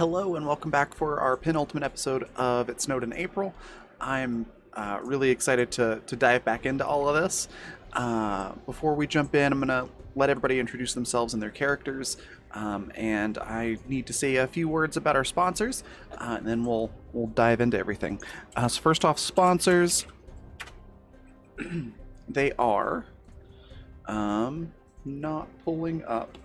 Hello and welcome back for our penultimate episode of It Snowed in April. I'm really excited to dive back into all of this. Before we jump in, I'm going to let everybody introduce themselves and their characters, and I need to say a few words about our sponsors, and then we'll dive into everything. So first off, sponsors, they are not pulling up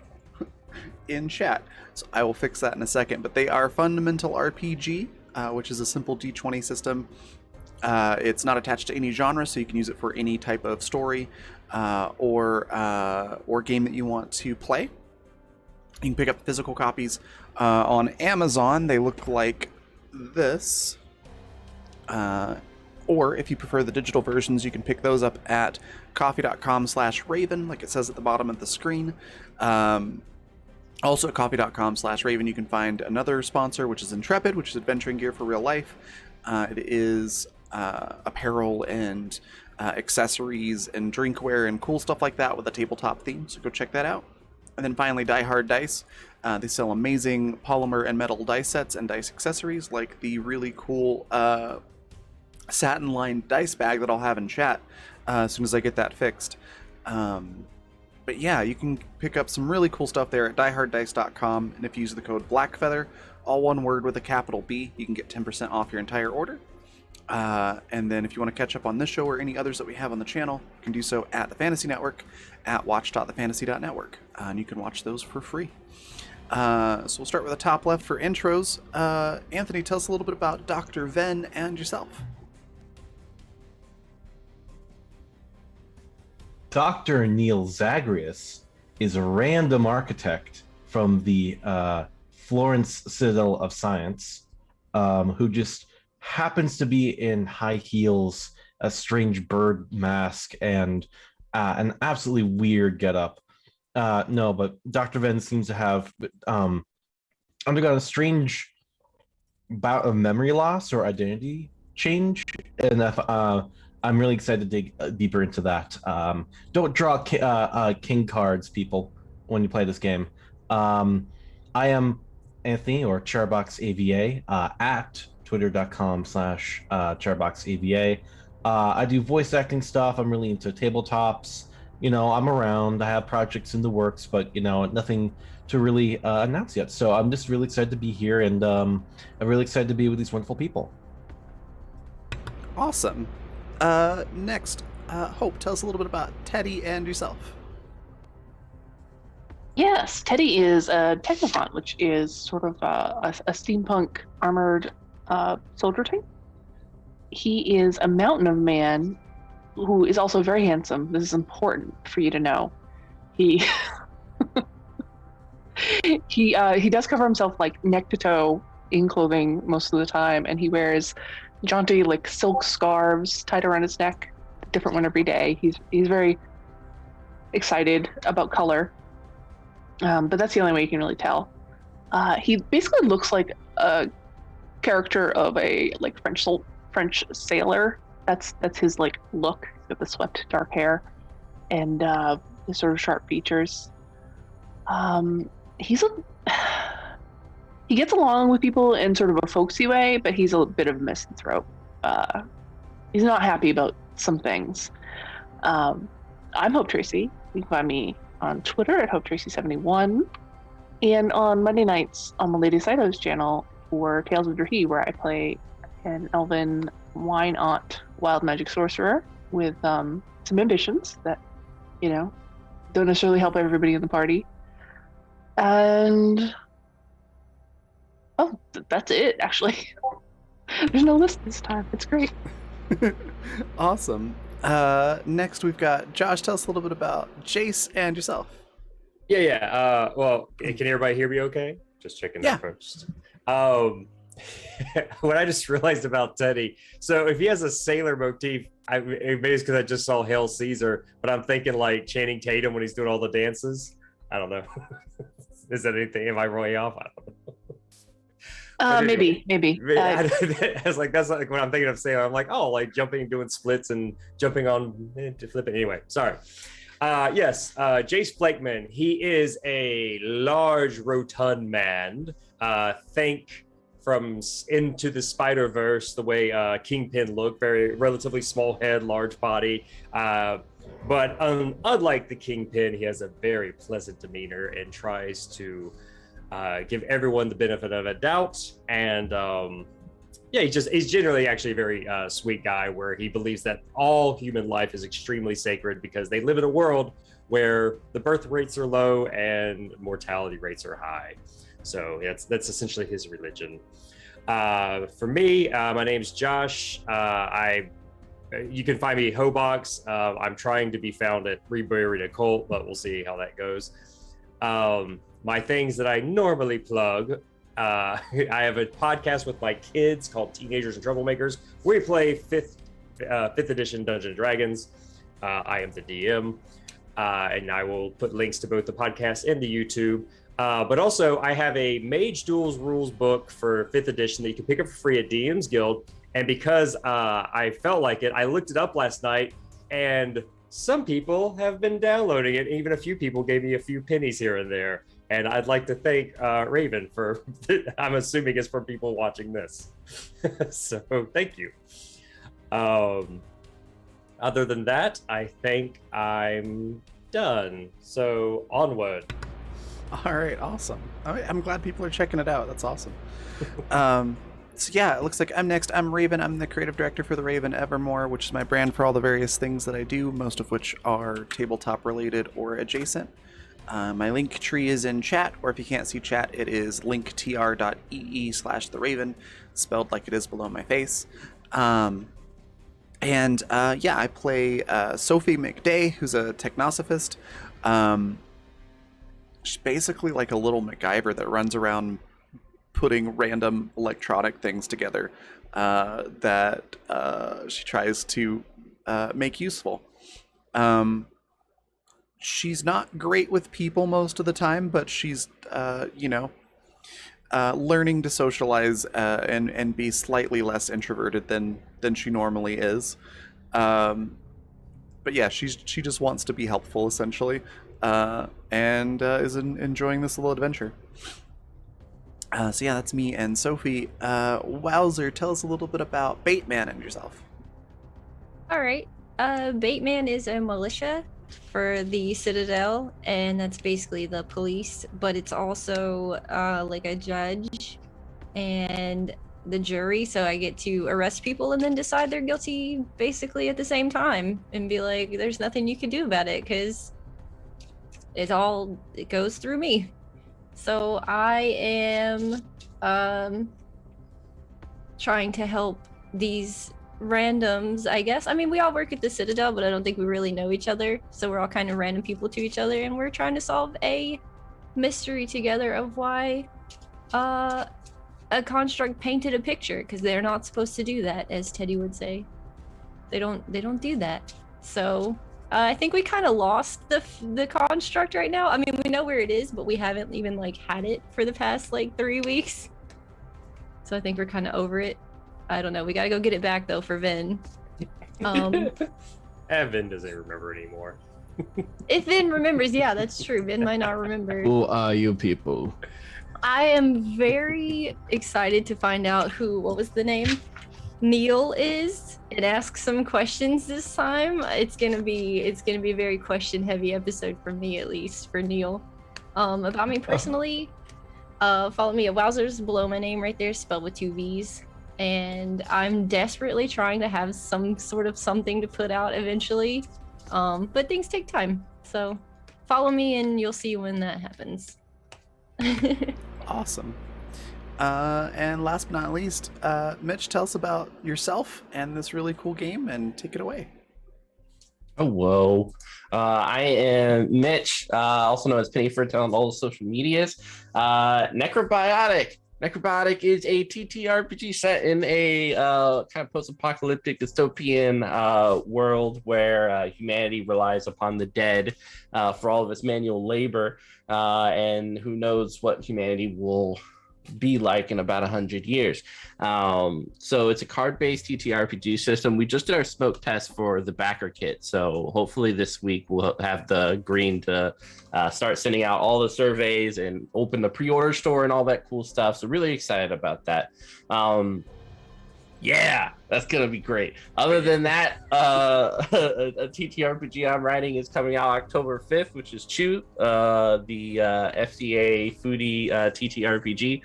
in chat, so I will fix that in a second. But they are Fundamental RPG, which is a simple D20 system. It's not attached to any genre, so you can use it for any type of story or game that you want to play. You can pick up physical copies on Amazon. They look like this. Or if you prefer the digital versions, you can pick those up at coffee.com/Raven, like it says at the bottom of the screen. Also at coffee.com/Raven, you can find another sponsor, which is Intrepid, which is adventuring gear for real life. It is apparel and accessories and drinkware and cool stuff like that with a tabletop theme, so go check that out. And then finally, Die Hard Dice. They sell amazing polymer and metal dice sets and dice accessories, like the really cool satin-lined dice bag that I'll have in chat as soon as I get that fixed. But yeah, you can pick up some really cool stuff there at dieharddice.com, and if you use the code BLACKFEATHER, all one word with a capital B, you can get 10% off your entire order. And then if you want to catch up on this show or any others that we have on the channel, you can do so at the Fantasy Network at watch.thefantasy.network, and you can watch those for free. So we'll start with the top left for intros. Anthony, tell us a little bit about Dr. Venn and yourself. Dr. Neil Zagreus is a random architect from the Florence Citadel of Science, who just happens to be in high heels, a strange bird mask, and an absolutely weird getup. No, but Dr. Venn seems to have undergone a strange bout of memory loss or identity change, and I'm really excited to dig deeper into that. Don't draw king cards, people, when you play this game. I am Anthony, or ChairboxAVA, at twitter.com/ChairboxAVA. I do voice acting stuff. I'm really into tabletops. You know, I'm around. I have projects in the works, but, you know, nothing to really announce yet. So I'm just really excited to be here, and I'm really excited to be with these wonderful people. Awesome. Next, Hope, tell us a little bit about Teddy and yourself. Yes, Teddy is a Technophant, which is sort of a steampunk armored soldier type. He is a mountain of man who is also very handsome. This is important for you to know. He he does cover himself like neck to toe in clothing most of the time, and he wears jaunty like silk scarves tied around his neck, different one every day. He's very excited about color, but that's the only way you can really tell. He basically looks like a character of a like French sailor. That's his like look. He's got the swept dark hair and his sort of sharp features. He gets along with people in sort of a folksy way, but he's a bit of a misanthrope. He's not happy about some things. I'm Hope Tracy. You can find me on Twitter at HopeTracy71, and on Monday nights on the Lady Cyto's channel for Tales of Drahi, where I play an elven wine-aunt wild magic sorcerer with some ambitions that, you know, don't necessarily help everybody in the party. And that's it, actually. There's no list this time. It's great. Awesome. Next, we've got Josh. Tell us a little bit about Jace and yourself. Yeah. Well, can everybody hear me okay? Just checking that first. What I just realized about Teddy, so if he has a sailor motif, maybe it's because I just saw Hail Caesar, but I'm thinking like Channing Tatum when he's doing all the dances. I don't know. Is that anything? Am I way off? I don't know. Maybe. I was like, that's like when I'm thinking of sailor, I'm like, oh, like jumping, doing splits and jumping on to flip it. Anyway, sorry. Yes, Jace Blakeman. He is a large, rotund man. Think from Into the Spider-Verse, the way Kingpin looked, very relatively small head, large body. But unlike the Kingpin, he has a very pleasant demeanor and tries to give everyone the benefit of a doubt. And yeah, he's generally actually a very sweet guy, where he believes that all human life is extremely sacred because they live in a world where the birth rates are low and mortality rates are high. So that's essentially his religion. For me, my name's Josh. You can find me at Hobox. I'm trying to be found at Reburied Occult, but we'll see how that goes. My things that I normally plug. I have a podcast with my kids called Teenagers and Troublemakers, where we play fifth edition Dungeons and Dragons. I am the DM, and I will put links to both the podcast and the YouTube. But also, I have a Mage Duels rules book for 5th edition that you can pick up for free at DM's Guild. And because I felt like it, I looked it up last night, and some people have been downloading it. Even a few people gave me a few pennies here and there. And I'd like to thank Raven for, I'm assuming it's from people watching this. So thank you. Other than that, I think I'm done. So onward. All right, awesome. All right, I'm glad people are checking it out. That's awesome. So yeah, it looks like I'm next. I'm Raven. I'm the creative director for the Raven Evermore, which is my brand for all the various things that I do, most of which are tabletop related or adjacent. My link tree is in chat, or if you can't see chat, it is linktr.ee/the Raven, spelled like it is below my face. Yeah, I play Sophie McDay, who's a technosophist. She's basically like a little MacGyver that runs around putting random electronic things together that she tries to make useful. She's not great with people most of the time, but she's, learning to socialize and be slightly less introverted than she normally is. But yeah, she just wants to be helpful, essentially, and is enjoying this little adventure. So yeah, that's me and Sophie. Wowzer, tell us a little bit about Bateman and yourself. All right. Bateman is a militia for the Citadel, and that's basically the police, but it's also like a judge and the jury, so I get to arrest people and then decide they're guilty basically at the same time and be like, there's nothing you can do about it because it goes through me. So I am trying to help these randoms, I guess. I mean, we all work at the Citadel, but I don't think we really know each other. So we're all kind of random people to each other, and we're trying to solve a mystery together of why a construct painted a picture, because they're not supposed to do that, as Teddy would say. They don't do that. So I think we kind of lost the construct right now. I mean, we know where it is, but we haven't even had it for the past 3 weeks. So I think we're kind of over it. I don't know. We gotta go get it back though for Vin. Vin doesn't remember anymore. If Vin remembers, yeah, that's true. Vin might not remember. Who are you people? I am very excited to find out what was the name? Neil is, and ask some questions this time. It's gonna be a very question heavy episode for me, at least for Neil. About me personally, follow me at Wowzers below my name right there, spelled with 2 V's. And I'm desperately trying to have some sort of something to put out eventually, but things take time, so follow me and you'll see when that happens. Awesome. And last but not least, Mitch, tell us about yourself and this really cool game, and take it away. Hello. I am Mitch, also known as Pennyford on all the social medias. Necrobiotic. Necrobiotic is a TTRPG set in a kind of post-apocalyptic dystopian world where humanity relies upon the dead for all of its manual labor, and who knows what humanity will be like in about 100 years. So it's a card-based TTRPG system. We just did our smoke test for the backer kit, so hopefully this week we'll have the green to start sending out all the surveys and open the pre-order store and all that cool stuff. So really excited about that. Yeah, that's gonna be great. Other than that, a TTRPG I'm writing is coming out October 5th, which is Chew, the FDA foodie TTRPG,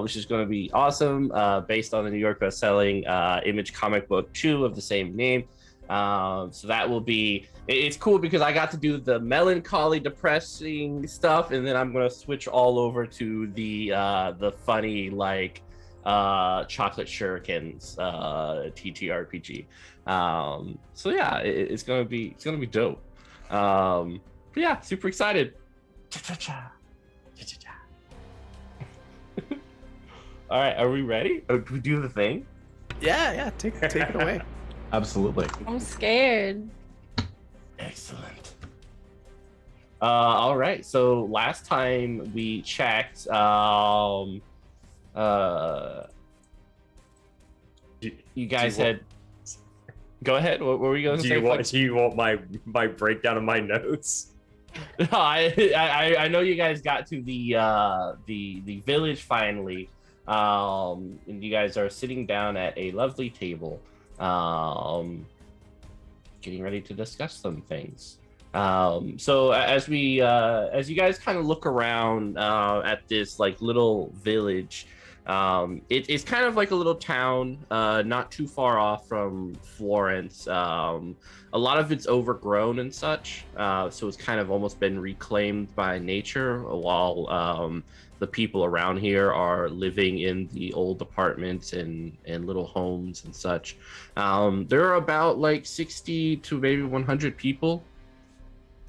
which is going to be awesome, based on the New York best-selling Image comic book Chew of the same name. So that will be. It's cool because I got to do the melancholy, depressing stuff, and then I'm gonna switch all over to the funny, like chocolate shurikens TTRPG. So yeah, it's gonna be dope. But yeah, super excited. All right, are we ready? Do we do the thing? Yeah, take it away. Absolutely. I'm scared. Excellent. All right, so last time we checked, you guys had. Go ahead. What were you going to say? Do you want my breakdown of my notes? No, I know you guys got to the village finally, and you guys are sitting down at a lovely table, getting ready to discuss some things. So as you guys kind of look around at this like little village, it's kind of like a little town, not too far off from Florence. A lot of it's overgrown and such, so it's kind of almost been reclaimed by nature, while the people around here are living in the old apartments and little homes and such. There are about like 60 to maybe 100 people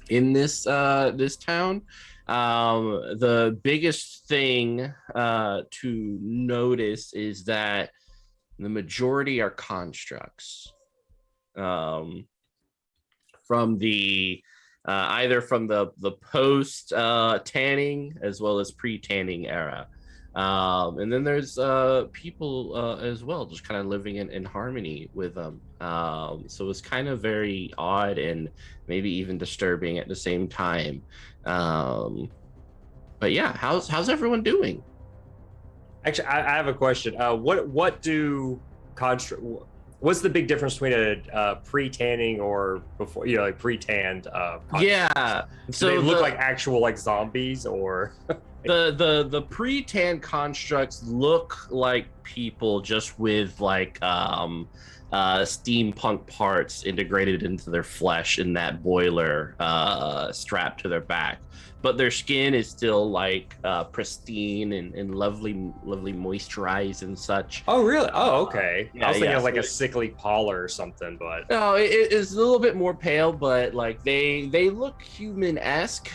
in this town. The biggest thing to notice is that the majority are constructs, from the either from the post tanning as well as pre-tanning era, and then there's people as well, just kind of living in harmony with them. So it's kind of very odd and maybe even disturbing at the same time. But yeah, how's everyone doing? Actually, I have a question. What do construct? What's the big difference between a pre-tanning or before, like pre-tanned? Yeah, so they look like actual like zombies, or the pre-tan constructs look like people just with like steampunk parts integrated into their flesh in that boiler strapped to their back, but their skin is still like pristine and lovely moisturized and such. Oh really? Oh okay. Yeah, I was thinking of like so a sickly pallor or something, but no, it is a little bit more pale, but like they look human-esque,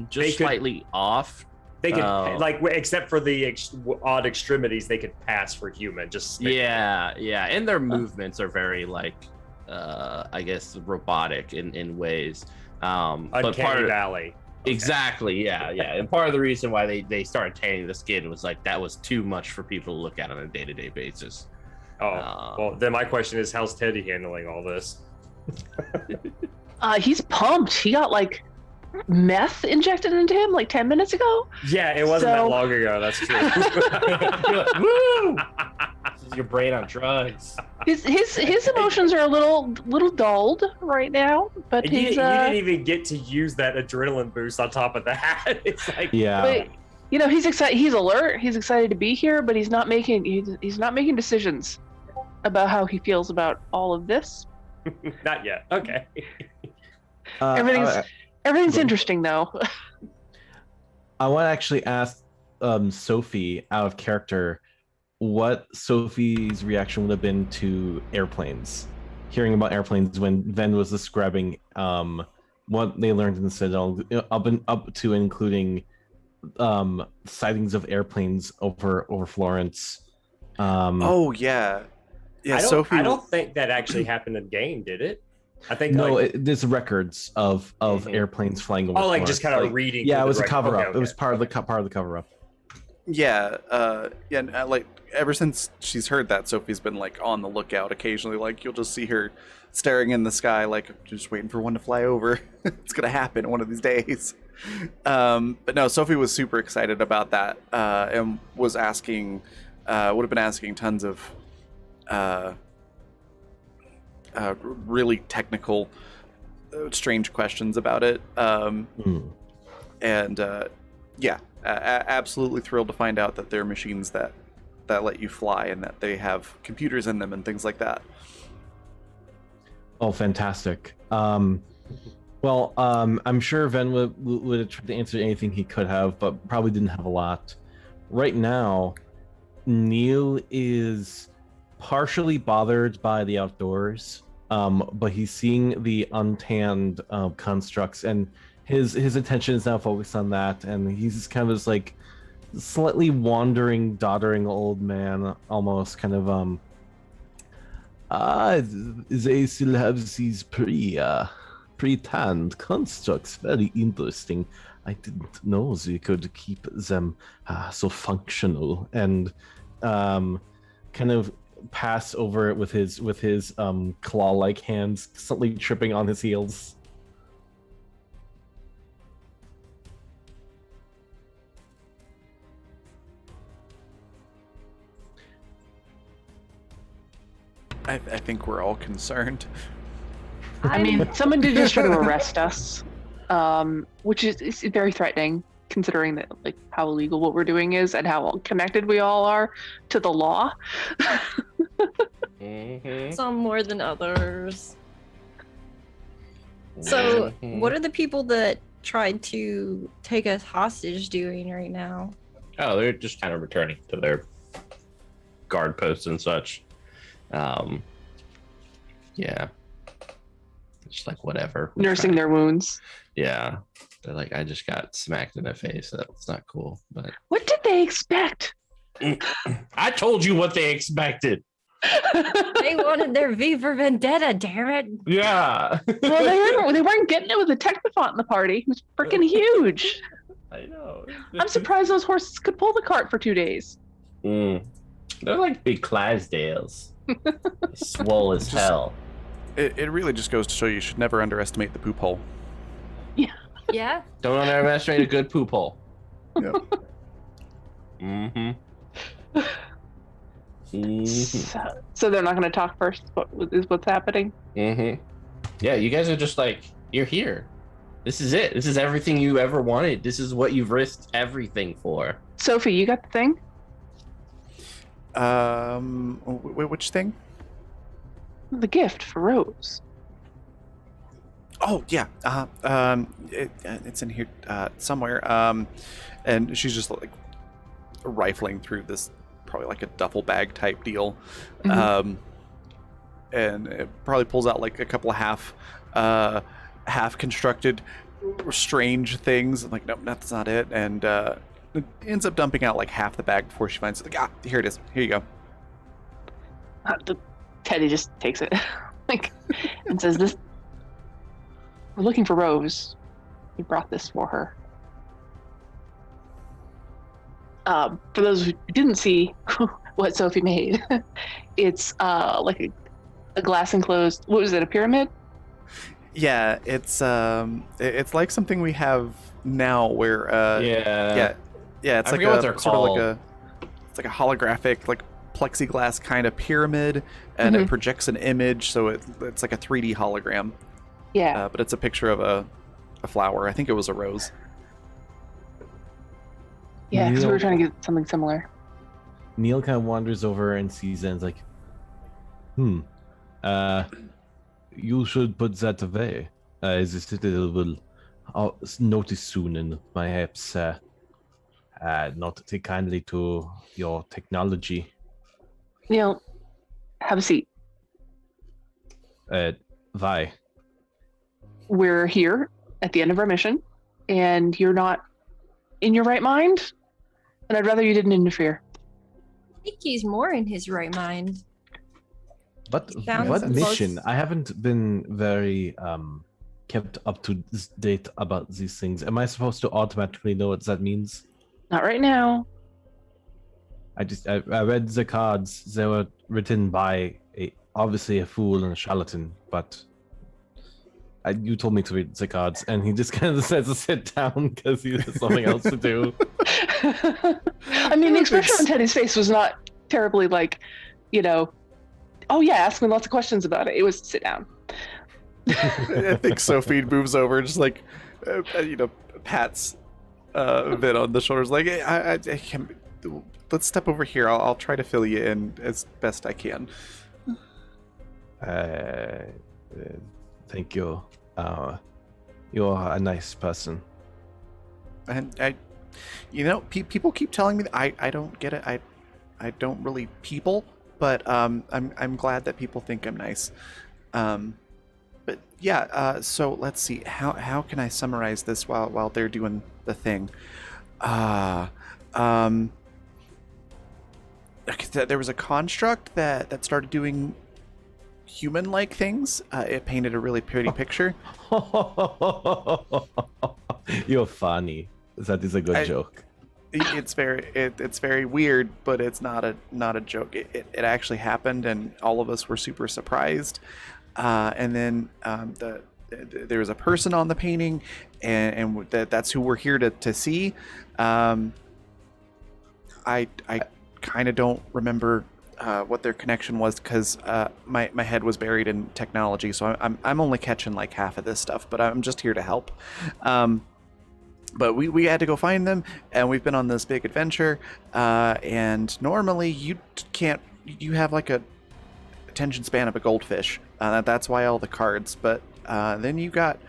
just slightly off. they could like, except for the odd extremities, they could pass for human. Just Yeah, and their movements are very like I guess robotic in ways. Uncanny Valley. Okay. Exactly, yeah. And part of the reason why they started tanning the skin was like that was too much for people to look at on a day-to-day basis. Well, then my question is, how's Teddy handling all this? He's pumped. He got like meth injected into him like 10 minutes ago. Yeah, it wasn't that long ago. That's true. Woo! This is your brain on drugs. His emotions are a little dulled right now, but you he's didn't even get to use that adrenaline boost on top of that. It's like, Yeah. But, he's excited. He's alert. He's excited to be here, but he's not making decisions about how he feels about all of this. not yet. Okay. Everything's interesting though. I want to actually ask Sophie, out of character, what Sophie's reaction would have been to airplanes. Hearing about airplanes when Ven was describing what they learned in the Citadel, up to including sightings of airplanes over Florence. Oh yeah, Sophie. I don't think that actually happened in game, did it? I think there's records of airplanes flying over. Oh, like Florence. just kind of reading. Yeah, it was a cover up. It was part of the cover up. Yeah, and like ever since she's heard that, Sophie's been like on the lookout. Occasionally, like you'll just see her staring in the sky, like just waiting for one to fly over. It's gonna happen one of these days. But no, Sophie was super excited about that, and was asking, would have been asking tons of really technical, strange questions about it. And yeah, absolutely thrilled to find out that they're machines that let you fly and that they have computers in them and things like that. Oh, fantastic. Well, I'm sure Ven would have tried to answer anything he could have, but probably didn't have a lot. Right now, Neil is partially bothered by the outdoors, but he's seeing the untanned constructs, and his attention is now focused on that, and he's just kind of this like slightly wandering, doddering old man, almost kind of they still have these pre-tanned constructs. Very interesting. I didn't know they could keep them so functional, and kind of pass over it with his claw-like hands, slightly tripping on his heels. I think we're all concerned. I mean, someone did just try to arrest us, which is very threatening, considering that like how illegal what we're doing is and how connected we all are to the law. Some more than others. So, what are the people that tried to take us hostage doing right now? Oh, they're just kind of returning to their guard posts and such. Yeah. Just like whatever. Nursing their wounds. Yeah. They're like, I just got smacked in the face. That's not cool. But What did they expect? I told you what they expected. They wanted their V for Vendetta, damn it. Yeah. Well, they weren't getting it with the Technophont in the party. It was freaking huge. I know. I'm surprised those horses could pull the cart for 2 days. They're like big Clydesdales. Swole as hell. It really just goes to show you should never underestimate the poop hole. Yeah. Don't underestimate a good poop hole. Yep. So they're not going to talk first. What's happening? Yeah, you guys are just like, you're here. This is it. This is everything you ever wanted. This is what you've risked everything for. Sophie, you got the thing? Which thing? The gift for Rose. Oh yeah, it's in here somewhere. And she's just like rifling through this, probably like a duffel bag type deal, and it probably pulls out like a couple of half constructed strange things. I'm like, nope, that's not it. And it ends up dumping out like half the bag before she finds it. Like, here it is. Here you go. Teddy just takes it, like, and says, "This. We're looking for Rose. We brought this for her." For those who didn't see what Sophie made, it's like a glass enclosed. What was it? A pyramid? Yeah, it's like something we have now, where yeah, it's I like forget what they're sort called. of like a holographic, like plexiglass kind of pyramid, and it projects an image, so it's like a 3D hologram. Yeah. But it's a picture of a flower. I think it was a rose. Yeah, because we Neil- were trying to get something similar. Neil kind of wanders over and sees it and is like, you should put that away. The citadel will notice soon and perhaps not take kindly to your technology. Neil, have a seat. Why? We're here at the end of our mission, and you're not in your right mind, and I'd rather you didn't interfere. I think he's more in his right mind. What Sounds mission? close. I haven't been very kept up to date about these things. Am I supposed to automatically know what that means? Not right now. I read the cards. They were written by obviously a fool and a charlatan, but you told me to read the cards, and he just kind of says to sit down because he has something else to do. I mean, the expression on Teddy's face was not terribly like, oh yeah, ask me lots of questions about it. It was sit down. I think Sophie moves over, just like, pats Vin on the shoulders, like, hey, I can. Let's step over here. I'll try to fill you in as best I can. Thank you. You're a nice person. And people keep telling me that I don't get it. I don't really people, but I'm glad that people think I'm nice. But yeah. So let's see. How can I summarize this while they're doing the thing? There was a construct that started doing human-like things. It painted a really pretty picture. You're funny. That is a good joke. It's very weird, but it's not a joke. It actually happened, and all of us were super surprised. And then there was a person on the painting, and that's who we're here to see. I kind of don't remember what their connection was because my head was buried in technology, so I'm only catching like half of this stuff, but I'm just here to help. But we had to go find them, and we've been on this big adventure. And normally you have like a attention span of a goldfish. That's why all the cards. But then you got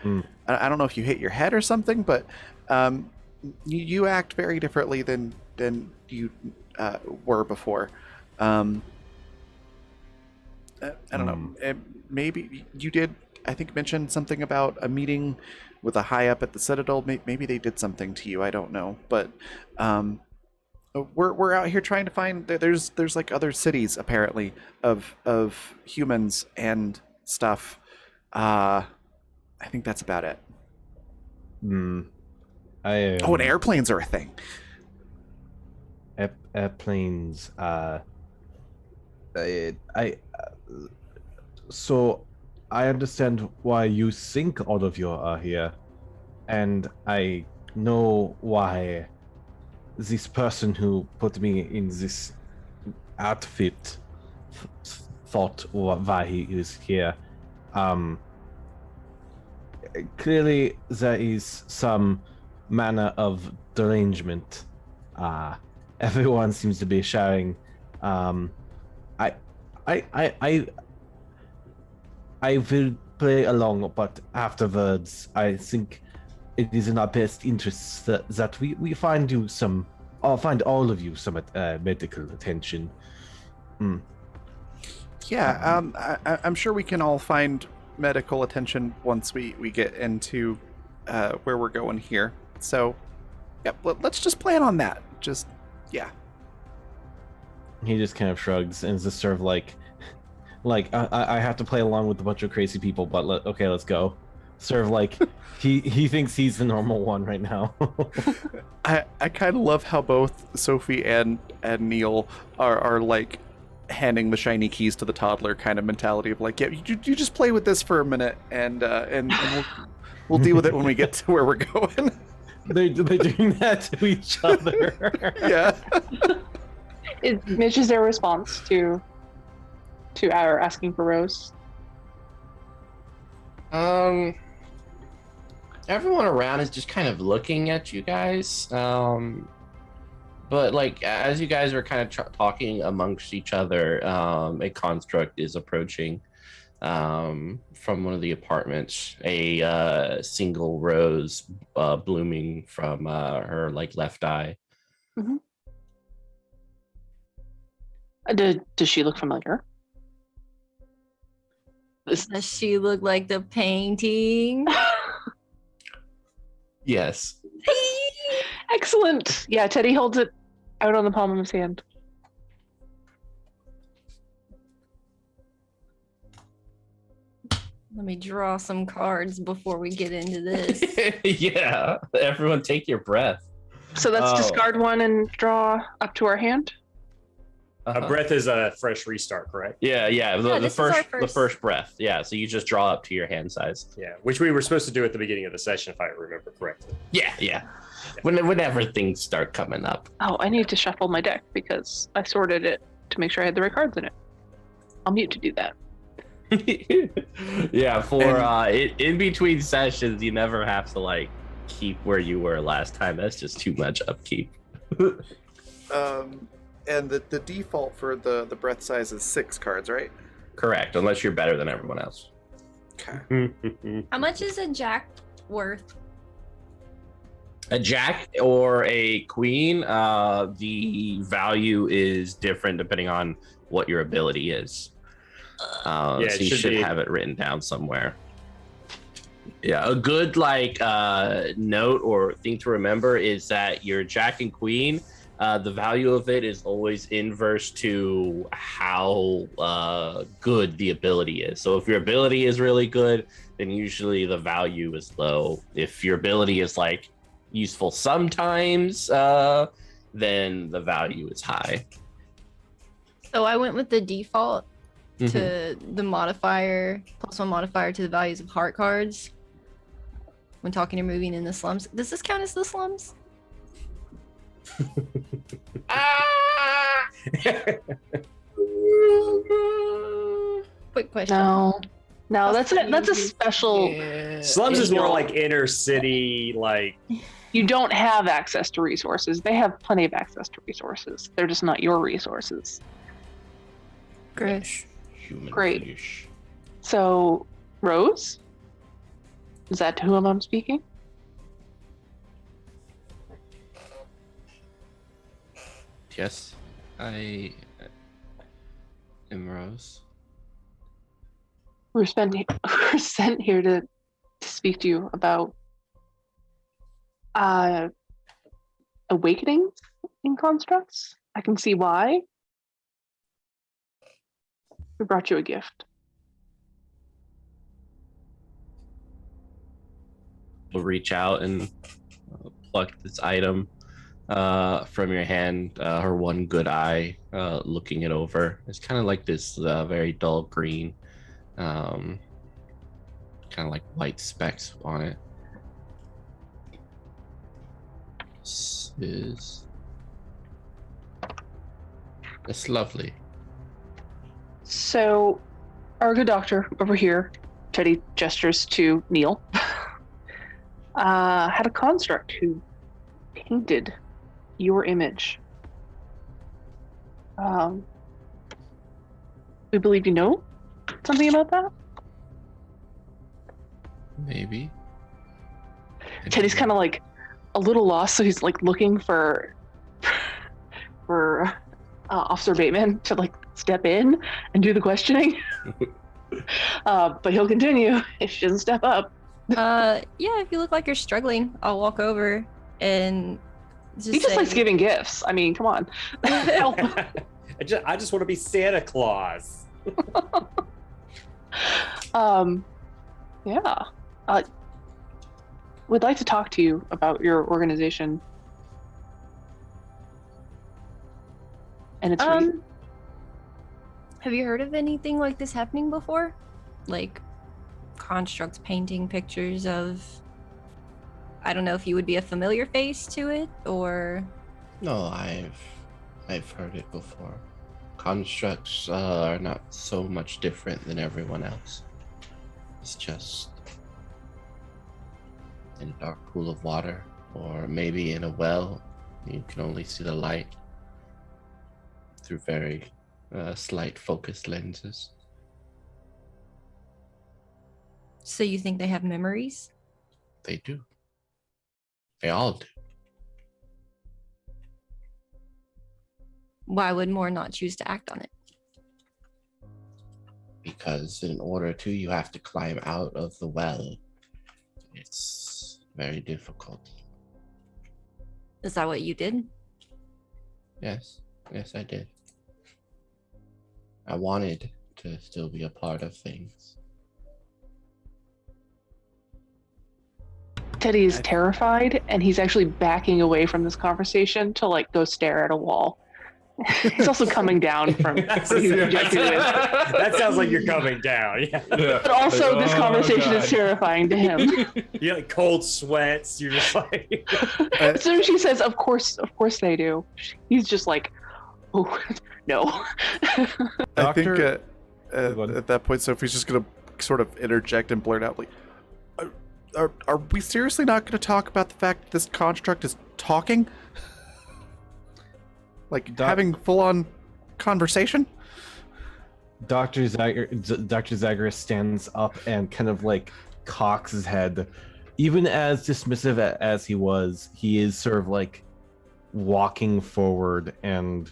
I don't know if you hit your head or something, but you act very differently than you were before. I don't know. Maybe you did, I think, mention something about a meeting with a high up at the Citadel. Maybe they did something to you. I don't know. But we're out here trying to find. There's like other cities apparently of humans and stuff. I think that's about it. And airplanes are a thing. Airplanes. So I understand why you think all of you are here, and I know why this person who put me in this outfit thought why he is here. Clearly there is some manner of derangement. Everyone seems to be sharing. I will play along, but afterwards, I think it is in our best interests that we find you some, or find all of you some medical attention. Yeah, I'm sure we can all find medical attention once we get into where we're going here. So, yep, let's just plan on that. Yeah. He just kind of shrugs and is just sort of like I have to play along with a bunch of crazy people, but okay, let's go. Sort of like he thinks he's the normal one right now. I kind of love how both Sophie and Neil are like handing the shiny keys to the toddler kind of mentality of like, yeah, you just play with this for a minute and we'll deal with it when we get to where we're going. They're doing that to each other. Yeah. Mitch, is their response to our asking for Rose? Everyone around is just kind of looking at you guys. But like as you guys are kind of talking amongst each other, a construct is approaching from one of the apartments. A single rose blooming from her like left eye. Mm-hmm. Does she look familiar? Does she look like the painting? Yes. Excellent. Yeah, Teddy holds it out on the palm of his hand. Let me draw some cards before we get into this. Yeah. Everyone take your breath. So let's discard one and draw up to our hand? A breath is a fresh restart, correct? Yeah. The this is our the first breath. Yeah. So you just draw up to your hand size. Yeah, which we were supposed to do at the beginning of the session, if I remember correctly. Yeah. Whenever things start coming up. Oh, I need to shuffle my deck because I sorted it to make sure I had the right cards in it. I'll mute to do that. Yeah. In between sessions, you never have to like keep where you were last time. That's just too much upkeep. And the default for the breath size is 6 cards, right? Correct, unless you're better than everyone else. Okay. How much is a jack worth? A jack or a queen, the value is different depending on what your ability is. So you should have it written down somewhere. Yeah, a good note or thing to remember is that your jack and queen, the value of it is always inverse to how good the ability is. So if your ability is really good, then usually the value is low. If your ability is like useful sometimes, then the value is high. So I went with the default to the modifier, +1 modifier to the values of heart cards when talking or moving in the slums. Does this count as the slums? Quick question. No, that's a special. Slums is more like inner city, like. You don't have access to resources. They have plenty of access to resources. They're just not your resources. Great. Great. Fish. So, Rose? Is that to whom I'm speaking? Yes, I am Rose. We're sent here to speak to you about awakenings in constructs. I can see why. We brought you a gift. We'll reach out and pluck this item from your hand. Her one good eye looking it over. It's kind of like this very dull green, kind of like white specks on it. It's lovely. So, our good doctor over here, Teddy gestures to Neil, had a construct who painted your image. We believe you know something about that? Maybe. Teddy's kind of like a little lost, so he's like looking for Officer Bateman to like step in and do the questioning. But he'll continue if she doesn't step up. Yeah, if you look like you're struggling, I'll walk over and He just likes giving gifts. I mean, come on. Help. I just want to be Santa Claus. Yeah. We'd like to talk to you about your organization. And it's have you heard of anything like this happening before? Like constructs painting pictures of, I don't know if you would be a familiar face to it or. No, I've heard it before. Constructs are not so much different than everyone else. It's just in a dark pool of water, or maybe in a well. You can only see the light through very slight focused lenses. So you think they have memories? They do. They all do. Why would more not choose to act on it? Because in order to, you have to climb out of the well. It's very difficult. Is that what you did? Yes, I did. I wanted to still be a part of things. Teddy is terrified, and he's actually backing away from this conversation to like go stare at a wall. He's also coming down from That's what he was a- projected with. that sounds like you're coming down. Yeah. But also, this conversation is terrifying to him. You like cold sweats. You're just like. As soon as she says, of course they do," he's just like, "Oh no." I think Doctor- Go on. at that point, Sophie's just gonna sort of interject and blurt out, like, "Are we seriously not gonna talk about the fact that this construct is talking? Like having full-on conversation?" Dr. Zagreus stands up and kind of like cocks his head. Even as dismissive as he was, he is sort of like walking forward and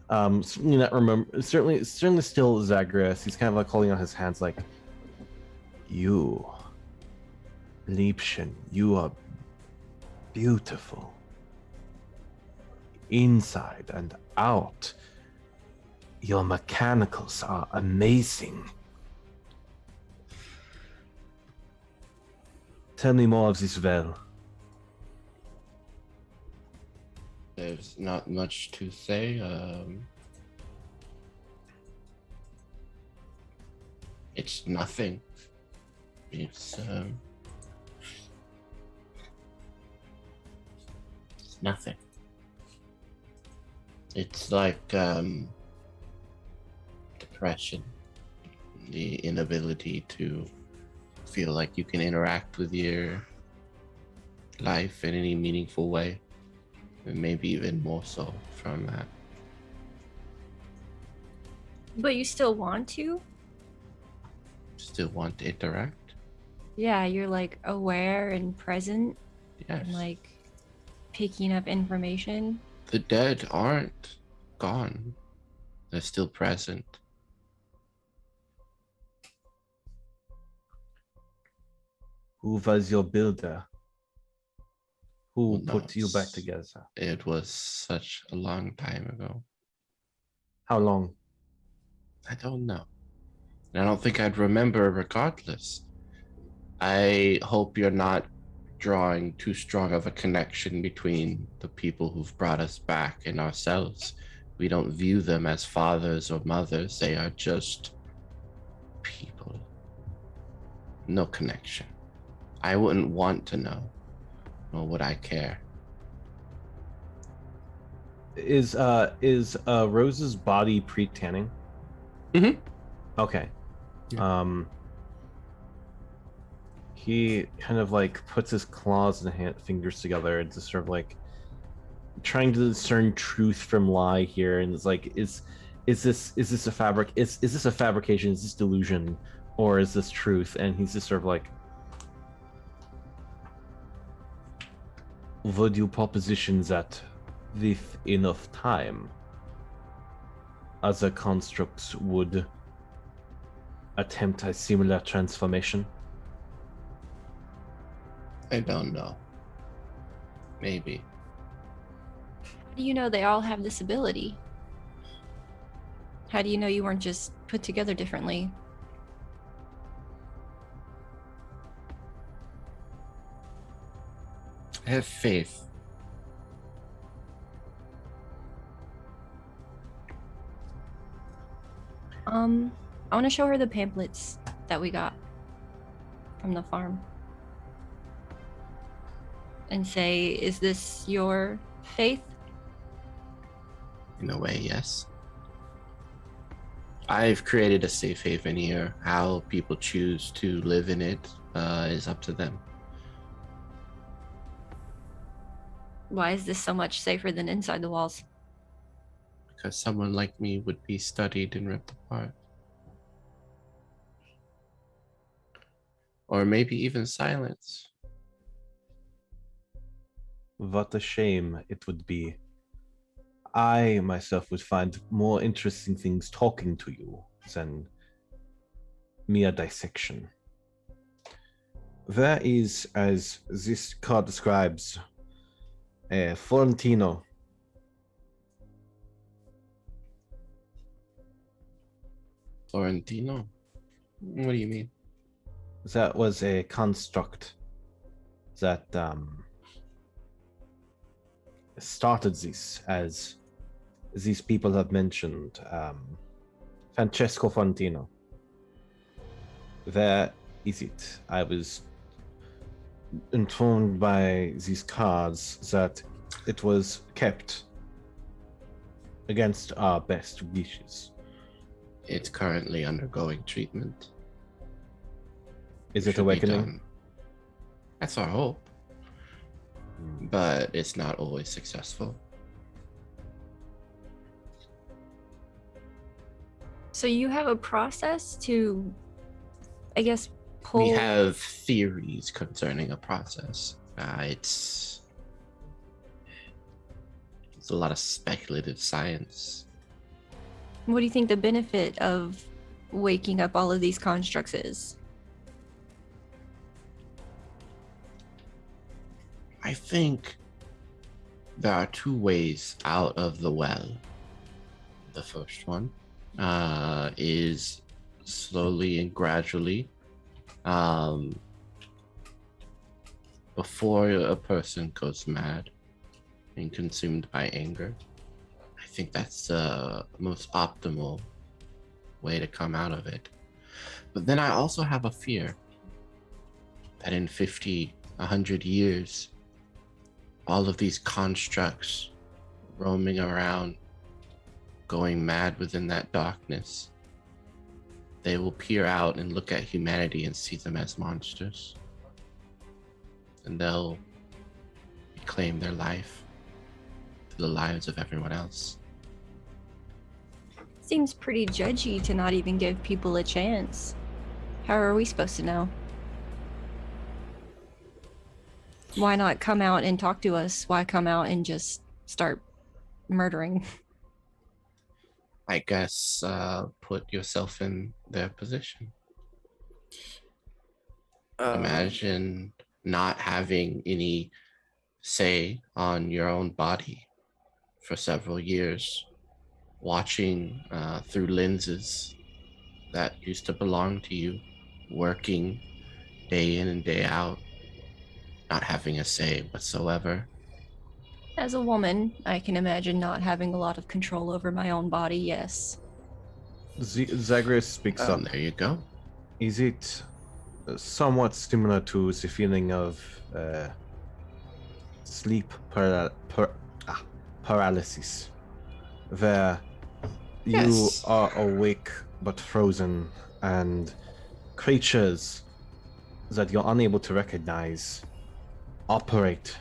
certainly still Zagreus. He's kind of like holding out his hands like, "You, Liebchen, you are beautiful. Inside and out. Your mechanicals are amazing. Tell me more of this well." There's not much to say. It's nothing. It's nothing. It's like depression, the inability to feel like you can interact with your life in any meaningful way, and maybe even more so from that. But you still want to? Still want to interact? Yeah, you're like aware and present Yes. and like picking up information. The dead aren't gone. They're still present. Who was your builder? Who Well, no, put you back it's- together? It was such a long time ago. How long? I don't know. And I don't think I'd remember regardless. I hope you're not drawing too strong of a connection between the people who've brought us back and ourselves. We don't view them as fathers or mothers. They are just people. No connection. I wouldn't want to know, nor would I care. Is Rose's body pre-tanning? Mhm. Okay. Yeah. He kind of like puts his claws and fingers together and just sort of like trying to discern truth from lie here, and it's like, is this a fabric? Is this a fabrication? Is this delusion, or is this truth? And he's just sort of like, would you proposition that with enough time, other constructs would attempt a similar transformation? I don't know. Maybe. How do you know they all have this ability? How do you know you weren't just put together differently? I have faith. I want to show her the pamphlets that we got from the farm. And say, is this your faith? In a way, yes. I've created a safe haven here. How people choose to live in it is up to them. Why is this so much safer than inside the walls? Because someone like me would be studied and ripped apart. Or maybe even silenced. What a shame it would be. I myself would find more interesting things talking to you than mere dissection. There is, as this card describes, Florentino. Florentino? What do you mean? That was a construct that started this as these people have mentioned, Francesco Fontino. Where is it? I was informed by these cards that it was kept against our best wishes. It's currently undergoing treatment. Is It it should be awakening? done. That's our hope, but it's not always successful. So you have a process to, I guess, pull. We have theories concerning a process. It's a lot of speculative science. What do you think the benefit of waking up all of these constructs is? I think there are two ways out of the well. The first one is slowly and gradually, before a person goes mad and consumed by anger. I think that's the most optimal way to come out of it. But then I also have a fear that in 50, 100 years, all of these constructs roaming around, going mad within that darkness, they will peer out and look at humanity and see them as monsters. And they'll reclaim their life through the lives of everyone else. Seems pretty judgy to not even give people a chance. How are we supposed to know? Why not come out and talk to us? Why come out and just start murdering? I guess put yourself in their position. Imagine not having any say on your own body for several years, watching through lenses that used to belong to you, working day in and day out, not having a say whatsoever. As a woman, I can imagine not having a lot of control over my own body, yes. Zagreus speaks up. There you go. Is it somewhat similar to the feeling of sleep paralysis, where you Yes. are awake but frozen, and creatures that you're unable to recognize operate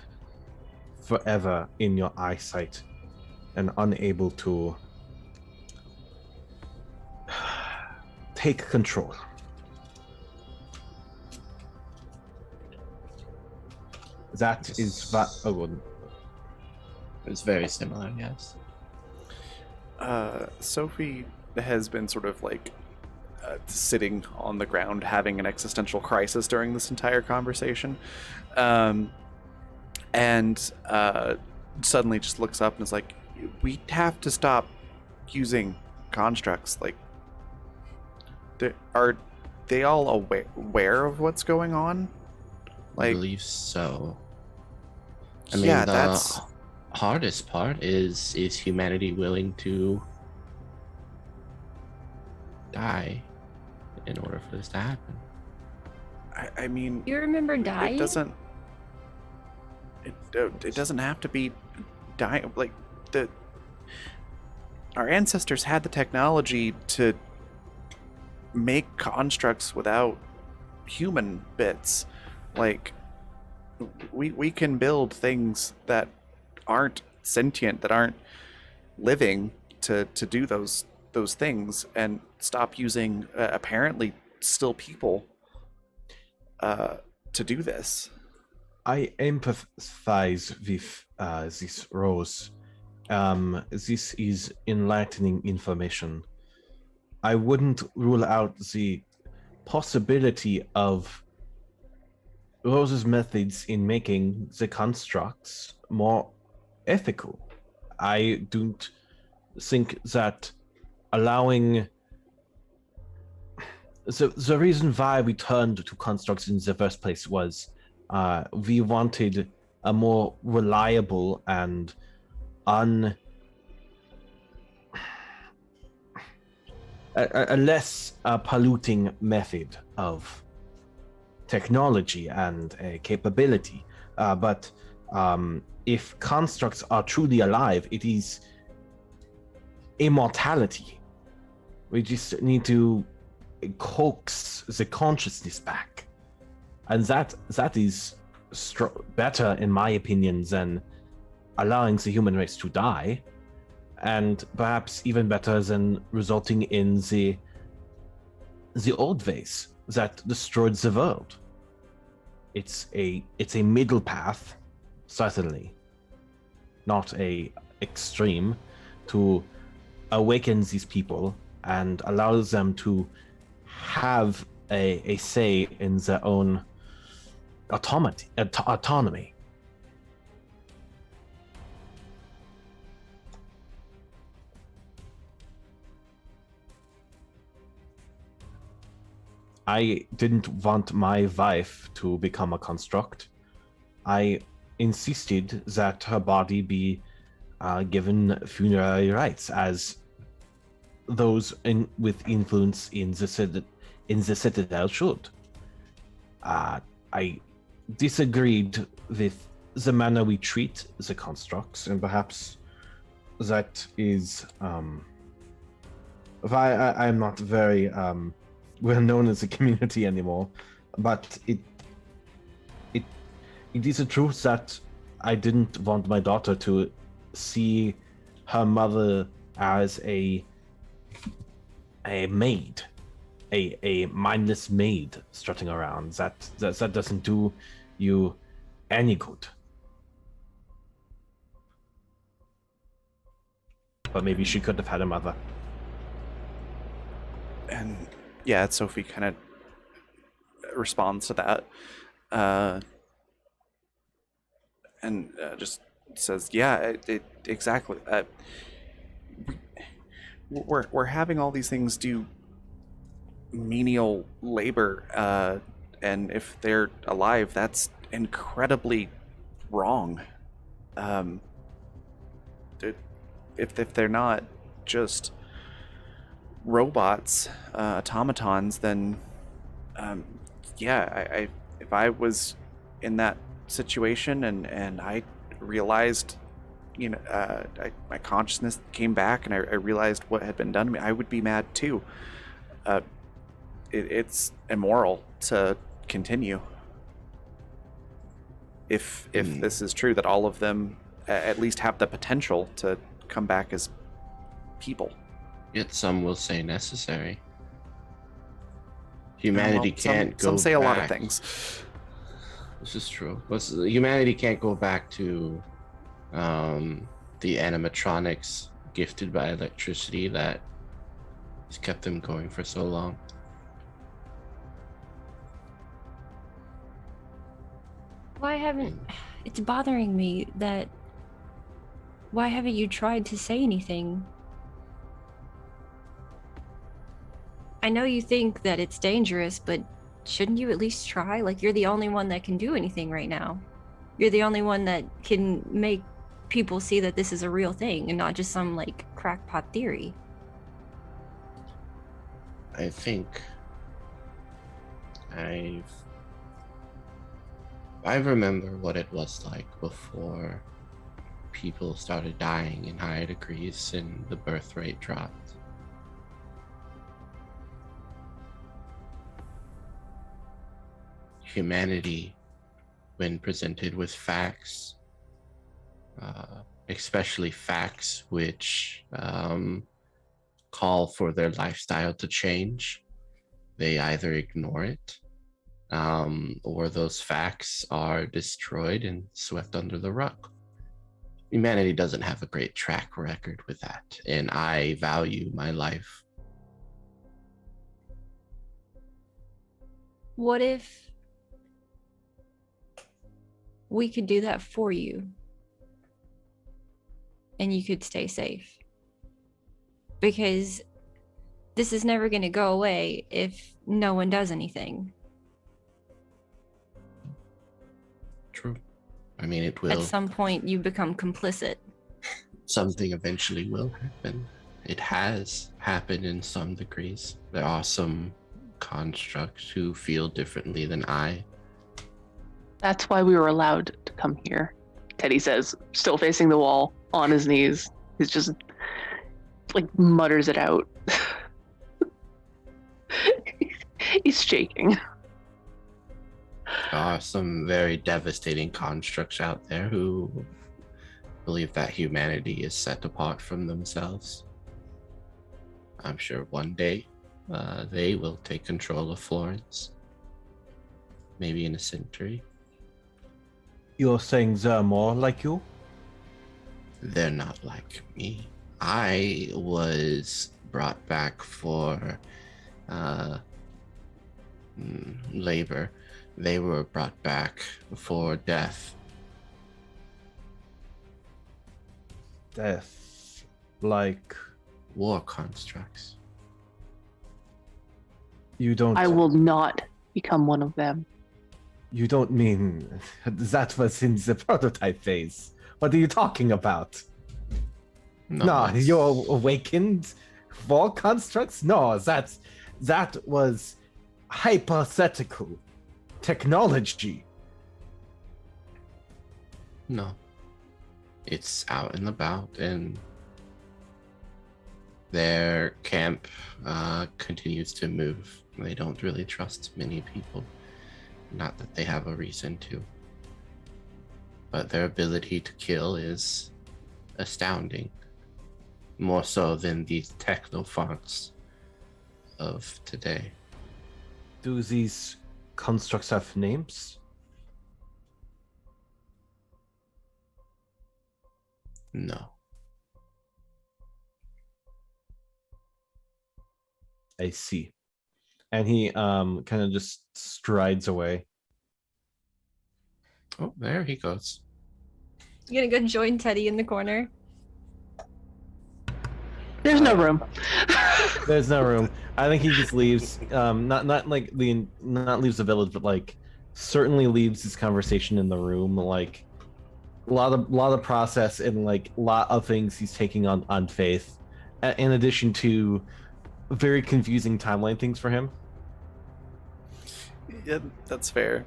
forever in your eyesight and unable to take control? That is that. Oh, well, It's very similar, yes. Sophie has been sort of like sitting on the ground having an existential crisis during this entire conversation. And suddenly just looks up and is like, we have to stop using constructs. Like, are they all aware of what's going on? I believe so. I mean, yeah, the that's hardest part is humanity willing to die in order for this to happen? I mean, You remember dying? it doesn't. It doesn't have to be dying. Like our ancestors had the technology to make constructs without human bits. Like we can build things that aren't sentient, that aren't living, to do those things, and stop using apparently still people to do this. I empathize with this, Rose. This is enlightening information. I wouldn't rule out the possibility of Rose's methods in making the constructs more ethical. I don't think that allowing the reason why we turned to constructs in the first place was we wanted a more reliable and a less polluting method of technology and capability. But if constructs are truly alive, it is immortality. We just need to coax the consciousness back, and that is better, in my opinion, than allowing the human race to die, and perhaps even better than resulting in the old ways that destroyed the world. It's a middle path, certainly not a extreme, to awaken these people and allow them to have a say in their own autonomy. I didn't want my wife to become a construct. I insisted that her body be given funerary rites as those with influence in the Citadel should. I disagreed with the manner we treat the constructs, and perhaps that is I'm not very well known as a community anymore, but it is a truth that I didn't want my daughter to see her mother as a maid, a mindless maid strutting around. That doesn't do you any good. But maybe she could have had a mother. And yeah, Sophie kind of responds to that, and just says, "Yeah, it exactly. We're having all these things do menial labor, and if they're alive, that's incredibly wrong. If they're not just robots, automatons, then yeah, if I was in that situation and I realized, my consciousness came back and I realized what had been done to me, I would be mad too. It's immoral to continue. If this is true, that all of them at least have the potential to come back as people. Yet some will say necessary. Humanity can't go Some say back. a lot of things. This is true. Humanity can't go back to the animatronics gifted by electricity that has kept them going for so long. Why haven't... It's bothering me that... Why haven't you tried to say anything? I know you think that it's dangerous, but shouldn't you at least try? Like, you're the only one that can do anything right now. You're the only one that can make people see that this is a real thing and not just some, like, crackpot theory. I think I remember what it was like before people started dying in higher degrees and the birth rate dropped. Humanity, when presented with facts, especially facts which call for their lifestyle to change, they either ignore it, or those facts are destroyed and swept under the rug. Humanity doesn't have a great track record with that, and I value my life. What if we could do that for you and you could stay safe? Because this is never going to go away if no one does anything. True. I mean, it will. At some point, you become complicit. Something eventually will happen, It has happened in some degrees. There are some constructs who feel differently than I. That's why we were allowed to come here, Teddy says, still facing the wall on his knees. He's just like mutters it out. He's shaking. There are some very devastating constructs out there who believe that humanity is set apart from themselves. I'm sure one day they will take control of Florence. Maybe in a century. You're saying they're more like you? They're not like me. I was brought back for labor. They were brought back for death. Death. Like, War constructs. you don't... I will not become one of them. You don't mean that was in the prototype phase. What are you talking about? No, that's- you're awakened war constructs? No, that was hypothetical technology. No. It's out and about, and their camp continues to move. They don't really trust many people. Not that they have a reason to. But their ability to kill is astounding. More so than these technophants of today. Do these constructs have names? No. I see. And he kind of just strides away. Oh, there he goes. You gonna go join Teddy in the corner? There's no room. There's no room. I think he just leaves. Not like not leaves the village, but like certainly leaves this conversation in the room. Like a lot of process and like a lot of things he's taking on faith. In addition to very confusing timeline things for him. Yeah, that's fair.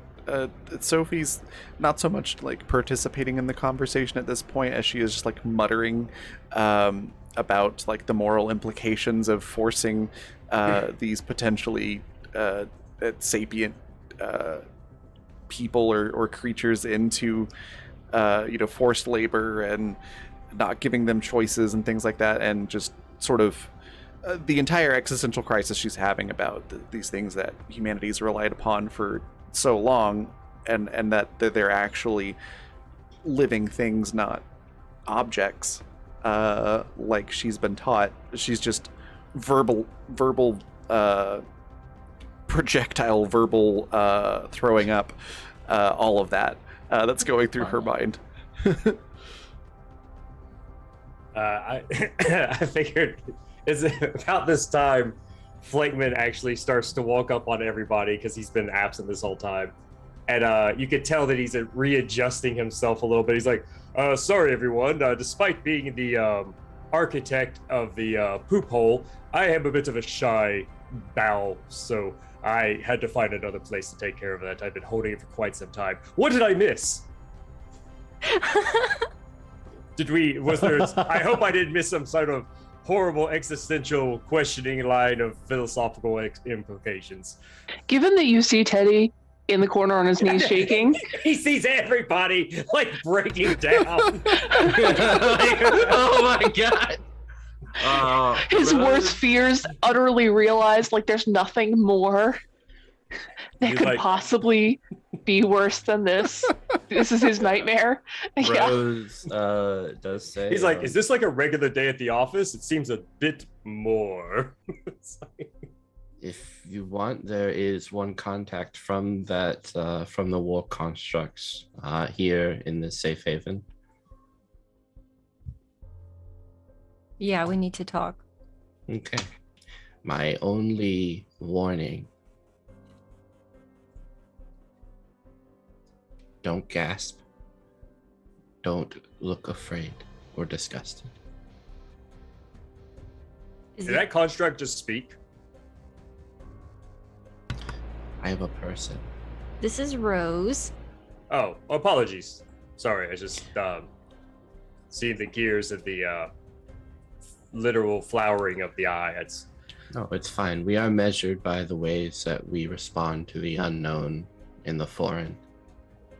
Sophie's not so much like participating in the conversation at this point as she is just like muttering about like the moral implications of forcing these potentially sapient people or creatures into forced labor and not giving them choices and things like that, and just sort of the entire existential crisis she's having about these things that humanity's relied upon for so long, and that they're actually living things, not objects, like she's been taught. She's just verbal projectile throwing up all of that that's going through her mind. I figured it's about this time Flakeman actually starts to walk up on everybody because he's been absent this whole time. And you could tell that he's readjusting himself a little bit. He's like, sorry, everyone. Despite being the architect of the poop hole, I am a bit of a shy bowel, so I had to find another place to take care of that. I've been holding it for quite some time. What did I miss? I hope I didn't miss some sort of horrible existential questioning line of philosophical implications. Given that you see Teddy in the corner on his knees shaking, He sees everybody like breaking down. Oh my god. his Rose- worst fears utterly realized, like there's nothing more that He's could like- possibly be worse than this. This is his nightmare. Yeah. Rose does say He's like, is this like a regular day at the office? It seems a bit more. It's like- if you want, there is one contact from that from the war constructs here in the safe haven. Yeah, we need to talk. Okay. My only warning. Don't gasp. Don't look afraid or disgusted. Is Did it- that construct just speak? I am a person. This is Rose. Oh, apologies. Sorry, I just seeing the gears of the literal flowering of the eye. It's No, it's fine. We are measured by the ways that we respond to the unknown in the foreign.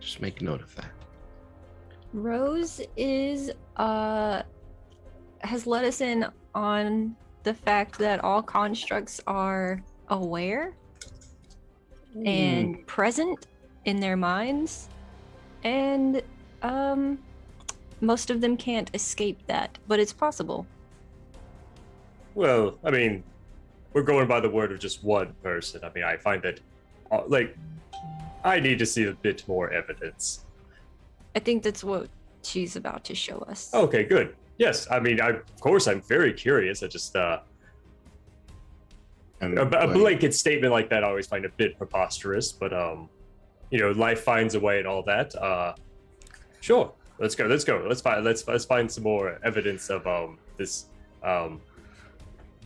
Just make note of that. Rose is has let us in on the fact that all constructs are aware and present in their minds, and most of them can't escape that, but it's possible. well, I mean, we're going by the word of just one person. I mean, I find that I need to see a bit more evidence. I think that's what she's about to show us. Okay, good. Yes, I mean, of course, I'm very curious. I just a blanket statement like that I always find a bit preposterous, but life finds a way and all that. Sure, let's go. Let's find some more evidence of this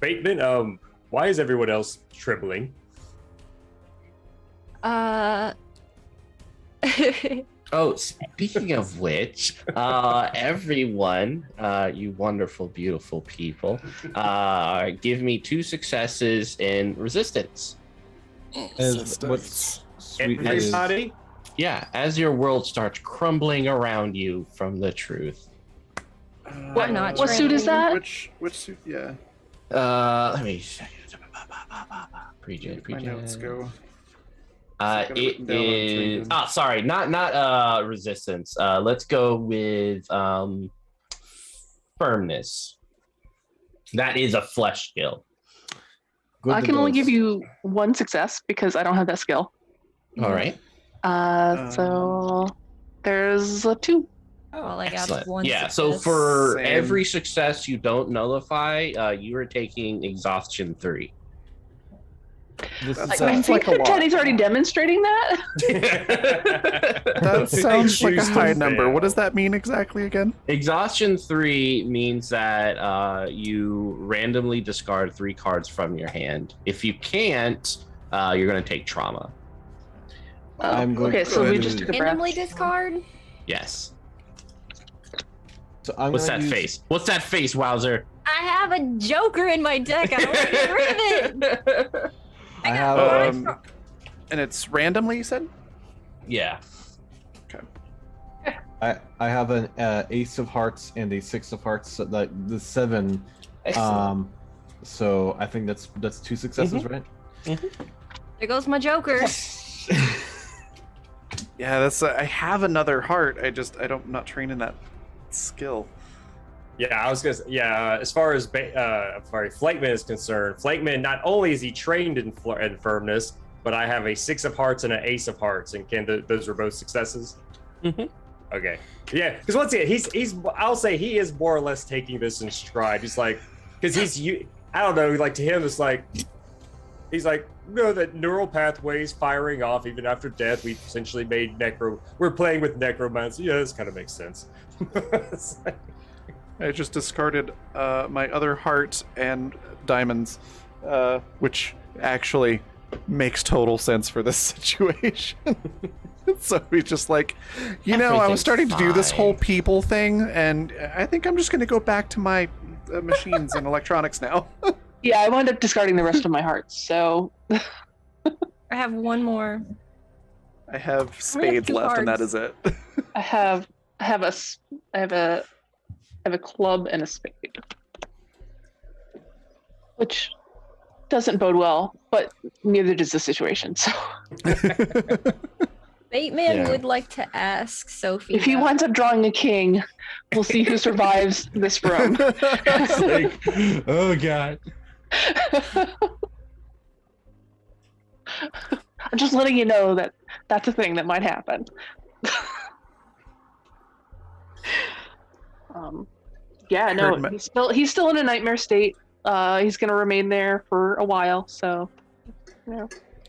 Bateman. Why is everyone else trembling? Oh, speaking of which, everyone, you wonderful, beautiful people, give me 2 successes in resistance. As what's sweet is Everybody? Yeah, as your world starts crumbling around you from the truth. Why not? What suit is that? Which suit? Yeah. Let me Where did my notes go? It written down on is. LinkedIn. Sorry, not resistance. Let's go with firmness. That is a flesh skill. good I to can only know. give you 1 success because I don't have that skill. All right. So there's a 2. Well, I got Excellent. one. Yeah. So success. for Same. every success you don't nullify, you are taking exhaustion 3. This That I sounds think like a lot. Teddy's already demonstrating that. That sounds like a choose to high number. What fail. does that mean exactly again? Exhaustion 3 means that you randomly discard 3 cards from your hand. If you can't, you're going to take trauma. I'm going Okay, to so go we ahead just and- took a breath. randomly discard. Yes. So I'm What's gonna that use- face? What's that face, Wowzer? I have a Joker in my deck. I don't want to get rid of it. I got have Um, and it's randomly, you said? Yeah. I have an Ace of Hearts and a 6 of Hearts. So the 7. Excellent. So I think that's 2 successes, right? There goes my Joker. Yeah, that's. I have another heart. I'm not training that skill. Yeah, I was gonna say, as far as Flightman is concerned, Flightman, not only is he trained in firmness, but I have a 6 of Hearts and an Ace of Hearts, and those are both successes? Mhm. Okay. Yeah, because once again, I'll say he is more or less taking this in stride. He's like, because I don't know, like to him, it's like, he's like, that neural pathways firing off even after death. We've essentially made we're playing with necromancy. Yeah, this kind of makes sense. It's like, I just discarded my other heart and diamonds, which actually makes total sense for this situation. So he's just like, I was Everything's starting to do this fine. whole people thing, and I think I'm just going to go back to my machines and electronics now. Yeah, I wound up discarding the rest of my hearts. So I have one more. I have spades 2 left, and that cards. is it. I have a club and a spade, which doesn't bode well, but neither does the situation. So Bateman Yeah. would like to ask Sophie. if he winds up drawing a king, we'll see who survives this room. Oh god. I'm just letting you know that that's a thing that might happen. Yeah, no, Heard he's still in a nightmare state. He's gonna remain there for a while. So, yeah.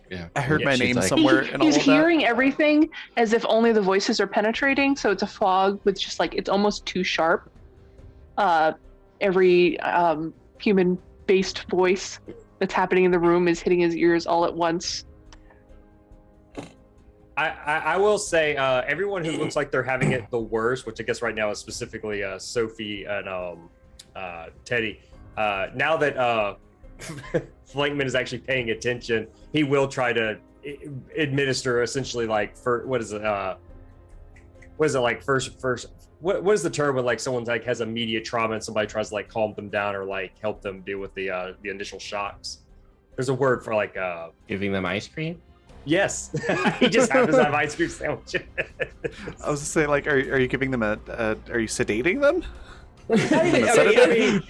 Yeah. I heard Yeah, my she's name like- somewhere in all He's of that. hearing everything as if only the voices are penetrating. So it's a fog with just like it's almost too sharp. Every human based voice that's happening in the room is hitting his ears all at once. I will say everyone who looks like they're having it the worst, which I guess right now is specifically Sophie and Teddy. Now that Flankman is actually paying attention, he will try to administer essentially like what is it like first what is the term when like someone's like has immediate trauma and somebody tries to like calm them down or like help them deal with the initial shocks? There's a word for like Giving them ice cream. Yes, he just happens to have ice cream sandwiches. I was to say, like, are you giving them are you sedating them? If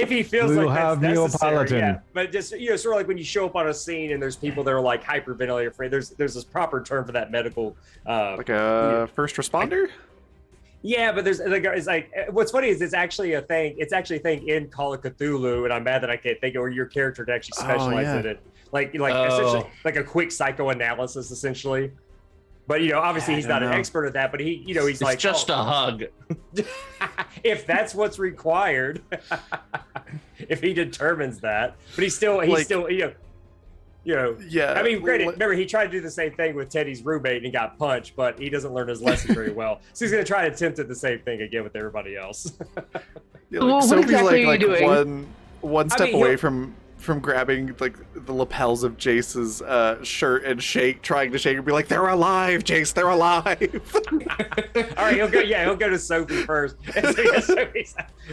he feels We'll like have that's necessary, Neapolitan. yeah. But just sort of like when you show up on a scene and there's people that are like hyperventilating afraid. There's this proper term for that medical. Like a first responder? Yeah, but there's like it's like what's funny is it's actually a thing. It's actually a thing in Call of Cthulhu, and I'm mad that I can't think of where your character to actually specialize in it. Like essentially like a quick psychoanalysis essentially. But obviously he's not an expert at that. But he's It's like just a hug. if that's what's required, if he determines that. But he's still Yeah. I mean, granted, remember he tried to do the same thing with Teddy's roommate and he got punched, but he doesn't learn his lesson very well. So he's gonna try to attempt the same thing again with everybody else. Yeah, Well, what Sophie's exactly are you doing? one step away from grabbing like the lapels of Jace's shirt and trying to shake and be like, "They're alive, Jace! They're alive!" All right, he'll go to Sophie first.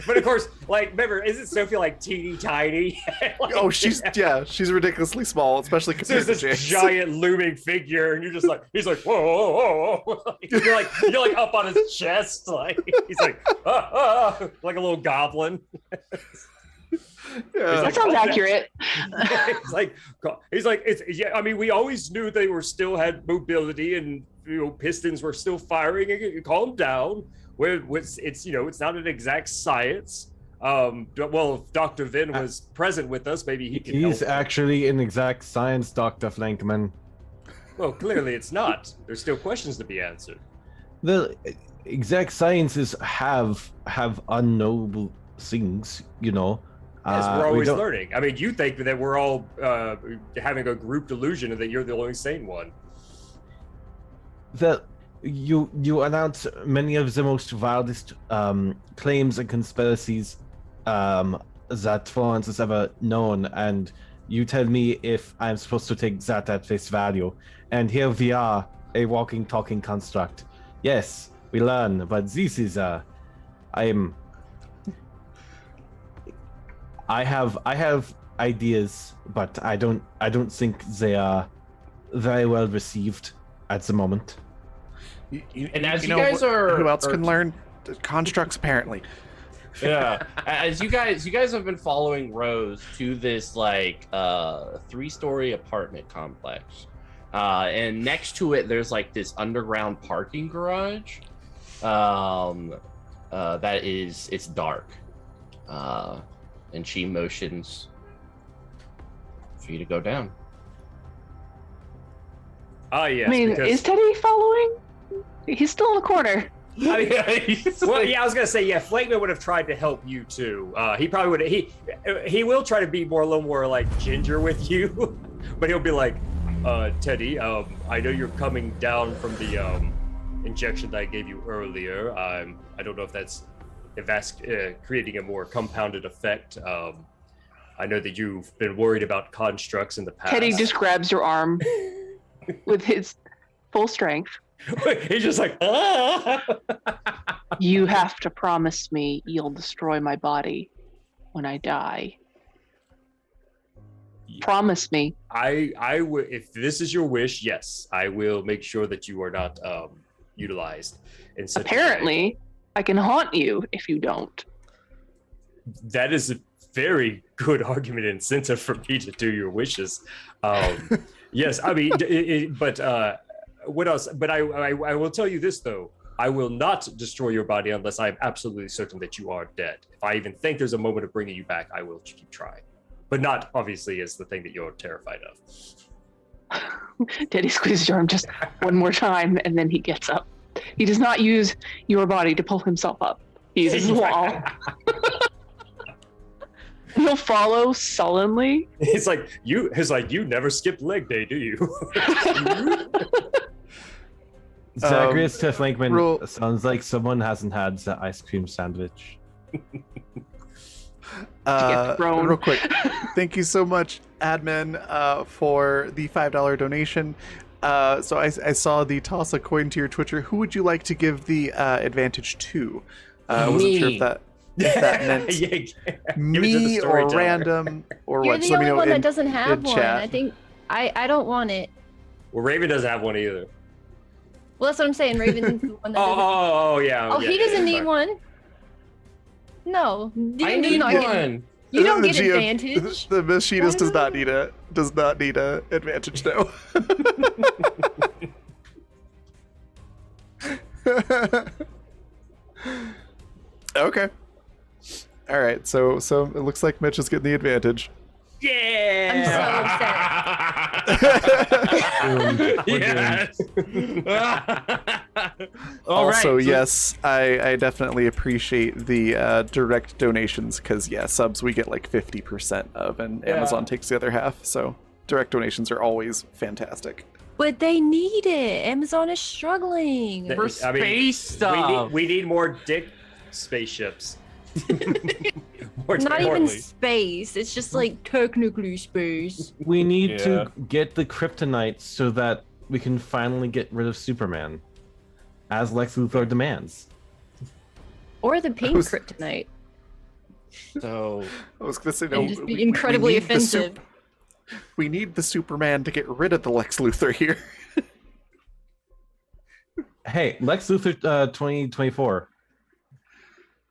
But of course, like, remember, isn't Sophie like teeny tiny? Like, she's ridiculously small, especially so compared there's to this Jace. giant looming figure, and you're just like, he's like, whoa, whoa, whoa, whoa. You're like up on his chest, like he's like, like a little goblin. Yeah. That sounds accurate. he's like, it's yeah. I mean, we always knew they were still had mobility and pistons were still firing. Calm down. It's not an exact science. Well, if Dr. Vin was present with us, maybe he could. He's help. actually an exact science, Dr. Flankman. Well, clearly it's not. There's still questions to be answered. The exact sciences have unknowable things, Yes, we're we always don't- learning. I mean, you think that we're all having a group delusion and that you're the only sane one. That you announce many of the most wildest claims and conspiracies that Florence has ever known, and you tell me if I'm supposed to take that at face value. And here we are, a walking, talking construct. Yes, we learn, but this is I have ideas, but I don't think they are very well received at the moment. And as you know guys are- who else are- can learn? Constructs, apparently. Yeah, as you guys have been following Rose to this like 3-story apartment complex, and next to it there's like this underground parking garage. It's dark, and she motions for you to go down. Ah, yes. I mean, because... is Teddy following? He's still in the corner. Well, yeah, I was gonna say, yeah, Flankman would have tried to help you too. He probably would. He will try to be a little more like ginger with you, but he'll be like, Teddy, I know you're coming down from the injection that I gave you earlier. I don't know if that's creating a more compounded effect. I know that you've been worried about constructs in the past. Teddy just grabs your arm with his full strength. He's just like, ah! You have to promise me you'll destroy my body when I die. Promise me. I would, if this is your wish, yes, I will make sure that you are not utilized in such a way. Apparently, I can haunt you if you don't. That is a very good argument and incentive for me to do your wishes. Yes, I mean, but what else? But I will tell you this though: I will not destroy your body unless I am absolutely certain that you are dead. If I even think there's a moment of bringing you back, I will keep trying, but not obviously as the thing that you're terrified of. Teddy squeezes your arm just one more time, and then he gets up. He does not use your body to pull himself up. He uses the wall. He'll follow sullenly. It's like you never skipped leg day, do you? Zagreus to Flankman roll- sounds like someone hasn't had the ice cream sandwich. thrown. Real quick, thank you so much, admin, for the $5 donation. So I saw the toss a coin to your Twitcher. Who would you like to give the advantage to? I wasn't sure if that meant Yeah, give it to the me or storyteller. random or You're what. the Just let me only know one in- that doesn't have in one. chat. I think I don't want it. Well, Raven doesn't have one either. Well, that's what I'm saying. Raven's the one that doesn't. Oh, yeah. Oh, yeah, he doesn't yeah, need sorry. one. No, I D&D need not getting- one. You don't The get GM advantage. The machinist does Why not need a advantage. No. Okay. All right. So it looks like Mitch is getting the advantage. Yeah. Yes. Also, yes, I definitely appreciate the direct donations because subs we get like 50% of, and Yeah. Amazon takes the other half. So direct donations are always fantastic. But they need it. Amazon is struggling. Th- For I mean, space stuff. We need more dick spaceships. More Not even importantly. space. It's just like technically space. We need Yeah. to get the kryptonite so that we can finally get rid of Superman, as Lex Luthor demands. Or the pink was- kryptonite. So I was gonna say It'd no. just be we incredibly need the offensive. we need the Superman to get rid of the Lex Luthor here. Hey, Lex Luthor 2024.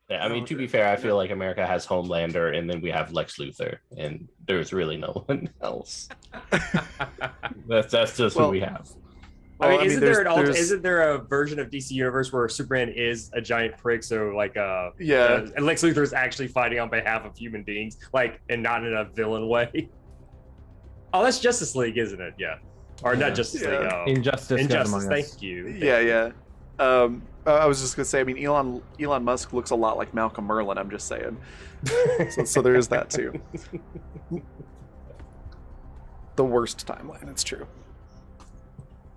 yeah, I mean, to be fair, I feel like America has Homelander, and then we have Lex Luthor, and there's really no one else. That's just Well, who we have. I mean, there's- isn't there a version of DC Universe where Superman is a giant prick? So like, Yeah. and Lex Luthor is actually fighting on behalf of human beings, like, and not in a villain way. Oh, that's Justice League, isn't it? Yeah, or Yeah. not Justice League. Yeah. Oh, Injustice. Gods Injustice. Among Us. Thank you. Yeah. I was just gonna say. I mean, Elon Musk looks a lot like Malcolm Merlin. I'm just saying. So there is that too. The worst timeline. It's true.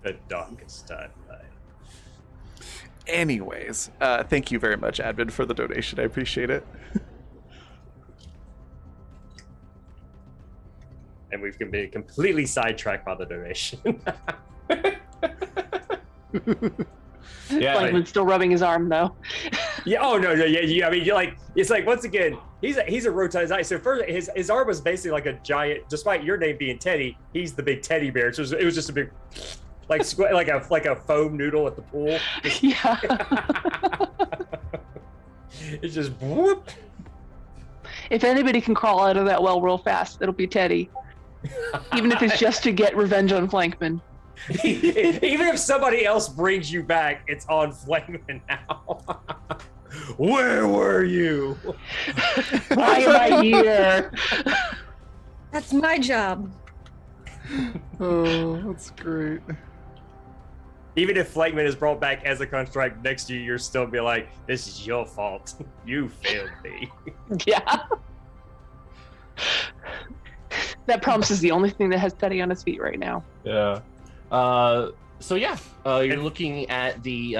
The darkest timeline. Anyways, thank you very much, Admin, for the donation. I appreciate it. And we've been completely sidetracked by the donation. Yeah, Blankman's still rubbing his arm though. Yeah. Oh no. Yeah. I mean, you're like, it's like once again, he's a rotund eye. So first, his arm was basically like a giant. Despite your name being Teddy, he's the big teddy bear. So it was just a big, like like a foam noodle at the pool. Yeah. It's just whoop. If anybody can crawl out of that well real fast, it'll be Teddy. Even if it's just to get revenge on Flankman. Even if somebody else brings you back, it's on Flankman now. Where were you? Why am I here? That's my job. Oh, that's great. Even if Flankman is brought back as a construct next to you, you're still be like, this is your fault. You failed me. Yeah. That promise is the only thing that has Teddy on his feet right now. Yeah. So yeah, you're looking at the.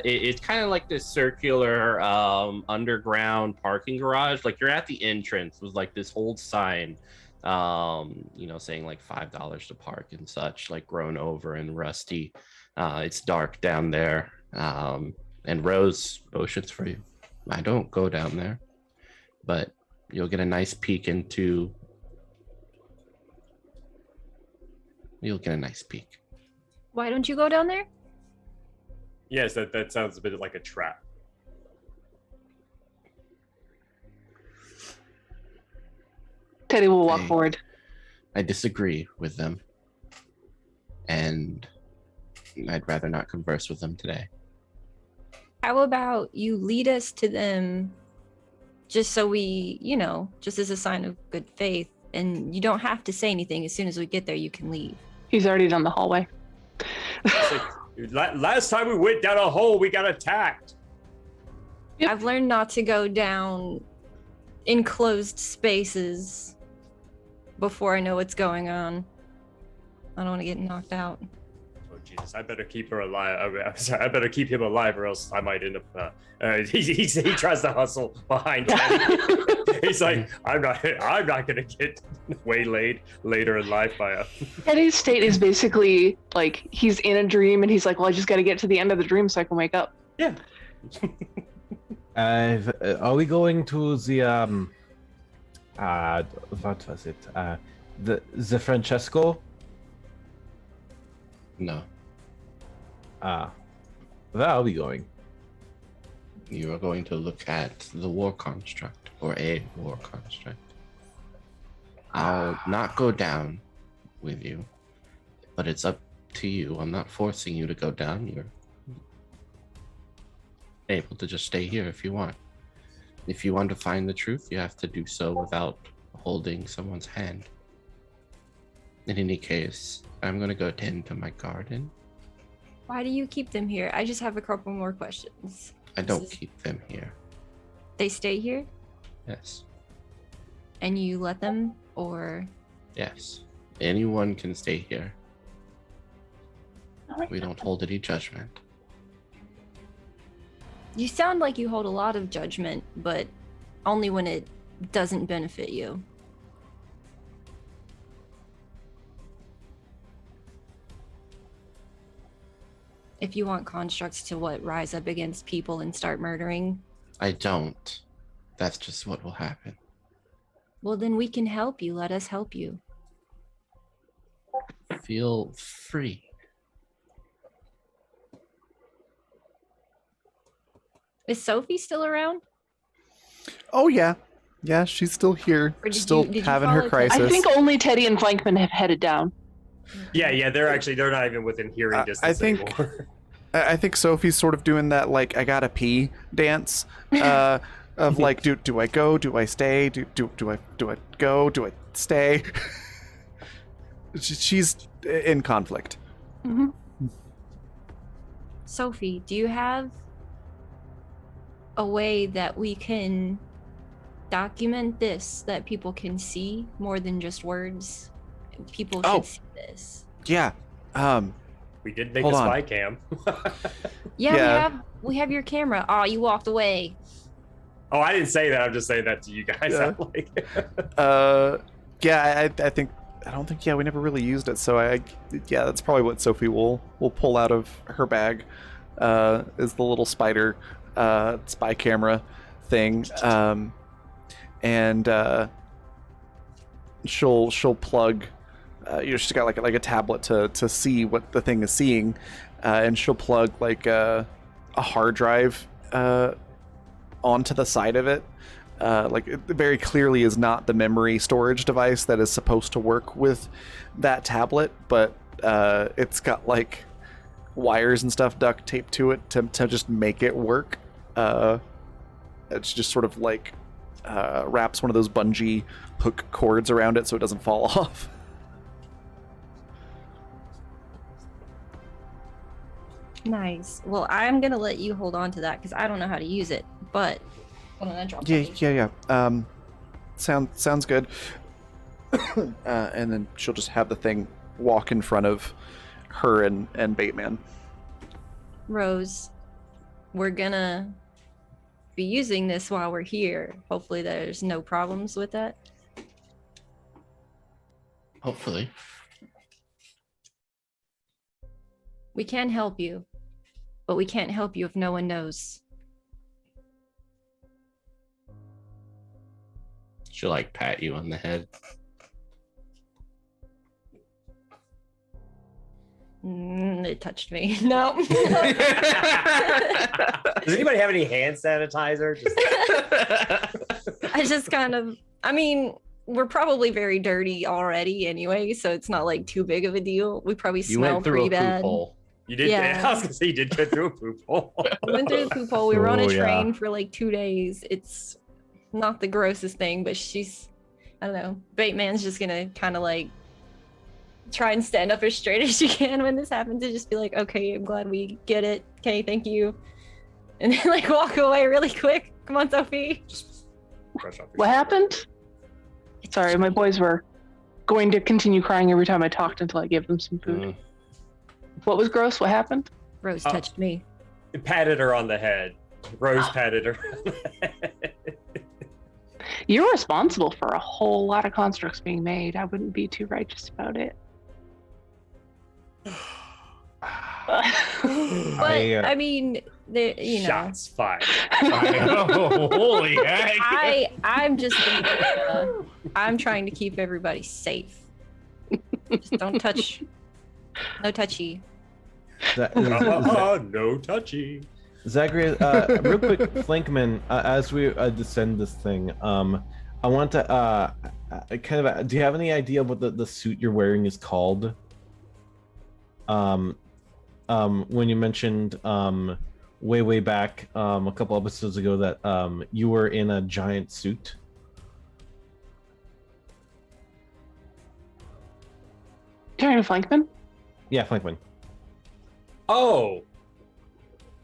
It's kind of like this circular underground parking garage. Like you're at the entrance with like this old sign, saying like $5 to park and such, like grown over and rusty. It's dark down there. And Rose motions for you. I don't go down there, but you'll get a nice peek into. You'll get a nice peek. Why don't you go down there? Yes, that sounds a bit like a trap. Teddy will walk Hey. forward. I disagree with them, and I'd rather not converse with them today. How about you lead us to them just so we, just as a sign of good faith, and you don't have to say anything. As soon as we get there, you can leave. He's already down the hallway. It's like, last time we went down a hole, we got attacked. Yep. I've learned not to go down enclosed spaces before I know what's going on. I don't want to get knocked out. Oh Jesus! I better keep her alive. I'm sorry. I better keep him alive, or else I might end up. He tries to hustle behind Teddy. He's like, I'm not gonna get waylaid later in life by a. Teddy's state is basically like he's in a dream and he's like, well, I just got to get to the end of the dream so I can wake up. Yeah. Are we going to the what was it? The Francesco? No, Where are we going? you are going to look at the war construct, or a war construct. I'll not go down with you, but it's up to you. I'm not forcing you to go down. You're able to just stay here if you want. If you want to find the truth, you have to do so without holding someone's hand. In any case, I'm going to go tend to my garden. Why do you keep them here? I just have a couple more questions. I don't keep them here. They stay here Yes. and you let them, or Yes. Anyone can stay here. We don't hold any judgment. you sound like you hold a lot of judgment, but only when it doesn't benefit you. If you want constructs to rise up against people and start murdering, I don't. That's just what will happen. well then we can help you. Let us help you. Feel free. Is Sophie still around? Oh yeah, yeah, she's still here, Or did still you having her follow Teddy? crisis. I think only Teddy and Flankman have headed down. Yeah. They're not even within hearing I distance think- anymore. I think Sophie's sort of doing that like I gotta pee dance of like do I go, do I stay, do I go, do I stay? She's in conflict. Mm-hmm. Sophie, do you have a way that we can document this that people can see more than just words? People should Oh. see this. Yeah. We did make Hold a on. spy cam. Yeah, Yeah. we have your camera. Oh, you walked away. Oh, I didn't say that. I'm just saying that to you guys. Yeah. I'm like, Yeah, I don't think we never really used it, so yeah, that's probably what Sophie will pull out of her bag, is the little spider spy camera thing, and she'll plug. She's got like a tablet to see what the thing is seeing, and she'll plug like a hard drive onto the side of it. Like it very clearly is not the memory storage device that is supposed to work with that tablet, but it's got like wires and stuff duct taped to it to just make it work. It's just sort of like wraps one of those bungee hook cords around it so it doesn't fall off. Nice. Well, I'm gonna let you hold on to that because I don't know how to use it. But hold on, I dropped Yeah, something. yeah. Sounds good. And then she'll just have the thing walk in front of her and Bateman. Rose, we're gonna be using this while we're here. Hopefully, there's no problems with that. Hopefully. We can help you, but we can't help you if no one knows. She'll like pat you on the head. It touched me. No. does anybody have any hand sanitizer? Just I just kind of, I mean, we're probably very dirty already anyway, so it's not like too big of a deal. We probably You smell went through pretty a poop bad. hole. you did. Yeah. I was gonna say you did go through a poop hole. We went through the poop hole. We were on a Oh, yeah. train for like 2 days. It's not the grossest thing, but I don't know. Bateman's just gonna kind of like try and stand up as straight as she can when this happens and just be like, okay, I'm glad we get it. Okay, thank you. And then like walk away really quick. Come on, Sophie. brush off your What shoulder. happened? Sorry, my boys were going to continue crying every time I talked until I gave them some food. Mm. What was gross? What happened? Rose touched me. It patted her on the head. Rose patted her. You're responsible for a whole lot of constructs being made. I wouldn't be too righteous about it. But I mean, you know, Shots fired. Holy heck! I'm just I'm trying to keep everybody safe. Just don't touch. No touchy. No touchy. Zachary, real quick, Flankman, as we descend this thing, I want to do you have any idea what the suit you're wearing is called? When you mentioned way back a couple episodes ago that you were in a giant suit. Turning to Flankman? Yeah, Flankman. Oh.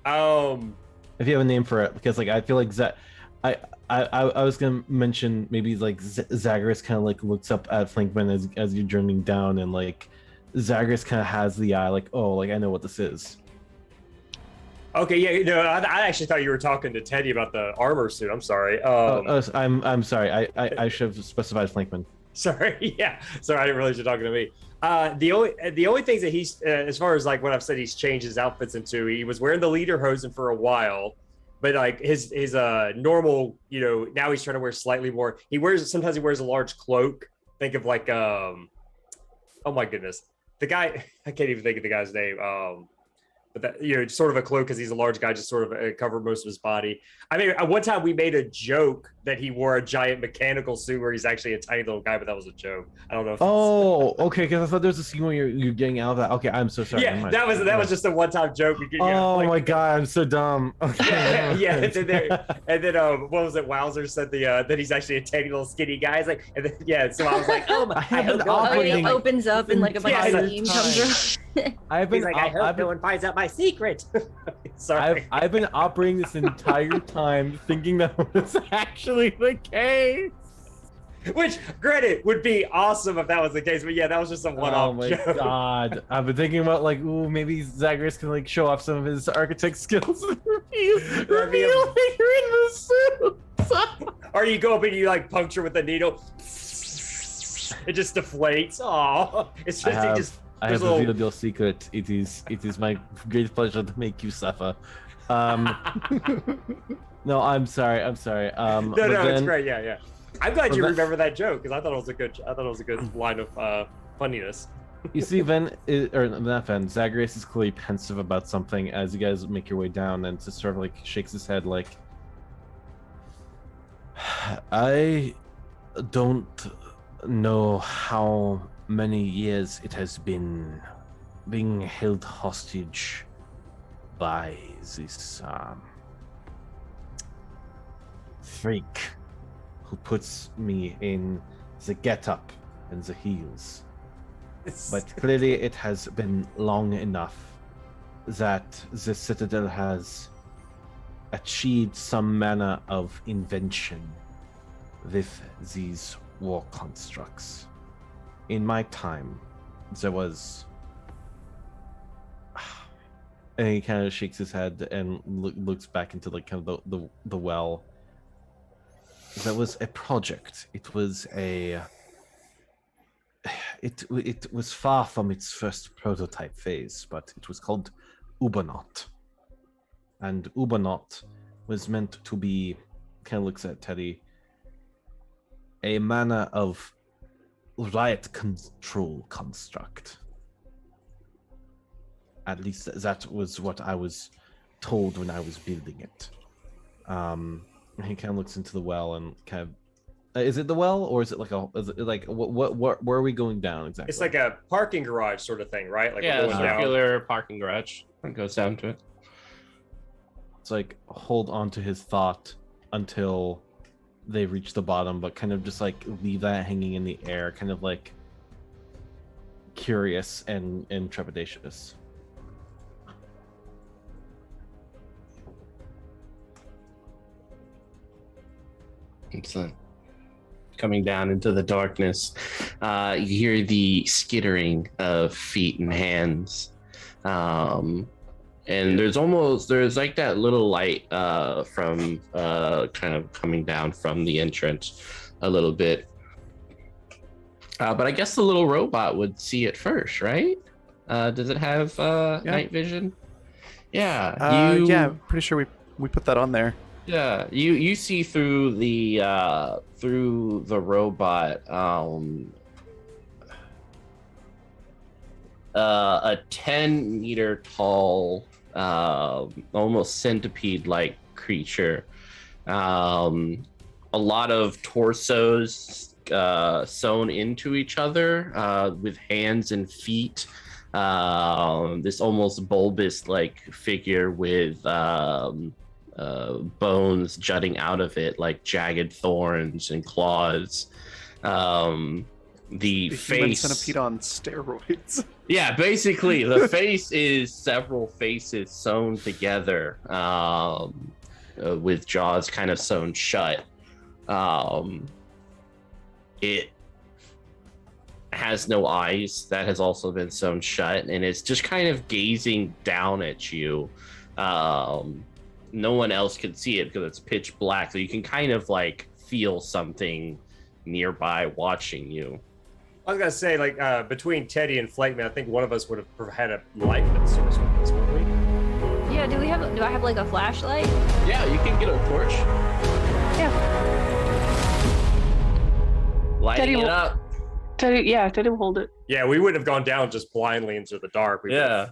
If you have a name for it, because like I feel like I was gonna mention maybe like Zagreus kind of like looks up at Flankman as you're journeying down, and like Zagreus kind of has the eye like, oh, like I know what this is. Okay, yeah, no, I actually thought you were talking to Teddy about the armor suit. I'm sorry. I'm sorry. I should have specified Flankman. Sorry, yeah. Sorry, I didn't realize you're talking to me. The only things that he's as far as like what I've said he's changed his outfits into, he was wearing the lederhosen for a while, but like his normal, you know, now he's trying to wear slightly more. Sometimes he wears a large cloak. Think of like oh my goodness, the guy, I can't even think of the guy's name. But that, you know, sort of a cloak because he's a large guy, just sort of cover most of his body. I mean, at one time we made a joke that he wore a giant mechanical suit where he's actually a tiny little guy, but that was a joke. I don't know. Oh, okay. Because I thought there was a scene where you're getting out of that. Okay, I'm so sorry. Yeah, that was just a one-time joke. My god, I'm so dumb. Okay, yeah, and then what was it? Wowzer said that he's actually a tiny little skinny guy. It's like, and then, yeah. So I was like, oh my! I Oh, it opens up and like a bunch of steam comes out. He's like, I hope no one finds out my secret. Sorry. I've been operating this entire time thinking that was actually the case. Which, granted, would be awesome if that was the case, but yeah, that was just a one-off joke. Oh my god. I've been thinking about like, ooh, maybe Zagreus can like show off some of his architect skills and reveal you're in the suit. Or you go up and you like puncture with a needle. It just deflates. Oh, it's just I have revealed your secret. It is my great pleasure to make you suffer. No, I'm sorry. No, it's great. Yeah. I'm glad you remember that joke because I thought it was a good line of funniness. You see, Zagreus is clearly pensive about something as you guys make your way down, and just sort of like shakes his head like, I don't know how many years it has been being held hostage by this freak who puts me in the get-up and the heels. But clearly it has been long enough that the Citadel has achieved some manner of invention with these war constructs. In my time, there was... And he kind of shakes his head and looks back into like kind of the well. There was a project. It was it was far from its first prototype phase, but it was called Ubernaut. And Ubernaut was meant to be, kind of looks at Teddy, a manner of riot control construct. At least that was what I was told when I was building it. He kind of looks into the well and kind of, is it the well or is it like what where are we going down exactly? It's like a parking garage sort of thing, right? Like Yeah, we're a going down. circular parking garage. It goes down to it. It's like hold on to his thought until they reach the bottom, but kind of just like leave that hanging in the air, kind of like curious and trepidatious. Excellent. Coming down into the darkness, you hear the skittering of feet and hands. And there's like that little light from kind of coming down from the entrance a little bit. But I guess the little robot would see it first, right? Does it have night vision? Yeah. Yeah, pretty sure we put that on there. Yeah, you see through the robot a 10-meter tall almost centipede-like creature. A lot of torsos sewn into each other with hands and feet. This almost bulbous like figure with bones jutting out of it like jagged thorns and claws. The human face centipede on steroids. Yeah, basically the face is several faces sewn together with jaws kind of sewn shut. It has no eyes, that has also been sewn shut, and it's just kind of gazing down at you. No one else can see it because it's pitch black, so you can kind of like feel something nearby watching you. I was gonna say, like, between Teddy and Flakeman, I think one of us would have had a light that source with this, wouldn't we? Yeah, do I have like a flashlight? Yeah, you can get a torch. Yeah. Lighting Teddy it will- up. Teddy will hold it. Yeah, we wouldn't have gone down just blindly into the dark. We Yeah.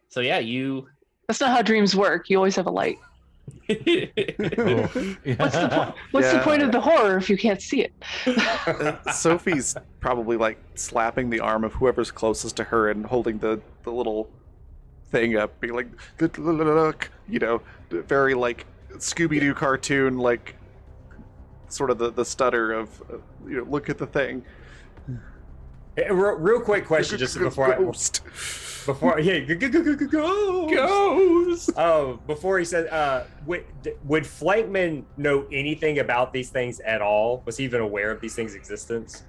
So yeah, you. That's not how dreams work. You always have a light. Oh, yeah. What's the Yeah. point of the horror if you can't see it? Sophie's probably like slapping the arm of whoever's closest to her and holding the little thing up, being like, "Good look," you know, very like Scooby-Doo cartoon, like sort of the stutter of, you know, look at the thing. Hey, real quick question, just before Ghost. before Goes. Oh, before he said, would Flankman know anything about these things at all? Was he even aware of these things' existence?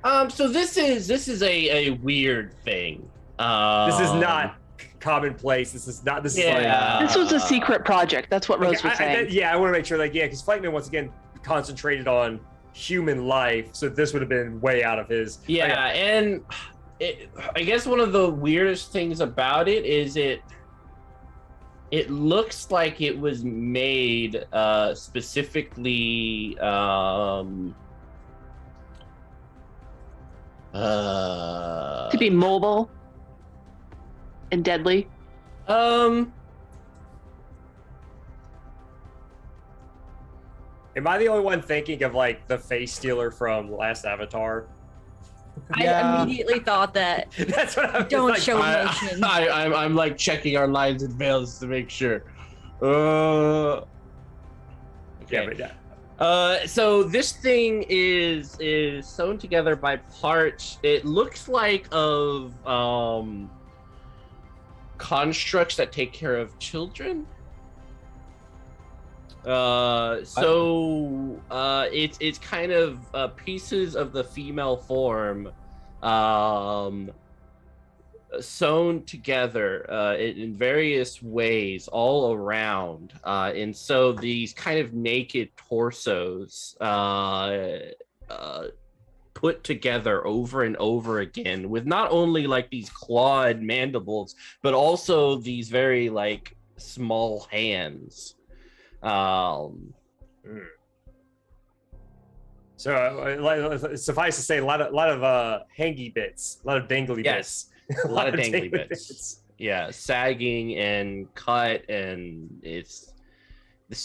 So this is a weird thing. This is not commonplace. This is not. This is like. This was a secret project. That's what Rose was saying. Yeah, I want to make sure, like, yeah, because Flankman once again concentrated on human life, so this would have been way out of his. Yeah, and I guess one of the weirdest things about it is it looks like it was made specifically To be mobile and deadly. Am I the only one thinking of like the face stealer from Last Avatar? Yeah. I immediately thought that. That's what I was Don't like, show emotion. I'm like checking our lines and veils to make sure. Okay. Yeah, but yeah. So this thing is sewn together by parts. It looks like of constructs that take care of children. It's kind of pieces of the female form sewn together in various ways all around, and so these kind of naked torsos put together over and over again with not only like these clawed mandibles but also these very like small hands. So suffice to say, a lot of hangy bits, a lot of dangly bits. A lot of dangly bits. Yeah, sagging and cut, and this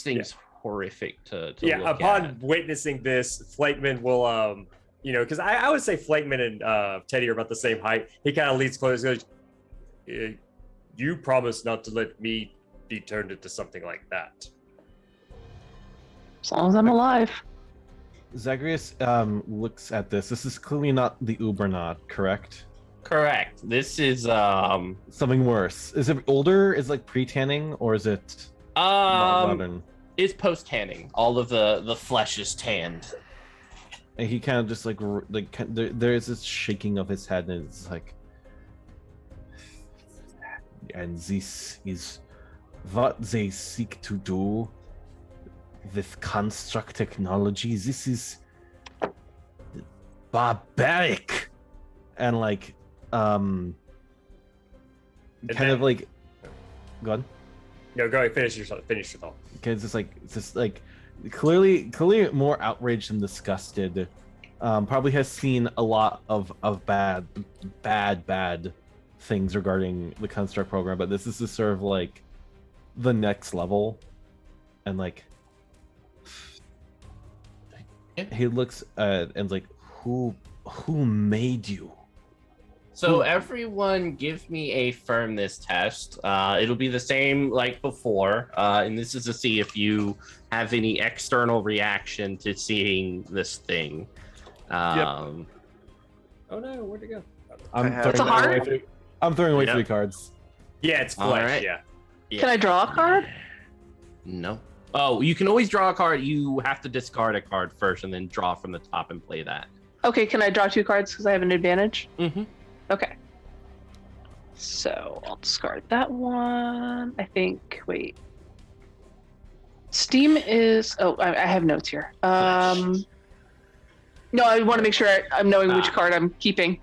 thing's horrific to yeah, look upon at. witnessing this, Flakeman will because I would say Flakeman and Teddy are about the same height. He kind of leans close and goes, you promised not to let me be turned into something like that. As long as I'm alive. Zagreus looks at this. This is clearly not the Ubernaut, correct? Correct. This is Something worse. Is it older? Is it like pre-tanning, or is it modern? is post tanning. All of the flesh is tanned. And he kind of just there's this shaking of his head, and it's like, and this is what they seek to do with construct technology. This is barbaric, and like kind of like, go on. No, go ahead. Finish your thought. Because it's just like clearly more outraged and disgusted. Probably has seen a lot of bad things regarding the construct program, but this is just sort of like the next level. And like he looks and like, who made you? So everyone give me a firmness test. It'll be the same like before, and this is to see if you have any external reaction to seeing this thing. Oh no, where'd it go? It's a heart? I'm throwing away 3 cards. Yeah, it's flesh. All right. Yeah. Can I draw a card? No. Oh, you can always draw a card. You have to discard a card first and then draw from the top and play that. Okay, can I draw 2 cards because I have an advantage? Mm-hmm. Okay. So I'll discard that one. I think. Wait. Steam is. Oh, I have notes here. No, I want to make sure I'm knowing which card I'm keeping.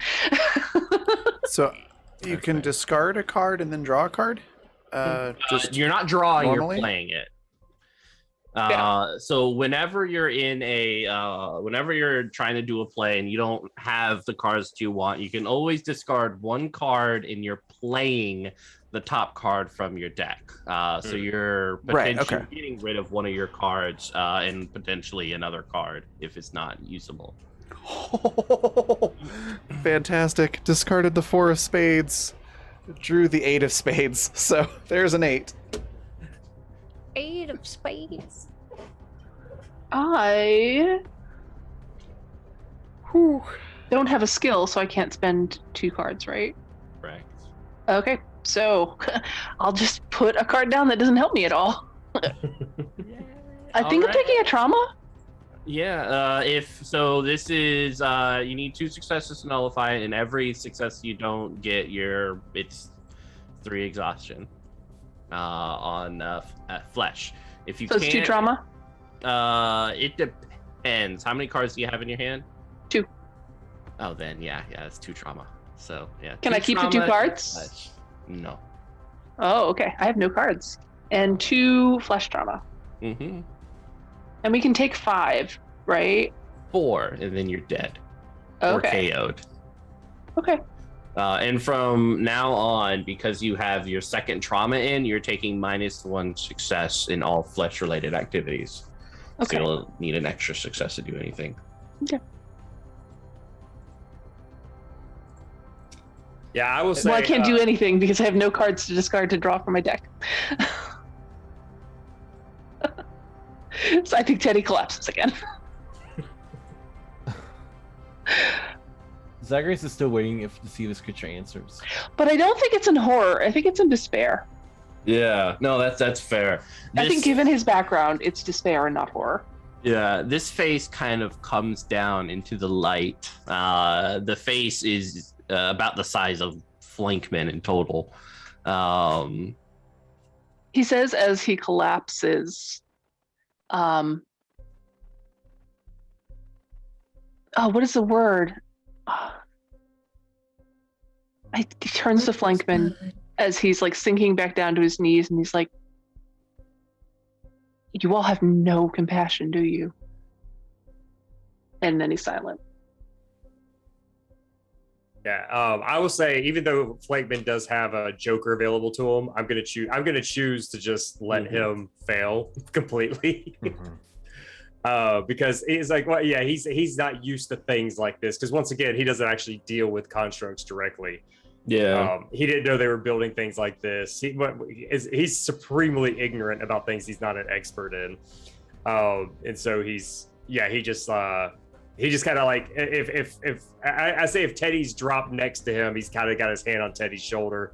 So you can discard a card and then draw a card. Just You're not drawing. normally? You're playing it. Yeah. So whenever you're in whenever you're trying to do a play and you don't have the cards you want, you can always discard 1 card and you're playing the top card from your deck. So you're potentially getting rid of one of your cards and potentially another card if it's not usable. fantastic. Discarded the 4 of spades. Drew the 8 of spades. So there's an 8. 8 of spades. I don't have a skill, so I can't spend 2 cards, right? Correct. Okay, so I'll just put a card down that doesn't help me at all. I think I'm taking a trauma. Yeah, if so, this is you need 2 successes to nullify it, and every success you don't get, it's 3 exhaustion on flesh. If you So it's 2 trauma? It depends. How many cards do you have in your hand? 2. Oh, then yeah, it's 2 trauma. So yeah. Can I keep the 2 cards? No. Oh, okay. I have no cards. And 2 flesh trauma. Mm-hmm. And we can take 5, right? 4, and then you're dead. Okay. Or KO'd. Okay. And from now on, because you have your second trauma in, you're taking -1 success in all flesh-related activities. Okay. So you'll need an extra success to do anything. Okay. Yeah, I will say. Well, I can't do anything because I have no cards to discard to draw from my deck. So I think Teddy collapses again. Zagreus is still waiting to see if this creature answers. But I don't think it's in horror. I think it's in despair. Yeah, no, that's fair. I think given his background, it's despair and not horror. Yeah, this face kind of comes down into the light. The face is about the size of Flankman in total. He says as he collapses, what is the word? He turns to Flankman as he's like sinking back down to his knees, and he's like, "You all have no compassion, do you?" And then he's silent. Yeah, I will say, even though Flankman does have a Joker available to him, I'm gonna choose to just let him fail completely. Because he's like, well, yeah, he's not used to things like this. Because once again, he doesn't actually deal with constructs directly. Yeah, he didn't know they were building things like this. He's supremely ignorant about things he's not an expert in, and so he just kind of like, if I say if Teddy's dropped next to him, he's kind of got his hand on Teddy's shoulder,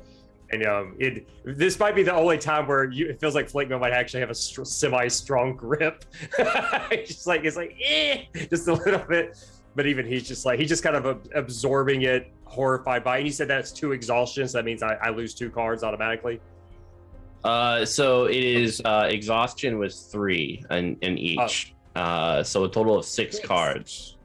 And this might be the only time where it feels like Flakeman might actually have a semi-strong grip. It's like just a little bit. But even he's just kind of absorbing it, horrified by it. And you said that's 2 exhaustion, so that means I lose 2 cards automatically. So it is exhaustion was 3 in each. So a total of 6 cards.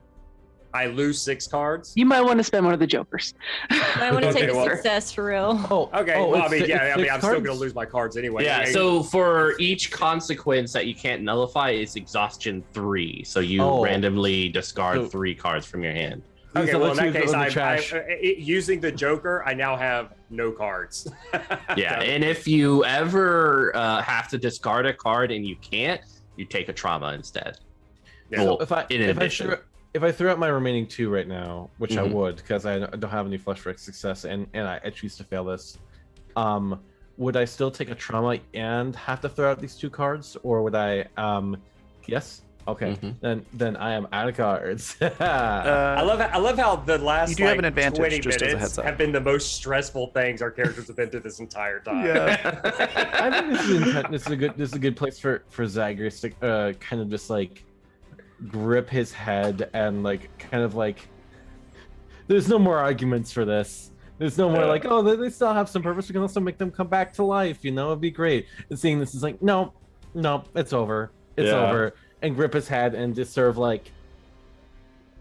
I lose 6 cards. You might want to spend one of the jokers. I want to take a success for real. Okay. Well, I'm still gonna lose my cards anyway. Yeah. So for each consequence that you can't nullify, it's exhaustion 3. So you randomly discard 3 cards from your hand. Okay. Well, in that case, using the Joker, I now have no cards. Yeah. And if you ever have to discard a card and you can't, you take a trauma instead. Yeah. Well, if I threw out my remaining 2 right now, which I would, because I don't have any flush for success, and I choose to fail this, would I still take a trauma and have to throw out these 2 cards, or would I? Yes. Okay. Then I am out of cards. I love how the last you do have an advantage, 20 just as a minutes heads up. have been the most stressful things our characters have been through this entire time. Yeah. I think this is a good place for Zagreus to kind of just like grip his head and like kind of like there's no more arguments for this. There's no more like, oh, they still have some purpose. We can also make them come back to life, it'd be great. And seeing this is like, no, it's over. It's over. And grip his head and just sort of like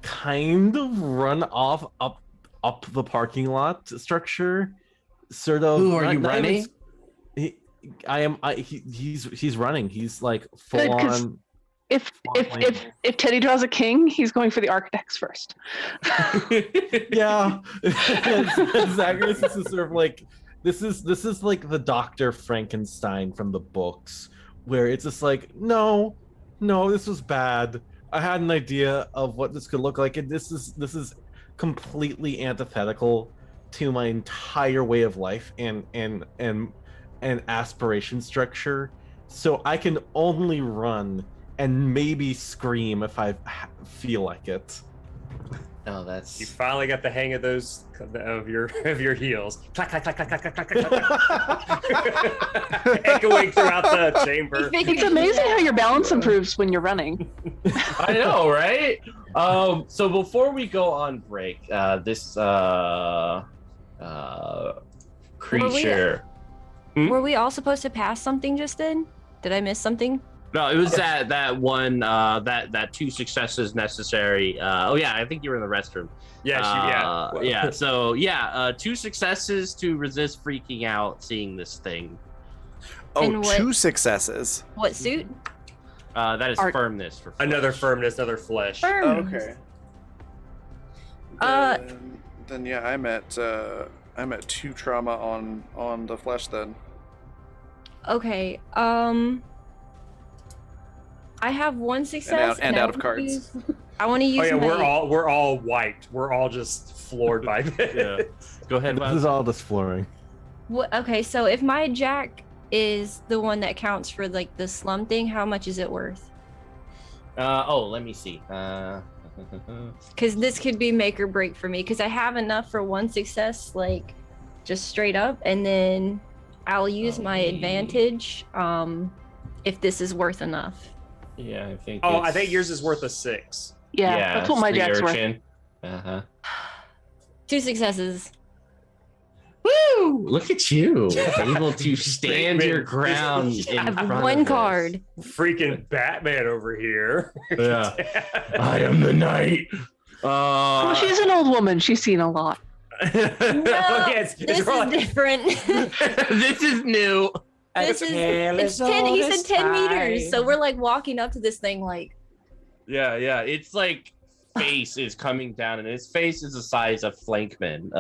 kind of run off up the parking lot structure. Sort of. Who are you running? He's running. He's like full on. If Teddy draws a king, he's going for the architects first. Yeah. Zagreus is sort of like this is like the Dr. Frankenstein from the books, where it's just like, no, this was bad. I had an idea of what this could look like, and this is completely antithetical to my entire way of life and aspiration structure. So I can only run and maybe scream if I feel like it. No, that's You finally got the hang of those of your heels. Clack clack clack clack clack clack clack. Echoing throughout the chamber. It's amazing how your balance improves when you're running. I know, right? So before we go on break, this creature. Were we all supposed to pass something just then? Did I miss something? No, it was that one that 2 successes necessary. I think you were in the restroom. Yeah. So 2 successes to resist freaking out seeing this thing. And what- 2 successes. What suit? That is firmness for flesh. Another firmness, another flesh. Firm. Okay. Uh, Then yeah, I'm at 2 trauma on the flesh then. Okay. I have 1 success And I out of wanna cards. use- I want to use. Oh yeah, my... we're all wiped. We're all just floored by this. Yeah. Go ahead. This is all this flooring. What? Okay, so if my jack is the one that counts for like the slum thing, how much is it worth? Let me see. Because this could be make or break for me. Because I have enough for 1 success, like just straight up, and then I'll use my advantage. If this is worth enough. Yeah, I think. I think yours is worth a 6. Yeah, that's what my jack's worth. Uh-huh. 2 successes. Woo! Look at you, able to stand your ground in I have front 1 of this. card. Freaking Batman over here. Yeah. I am the knight. Well, she's an old woman. She's seen a lot. No, it's this is really- different. This is new. It's 10. He said 10 meters, so we're like walking up to this thing like. Yeah. It's like face is coming down, and his face is the size of Flankman.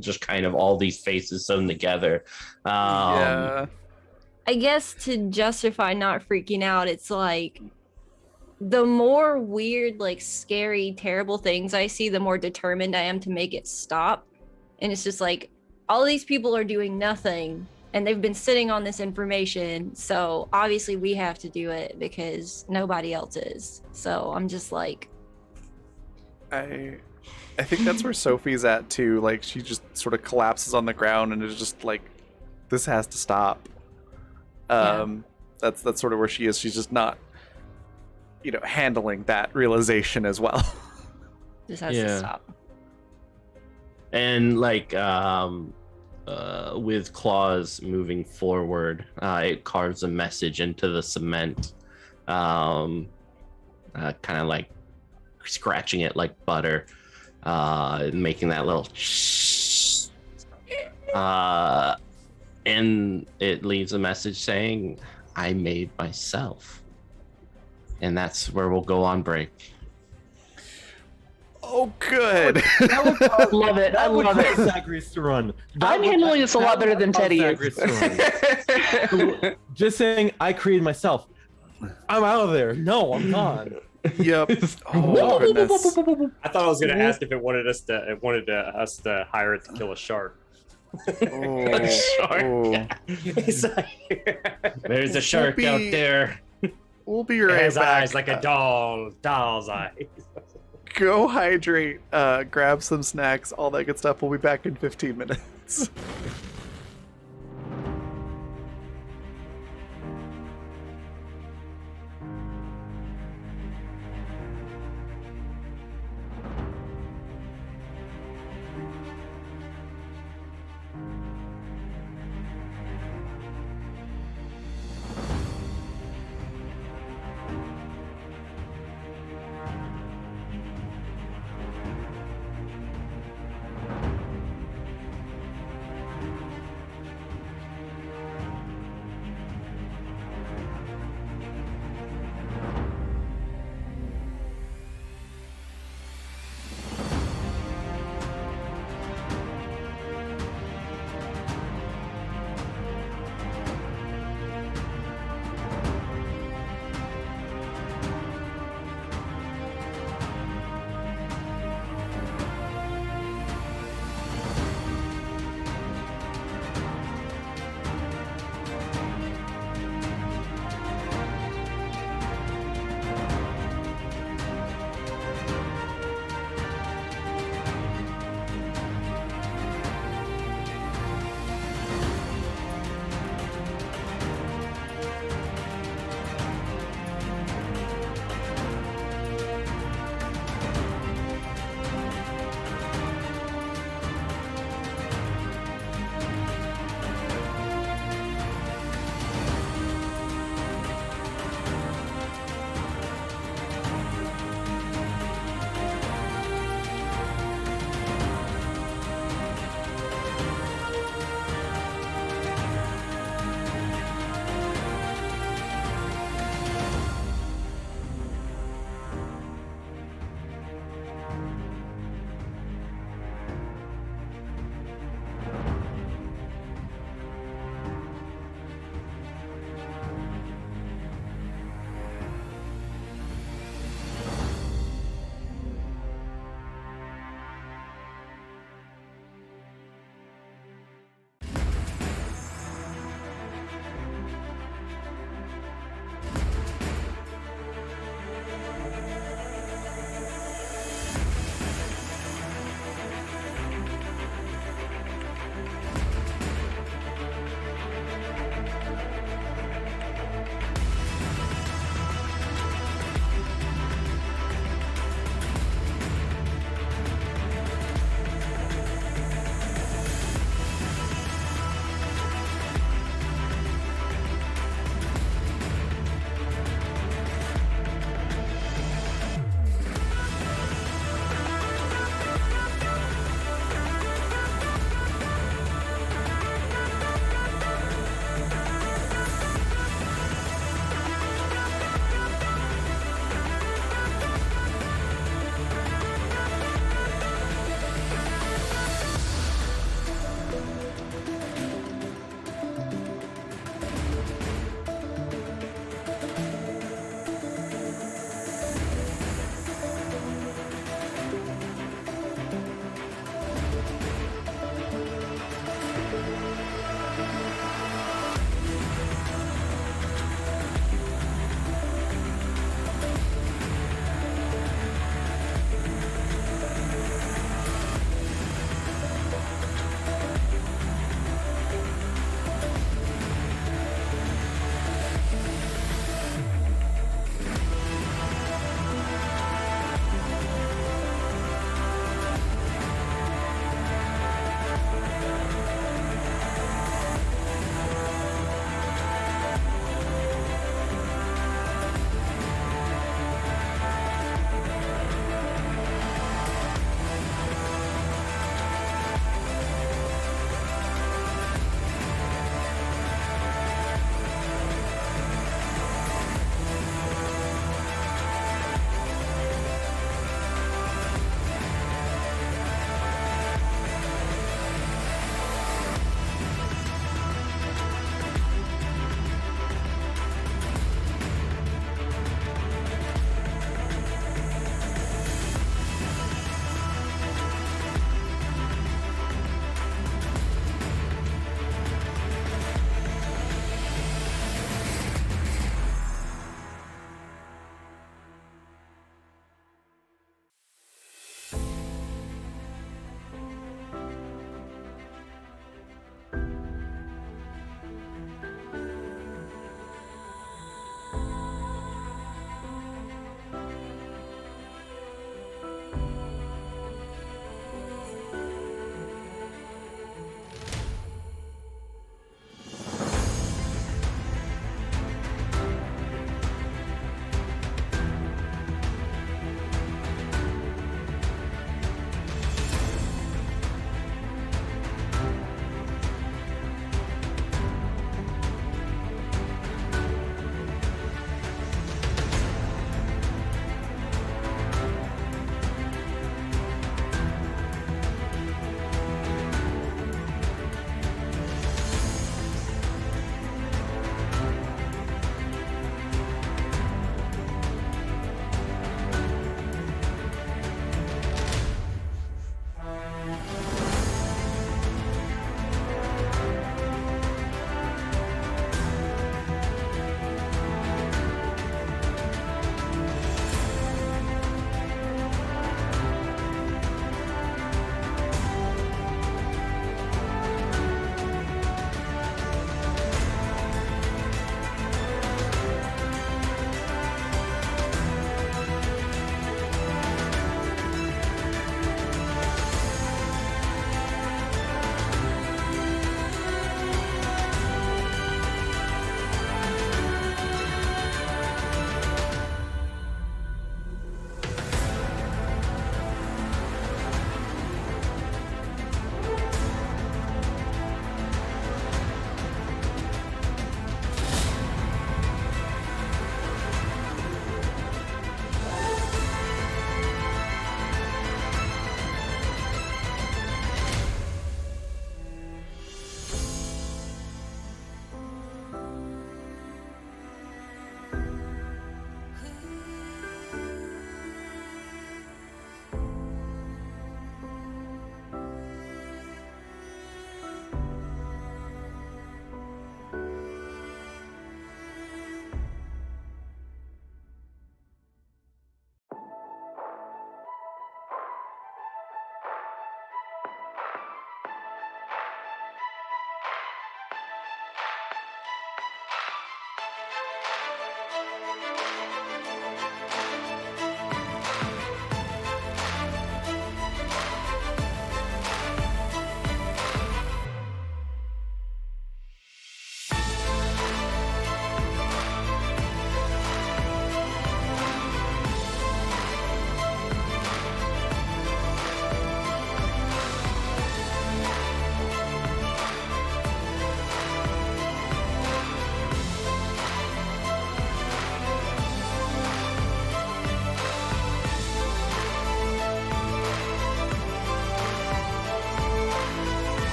Just kind of all these faces sewn together. Yeah. I guess to justify not freaking out, it's like the more weird, like scary, terrible things I see, the more determined I am to make it stop. And it's just like all these people are doing nothing. And they've been sitting on this information, so obviously we have to do it because nobody else is. So I'm just like, I think that's where Sophie's at too. Like she just sort of collapses on the ground and is just like this has to stop. That's sort of where she is. She's just not, handling that realization as well. This has to stop. And like with claws moving forward, it carves a message into the cement, kind of like scratching it like butter, making that little and it leaves a message saying, I made myself. And that's where we'll go on break. Oh, good. I love it. I love it. Zagreus to run. I'm handling this a lot better than Teddy is. Just saying, I created myself. I'm out of there. No, I'm gone. Yep. Oh, goodness. I thought I was going to ask if it wanted us to hire it to kill a shark. Oh, Shark. oh. He's like, There's a shark Whoopee. out there. We'll be right it has back. eyes like a doll's eyes. Go hydrate, grab some snacks, all that good stuff. We'll be back in 15 minutes.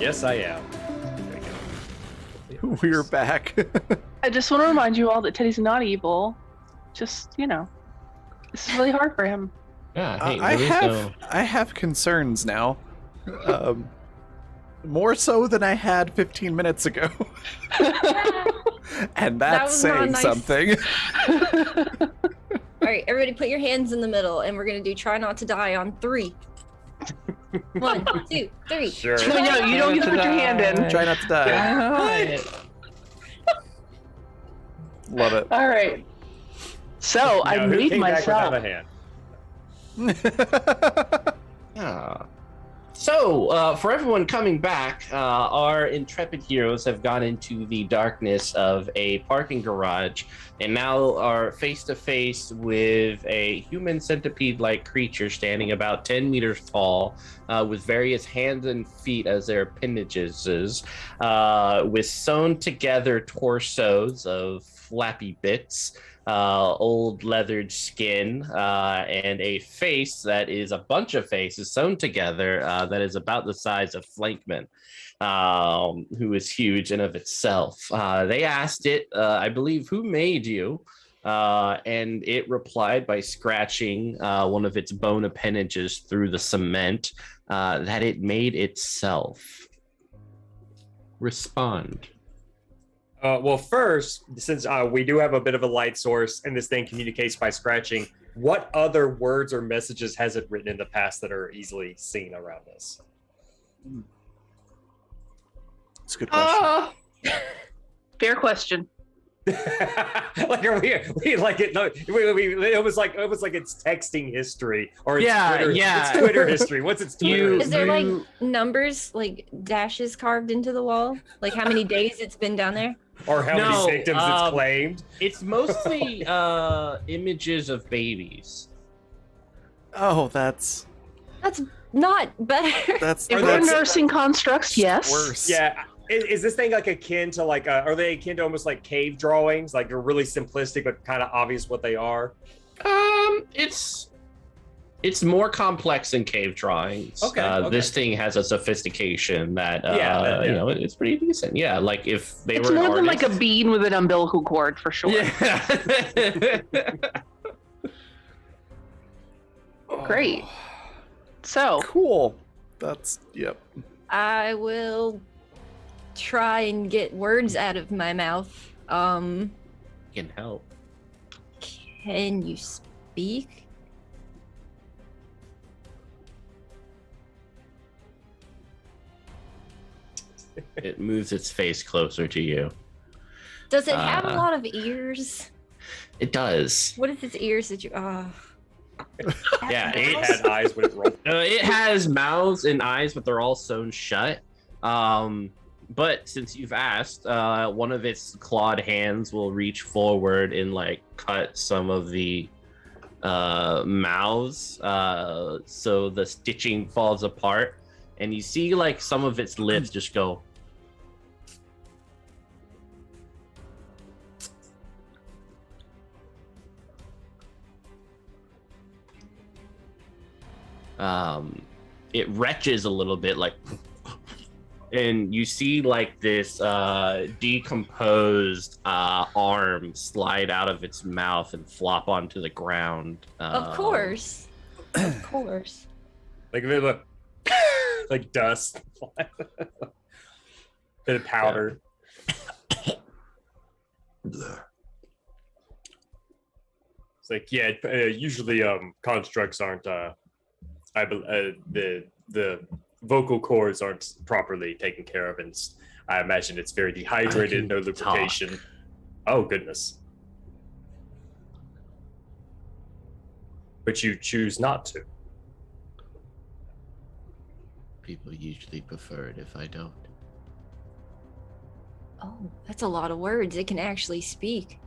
Yes, I am. We're back. I just want to remind you all that Teddy's not evil. Just, this is really hard for him. Yeah, hey, I have concerns now. More so than I had 15 minutes ago. And That that's was not saying nice. something. All right, everybody, put your hands in the middle, and we're gonna do try not to die on 3. 1, 2, 3. Sure. No, you don't get to put your hand in. Try not to die. Love it. All right. So I Now, who made came back without myself. a hand? Yeah. So, for everyone coming back, our intrepid heroes have gone into the darkness of a parking garage and now are face to face with a human centipede-like creature standing about 10 meters tall, with various hands and feet as their appendages, with sewn together torsos of flappy bits, old leathered skin, and a face that is a bunch of faces sewn together that is about the size of Flankman, who is huge in of itself. They asked it, I believe, who made you? And it replied by scratching one of its bone appendages through the cement, that it made itself. Respond. Well, first, since we do have a bit of a light source and this thing communicates by scratching, what other words or messages has it written in the past that are easily seen around this? It's a good question. Fair question. Like, are we like it? No, it was like it's texting history or it's Twitter, it's Twitter history. What's its Twitter? Is there like numbers, like dashes carved into the wall? Like how many days it's been down there? Or how many victims it's claimed? It's mostly images of babies. Oh, that's Not better. that's If that's we're nursing constructs, yes. worse. Yeah. Is this thing like akin to like are they akin to almost like cave drawings? Like they're really simplistic but kind of obvious what they are? It's more complex than cave drawings. Okay. This thing has a sophistication that Yeah. you know, it's pretty decent. Yeah, like if they It's were an more than like a artist- bean with an umbilical cord, for sure. Yeah. Great. So, Cool. That's yep. I will try and get words out of my mouth. Can help. Can you speak? It moves its face closer to you. Does it have a lot of ears? It does. What is its ears that you? Yeah, It had eyes when it rolled. It has mouths and eyes, but they're all sewn shut. But since you've asked, one of its clawed hands will reach forward and like cut some of the mouths, so the stitching falls apart, and you see like some of its lips just go. It retches a little bit, like, and you see like this decomposed arm slide out of its mouth and flop onto the ground. Of course. Of course. Like a bit of like dust. Bit of powder. It's like, yeah, usually constructs aren't the vocal cords aren't properly taken care of, and I imagine it's very dehydrated, no lubrication. talk. Oh goodness. But you choose not to. People usually prefer it if I don't. Oh, that's a lot of words. It can actually speak.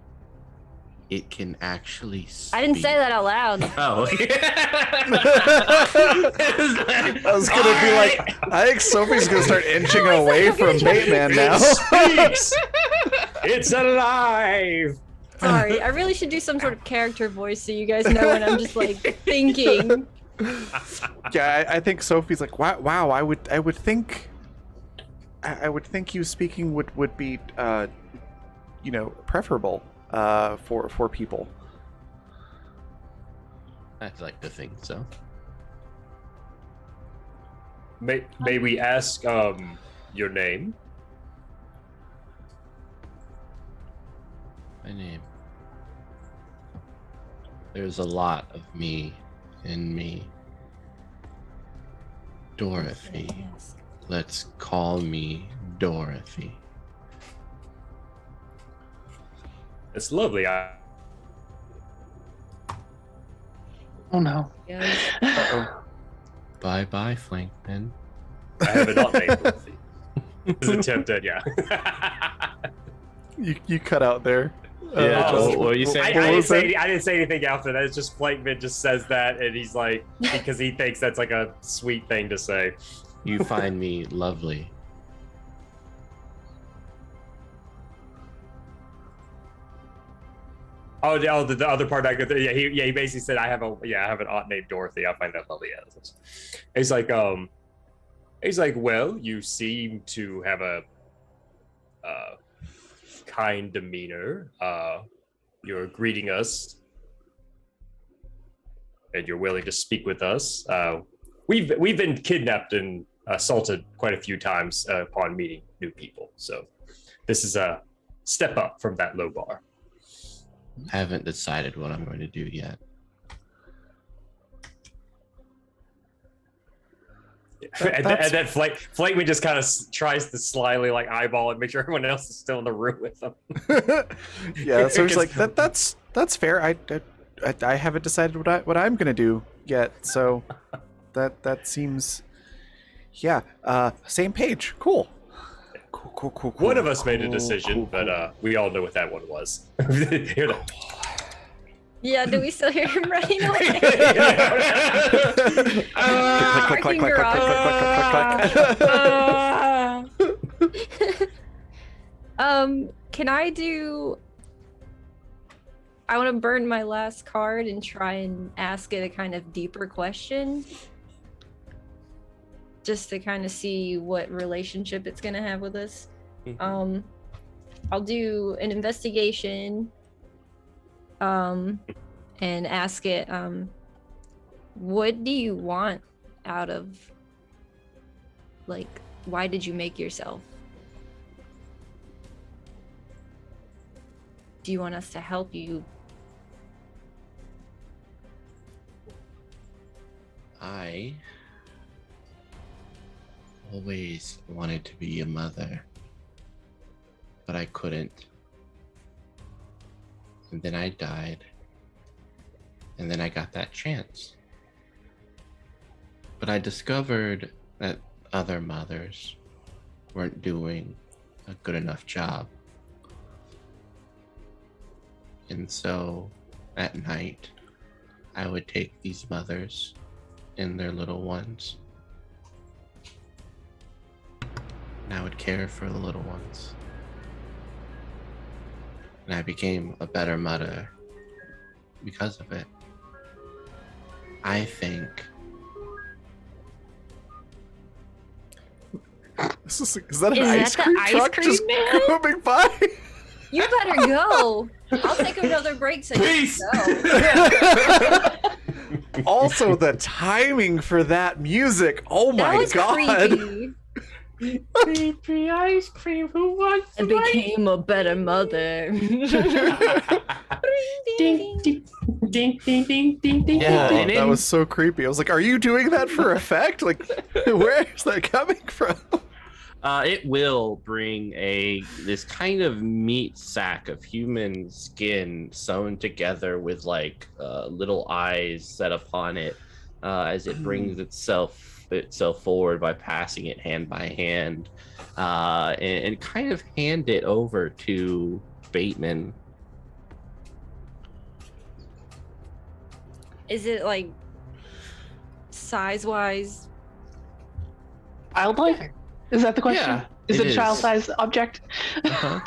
It can actually speak. I didn't say that out loud. Oh. I was gonna be like, I think Sophie's gonna start inching away from Bateman now. It's alive. Sorry, I really should do some sort of character voice so you guys know when I'm just like thinking. Yeah, I think Sophie's like, wow, I would think I would think you speaking would be, preferable for people. I'd like to think so. May we ask your name? My name. There's a lot of me in me. Dorothy. Let's call me Dorothy. It's lovely. Oh no. Yes. Bye bye, Flankman. I have an aunt named Dorothy. Is attempted, yeah. You cut out there. Yeah, what were you saying? I didn't say anything after that. It's just Flankman just says that, and he's like, because he thinks that's like a sweet thing to say. You find me lovely. Oh, the other part I could, he basically said I have an aunt named Dorothy. I find that lovely. He's like, well, you seem to have a kind demeanor. You're greeting us, and you're willing to speak with us. We've been kidnapped and assaulted quite a few times upon meeting new people. So this is a step up from that low bar. I haven't decided what I'm going to do yet. And then Flakeman just kind of tries to slyly like eyeball and make sure everyone else is still in the room with them. Yeah, so he's like, that's fair. I haven't decided what I'm gonna do yet. So that seems, yeah, same page. Cool. One of us made a decision, but we all know what that one was. Yeah, do we still hear him running away? Click, click, click, click, click, click, click. Can I do... I want to burn my last card and try and ask it a kind of deeper question. Just to kind of see what relationship it's going to have with us. Mm-hmm. I'll do an investigation. And ask it, what do you want out of, like, why did you make yourself? Do you want us to help you? I always wanted to be a mother, but I couldn't. And then I died. And then I got that chance. But I discovered that other mothers weren't doing a good enough job. And so at night, I would take these mothers and their little ones, and I would care for the little ones. And I became a better mother because of it. I think. Is that an Is ice that the cream ice truck cream just man? coming by? You better go. I'll take another break so you Peace. can go. Also, the timing for that music. Oh That my was god. creepy. Creepy ice cream, who wants I became a better mother. ding, ding, ding, ding, ding, ding, ding. Oh, And that then- was so creepy. I was like, are you doing that for effect? Like, where is that coming from? It will bring this kind of meat sack of human skin sewn together with like little eyes set upon it as it brings itself forward by passing it hand by hand and kind of hand it over to Bateman. Is it like size-wise? Childlike? Is that the question? Yeah, Is it it a is. child-sized object? Uh-huh.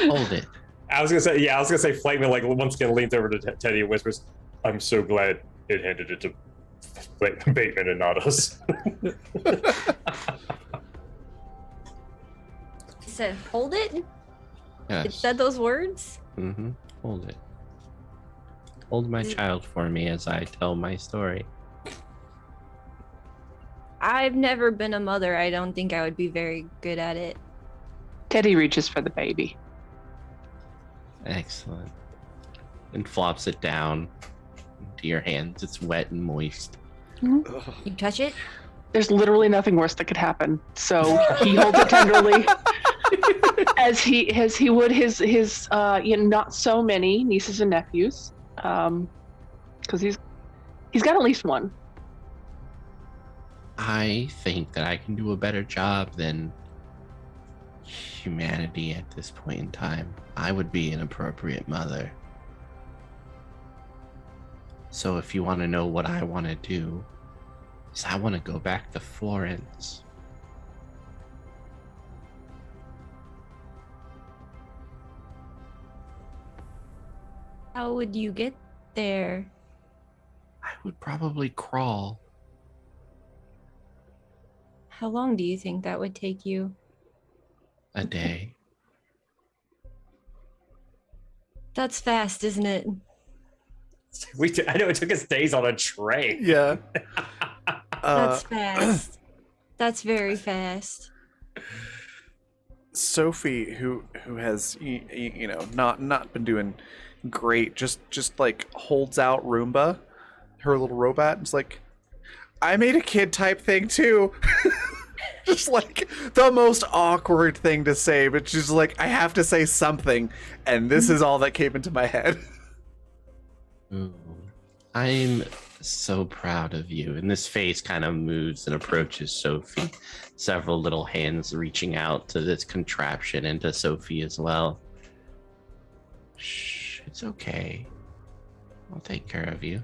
Hold it. I was gonna say, Flakeman like once again leans over to Teddy and whispers, "I'm so glad it handed it to Bateman and not us." said, hold it? It Yes. said those words? Mm-hmm. Hold it. Hold my child for me as I tell my story. I've never been a mother. I don't think I would be very good at it. Teddy reaches for the baby. Excellent. And flops it down into your hands. It's wet and moist. You touch it? There's literally nothing worse that could happen. So he holds it tenderly, as he would his not so many nieces and nephews, because he's got at least one. I think that I can do a better job than humanity at this point in time. I would be an appropriate mother. So if you want to know what I want to do, is I want to go back to Florence. How would you get there? I would probably crawl. How long do you think that would take you? A day. That's fast, isn't it? I know it took us days on a train. Yeah. That's fast. That's very fast. Sophie, who has not been doing great, just like holds out Roomba, her little robot, and is like, I made a kid type thing too. Just like the most awkward thing to say, but she's like, I have to say something, and this is all that came into my head. Ooh. I'm so proud of you. And this face kind of moves and approaches Sophie. Several little hands reaching out to this contraption and to Sophie as well. Shh, it's okay. I'll take care of you.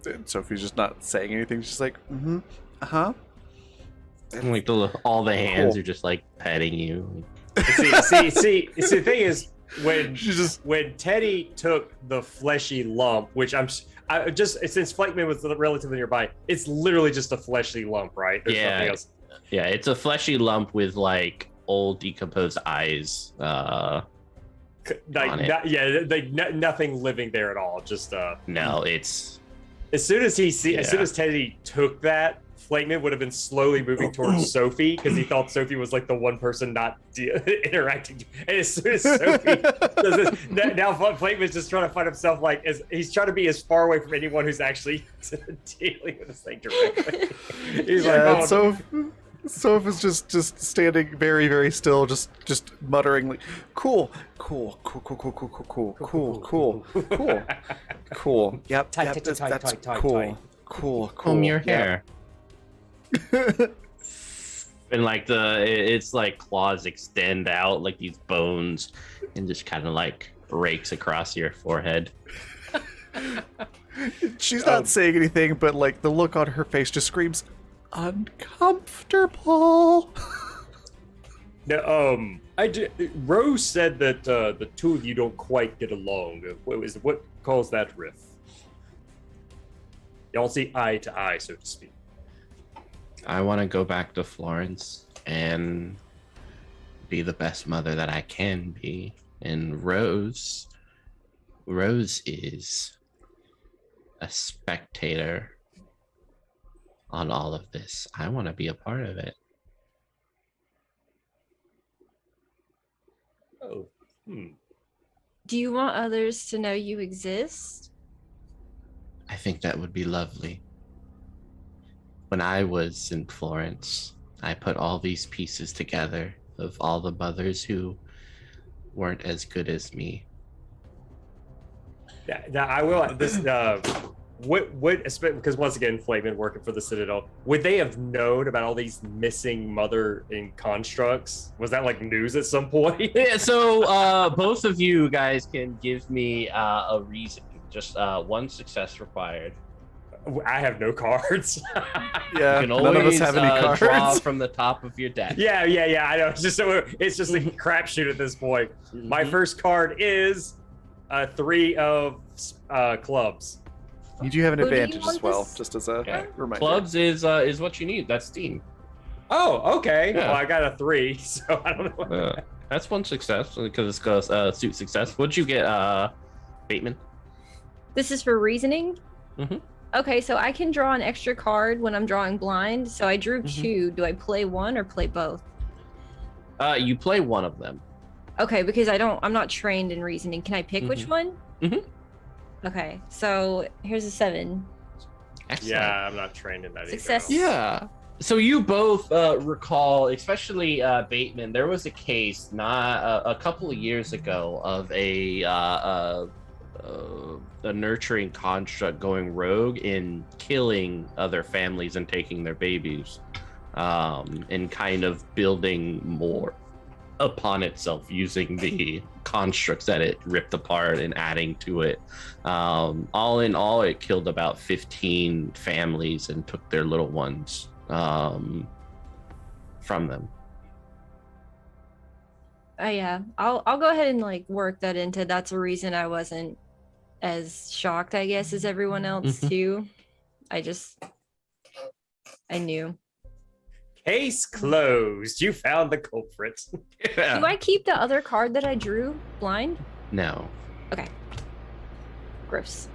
And Sophie's just not saying anything. She's like, uh-huh. And like all the hands Cool. are just like petting you. See, the thing is, when Teddy took the fleshy lump, which I just since Flakeman was relatively nearby, it's literally just a fleshy lump, right? There's nothing else. Yeah, it's a fleshy lump with like old decomposed eyes. Nothing living there at all. Just No, it's as soon as Teddy took that, Flakeman would have been slowly moving towards Sophie because he thought Sophie was like the one person not interacting. And as soon as Sophie does this, now Flakeman's just trying to find himself he's trying to be as far away from anyone who's actually dealing with this thing directly. He's Soph is just standing very, very still, just muttering like, cool. Yep, that's cool. Cool. comb your hair. And like it's like claws extend out like these bones and just kind of like rakes across your forehead. She's not saying anything, but like the look on her face just screams uncomfortable. No, Rose said that the two of you don't quite get along. What caused that rift? Y'all see eye to eye, so to speak. I want to go back to Florence and be the best mother that I can be. And Rose is a spectator on all of this. I want to be a part of it. Oh, Do you want others to know you exist? I think that would be lovely. When I was in Florence, I put all these pieces together of all the mothers who weren't as good as me. Now I will. Because once again, Flakeman working for the Citadel, would they have known about all these missing mother in constructs? Was that like news at some point? Yeah, so both of you guys can give me a reason. Just one success required. I have no cards. Yeah, You can none of us always have any draw cards. from the top of your deck. Yeah. I know. It's just a crapshoot at this point. My first card is a 3 of clubs. You do have an Who do you advantage want as well, this- just as a Yeah. reminder. Clubs is what you need. That's Steam. Oh, okay. Yeah. Well, I got a 3, so I don't know. That's one success because it's got suit success. What'd you get, Bateman? This is for reasoning. Mhm. Okay, so I can draw an extra card when I'm drawing blind. So I drew Mhm. 2. Do I play one or play both? You play one of them. Okay, because I'm not trained in reasoning. Can I pick which one? Mhm. Okay, so here's a 7. Excellent. Yeah, I'm not trained in that Success. either. Yeah. So you both recall, especially Bateman, there was a case not a couple of years ago of a nurturing construct going rogue and killing other families and taking their babies, and kind of building more upon itself using the constructs that it ripped apart and adding to it. All in all, it killed about 15 families and took their little ones from them. Yeah, I'll go ahead and like work that into. That's a reason I wasn't as shocked, I guess, as everyone else too. I knew. Case closed. You found the culprit. Do I keep the other card that I drew blind? No. Okay. Gross.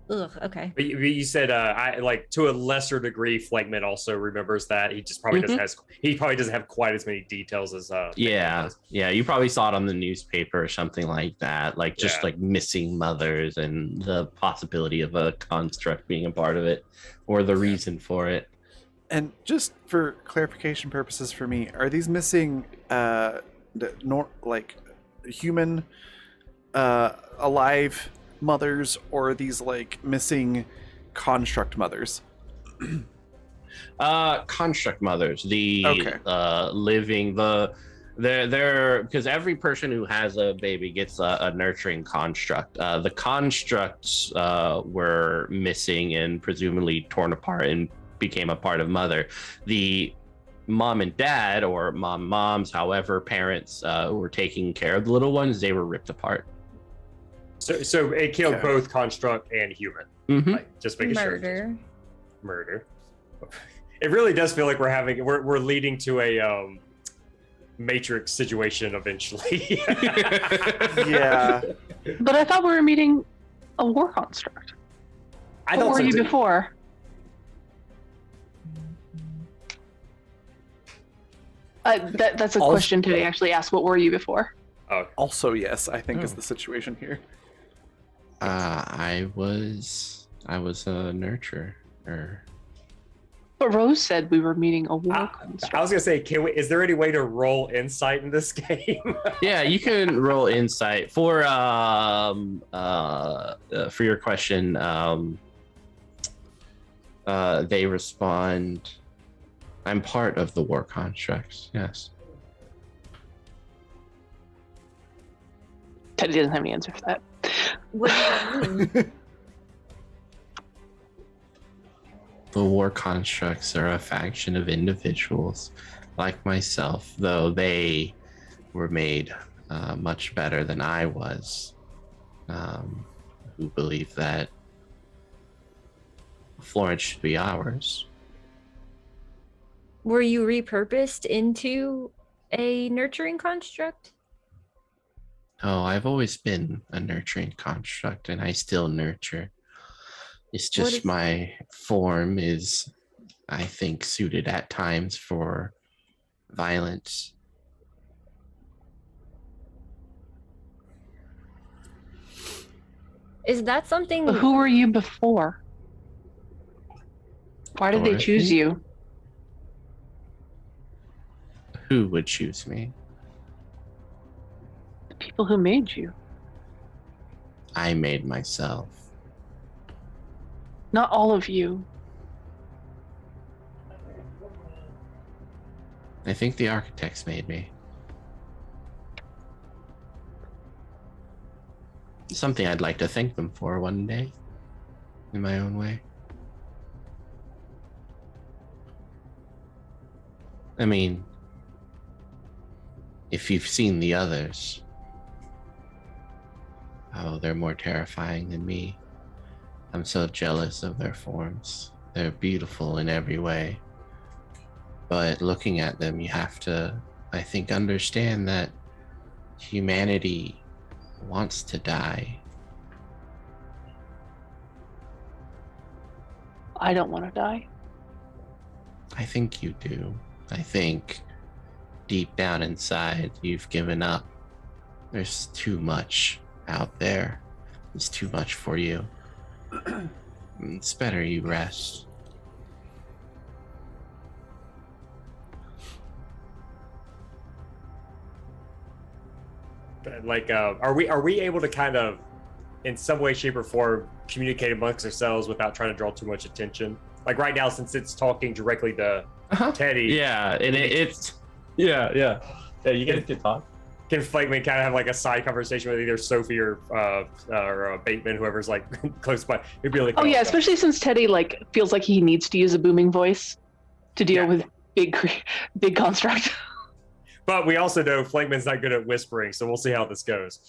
Ugh. Okay. But you said I like to a lesser degree. Flankman also remembers that. He just probably doesn't have quite as many details as Yeah. You probably saw it on the newspaper or something like that, like just like missing mothers and the possibility of a construct being a part of it, or the reason for it. And just for clarification purposes for me, are these missing like human alive mothers, or are these like missing construct mothers? Construct mothers, the living, they're because every person who has a baby gets a nurturing construct. The constructs were missing and presumably torn apart and became a part of mother. The mom and dad, or moms, however, parents who were taking care of the little ones, they were ripped apart. So it killed both construct and human. Like, just making sure. Murder. It really does feel like we're leading to a Matrix situation eventually. Yeah. But I thought we were meeting a war construct. What were you before? That's a question to actually ask. What were you before? Also, yes, I think is the situation here. I was a nurturer. But Rose said we were meeting a war construct. I was gonna say, is there any way to roll insight in this game? Yeah, you can roll insight for your question. They respond, I'm part of the war constructs. Yes. Teddy doesn't have any answer for that. What does that mean? The war constructs are a faction of individuals like myself, though they were made much better than I was, who believe that Florence should be ours. Were you repurposed into a nurturing construct? Oh, I've always been a nurturing construct, and I still nurture. It's just my form is, I think, suited at times for violence. Is that something? But who were you before? Why did they choose you? Who would choose me? The people who made you. I made myself. Not all of you. I think the architects made me. Something I'd like to thank them for one day, in my own way. I mean, if you've seen the others, oh, they're more terrifying than me. I'm so jealous of their forms. They're beautiful in every way. But looking at them, you have to, I think, understand that humanity wants to die. I don't want to die. I think you do. I think deep down inside, you've given up. There's too much out there. It's too much for you. It's better you rest. Like, are we able to kind of, in some way, shape, or form, communicate amongst ourselves without trying to draw too much attention? Like right now, since it's talking directly to Teddy. Yeah, and it's yeah. You guys can talk. Can Flagman kind of have like a side conversation with either Sophie or Bateman, whoever's like close by? It'd be like, Oh yeah, especially since Teddy like feels like he needs to use a booming voice to deal with big construct. But we also know Flagman's not good at whispering, so we'll see how this goes.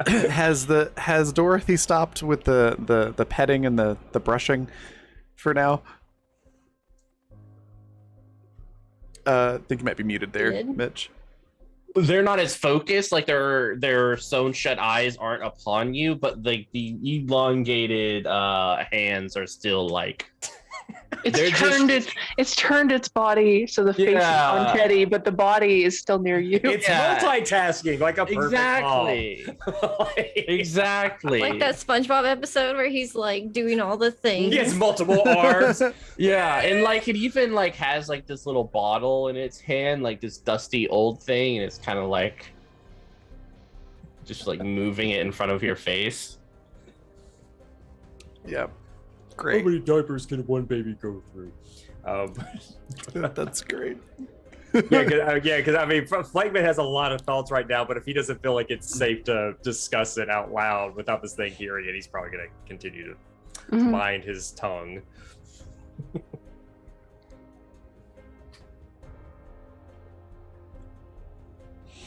Has Dorothy stopped with the petting and the brushing for now? I think you might be muted there, Did? Mitch. They're not as focused, like their sewn shut eyes aren't upon you, but like the elongated hands are still like It's turned its body so the face is on Teddy, but the body is still near you. It's multitasking like a perfect mom. Exactly. Like that SpongeBob episode where he's like doing all the things. He has multiple arms. Yeah, and like it even like has like this little bottle in its hand, like this dusty old thing, and it's kind of like just like moving it in front of your face. Yeah. Great. How many diapers can one baby go through? That's great. Because I mean, Flagman has a lot of thoughts right now, but if he doesn't feel like it's safe to discuss it out loud without this thing hearing it, he's probably going to continue to mind his tongue.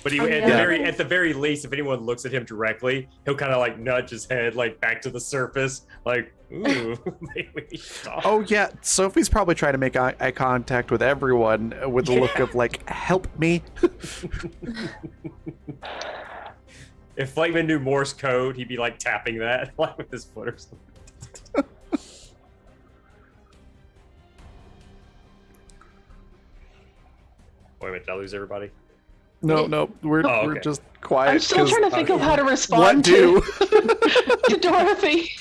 But at the very least, if anyone looks at him directly, he'll kind of like nudge his head like back to the surface, like, ooh, maybe stop. Oh yeah, Sophie's probably trying to make eye contact with everyone with a look of like, help me. If Flagman knew Morse code, he'd be like tapping that like with his foot or something. Wait a minute, did I lose everybody? No, we're just quiet. I'm still trying to think of how to respond What do? to Dorothy.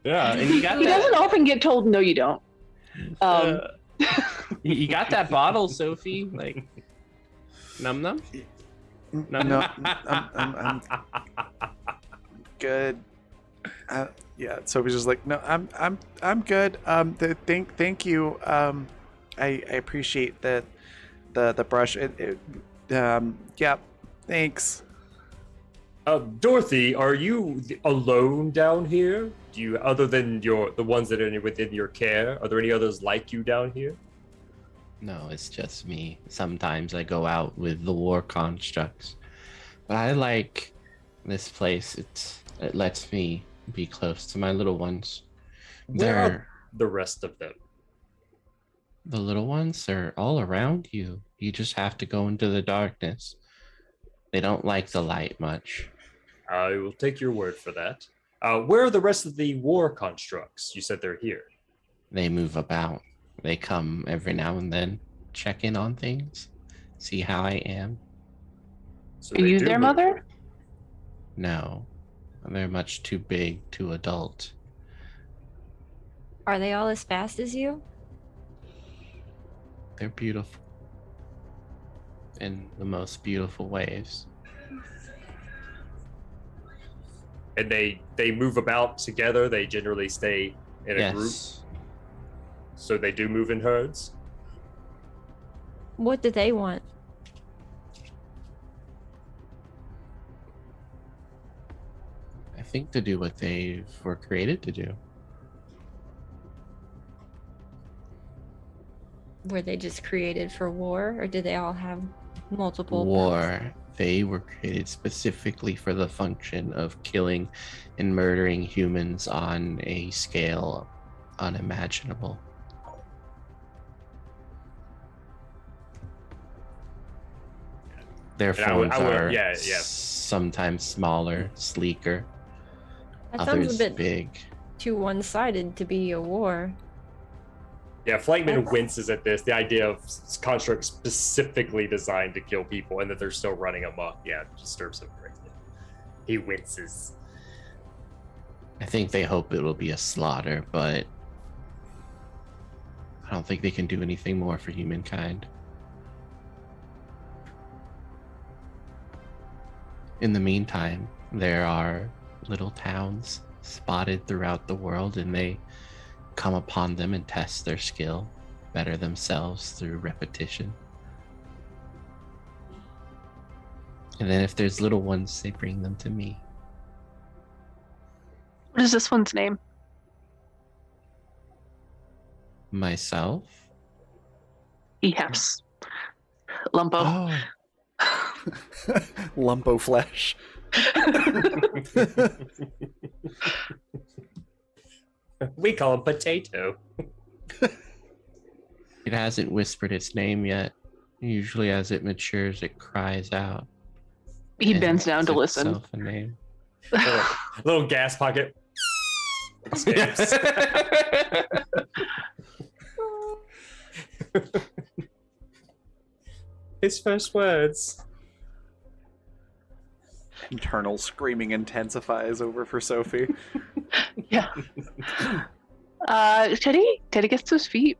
Yeah, and you got He that. doesn't often get told, no, you don't. You got that bottle, Sophie. Like, num num. No, I'm good. Yeah, Sophie's just like, no, I'm good. Thank you. I appreciate the brush. Yeah, thanks. Dorothy, are you alone down here? Do you, other than the ones that are within your care, are there any others like you down here? No, it's just me. Sometimes I go out with the war constructs, but I like this place. It lets me be close to my little ones. Where are the rest of them? The little ones are all around you. You just have to go into the darkness. They don't like the light much. I will take your word for that. Where are the rest of the war constructs? You said they're here. They move about. They come every now and then, check in on things, see how I am. So Are they you do their move. mother? No, they're much too big, too adult. Are they all as fast as you? They're beautiful. In the most beautiful ways. And they move about together. They generally stay in a group. So they do move in herds. What do they want? I think to do what they were created to do. Were they just created for war, or do they all have multiple war. They were created specifically for the function of killing and murdering humans on a scale unimaginable. Their And I would- phones are yeah. sometimes smaller, sleeker, That sounds others a bit big. too one-sided to be a war. Yeah, Flankman winces at this. The idea of constructs specifically designed to kill people and that they're still running amok. Yeah, it disturbs him greatly. He winces. I think they hope it will be a slaughter, but I don't think they can do anything more for humankind. In the meantime, there are little towns spotted throughout the world, and they come upon them and test their skill, better themselves through repetition. And then if there's little ones, they bring them to me. What is this one's name? Myself? Yes. Lumpo. Oh, Lumpo flesh. We call him Potato. it hasn't whispered its name yet. Usually as it matures, it cries out. He and bends down to gives listen. itself a name. Little gas pocket. Escapes. His first words. Internal screaming intensifies over for Sophie. Yeah. Teddy gets to his feet.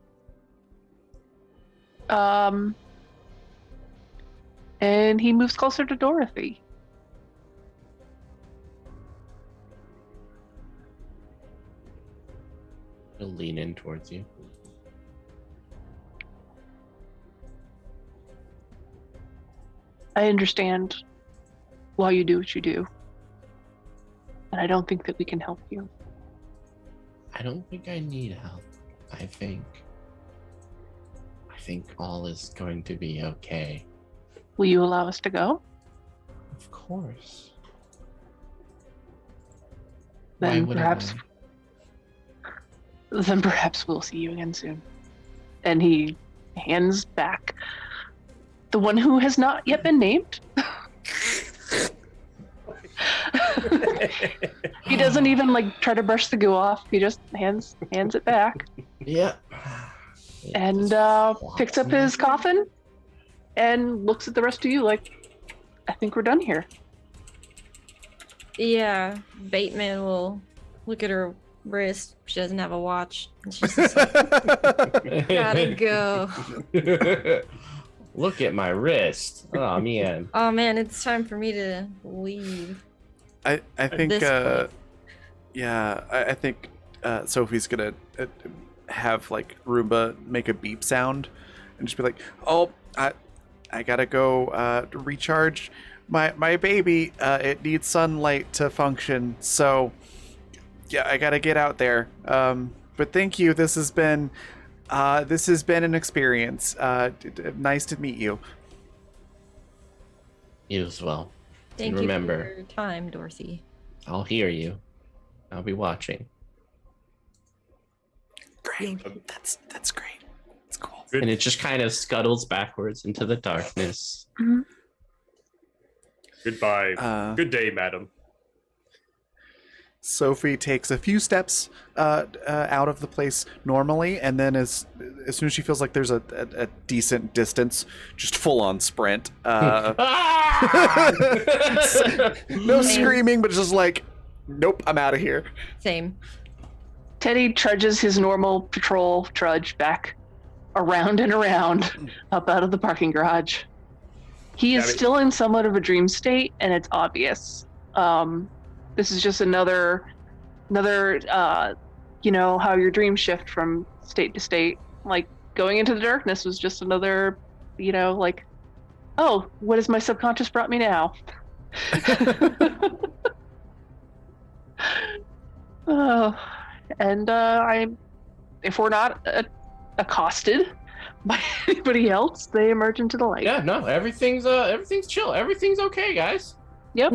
And he moves closer to Dorothy. He'll lean in towards you. I understand why you do what you do. And I don't think that we can help you. I don't think I need help. I think all is going to be okay. Will you allow us to go? Of course. Then Why would perhaps then perhaps we'll see you again soon. And he hands back the one who has not yet been named. He doesn't even like try to brush the goo off. He just hands it back Yeah. and picks up his coffin and looks at the rest of you like, I think we're done here. Yeah, Bateman will look at her wrist. She doesn't have a watch. And she's just like, gotta go. Look at my wrist. Oh man. Oh man, it's time for me to leave. I think this point. yeah, I think Sophie's gonna have like Roomba make a beep sound and just be like, oh, I gotta go recharge my baby. It needs sunlight to function, so yeah, I gotta get out there. But thank you. This has been an experience. Nice to meet you. You as well. Thank And you remember, for your time, Dorothy. I'll hear you. I'll be watching. Great. That's great. It's cool. Good. And it just kind of scuttles backwards into the darkness. Goodbye. Good day, madam. Sophie takes a few steps out of the place normally, and then as soon as she feels like there's a decent distance, just full on sprint. No screaming, but just like, nope, I'm out of here. Same. Teddy trudges his normal patrol trudge back around and around up out of the parking garage. He is still in somewhat of a dream state, and it's obvious. This is just another, you know, how your dreams shift from state to state. Like going into the darkness was just another, you know, like, oh, what has my subconscious brought me now? And if we're not accosted by anybody else, they emerge into the light. Yeah, no, everything's chill. Everything's okay, guys. No,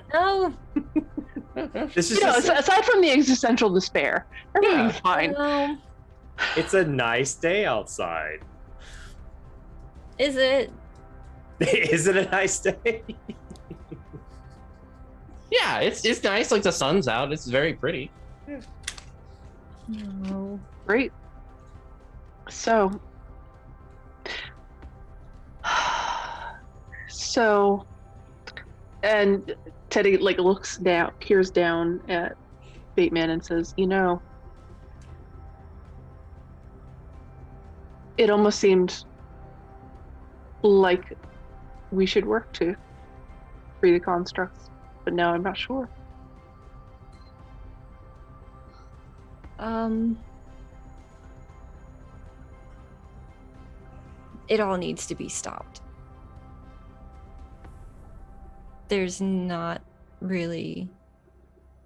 This is You know, just, aside from the existential despair, everything's fine. no. it's a nice day outside. Is it? Is it a nice day? Yeah, it's nice. Like the sun's out. It's very pretty. No. Great. So, and Teddy like looks down, peers down at Bateman and says, "You know, it almost seemed like we should work to free the constructs, but now I'm not sure." It all needs to be stopped. There's not really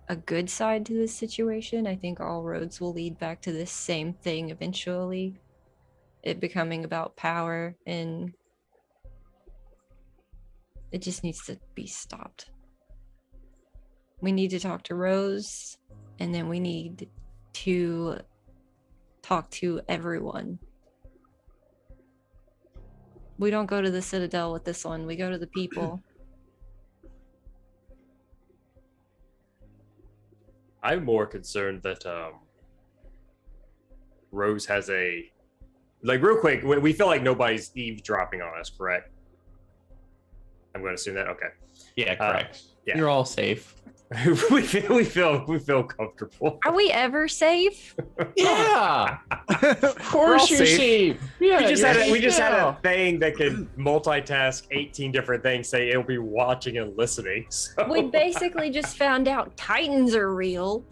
a good side to this situation. I think all roads will lead back to this same thing eventually. It becoming about power, and it just needs to be stopped. We need to talk to Rose, and then we need to talk to everyone. We don't go to the Citadel with this one. We go to the people. I'm more concerned that Rose has a real quick. We feel like nobody's eavesdropping on us, correct? I'm going to assume that. Okay. Yeah, correct. Yeah. You're all safe. we feel comfortable. Are we ever safe? Yeah, of We're all course you're safe. safe. Yeah, We just had yeah. a thing that could multitask 18 different things. Say it'll be watching and listening. So. We basically just found out Titans are real.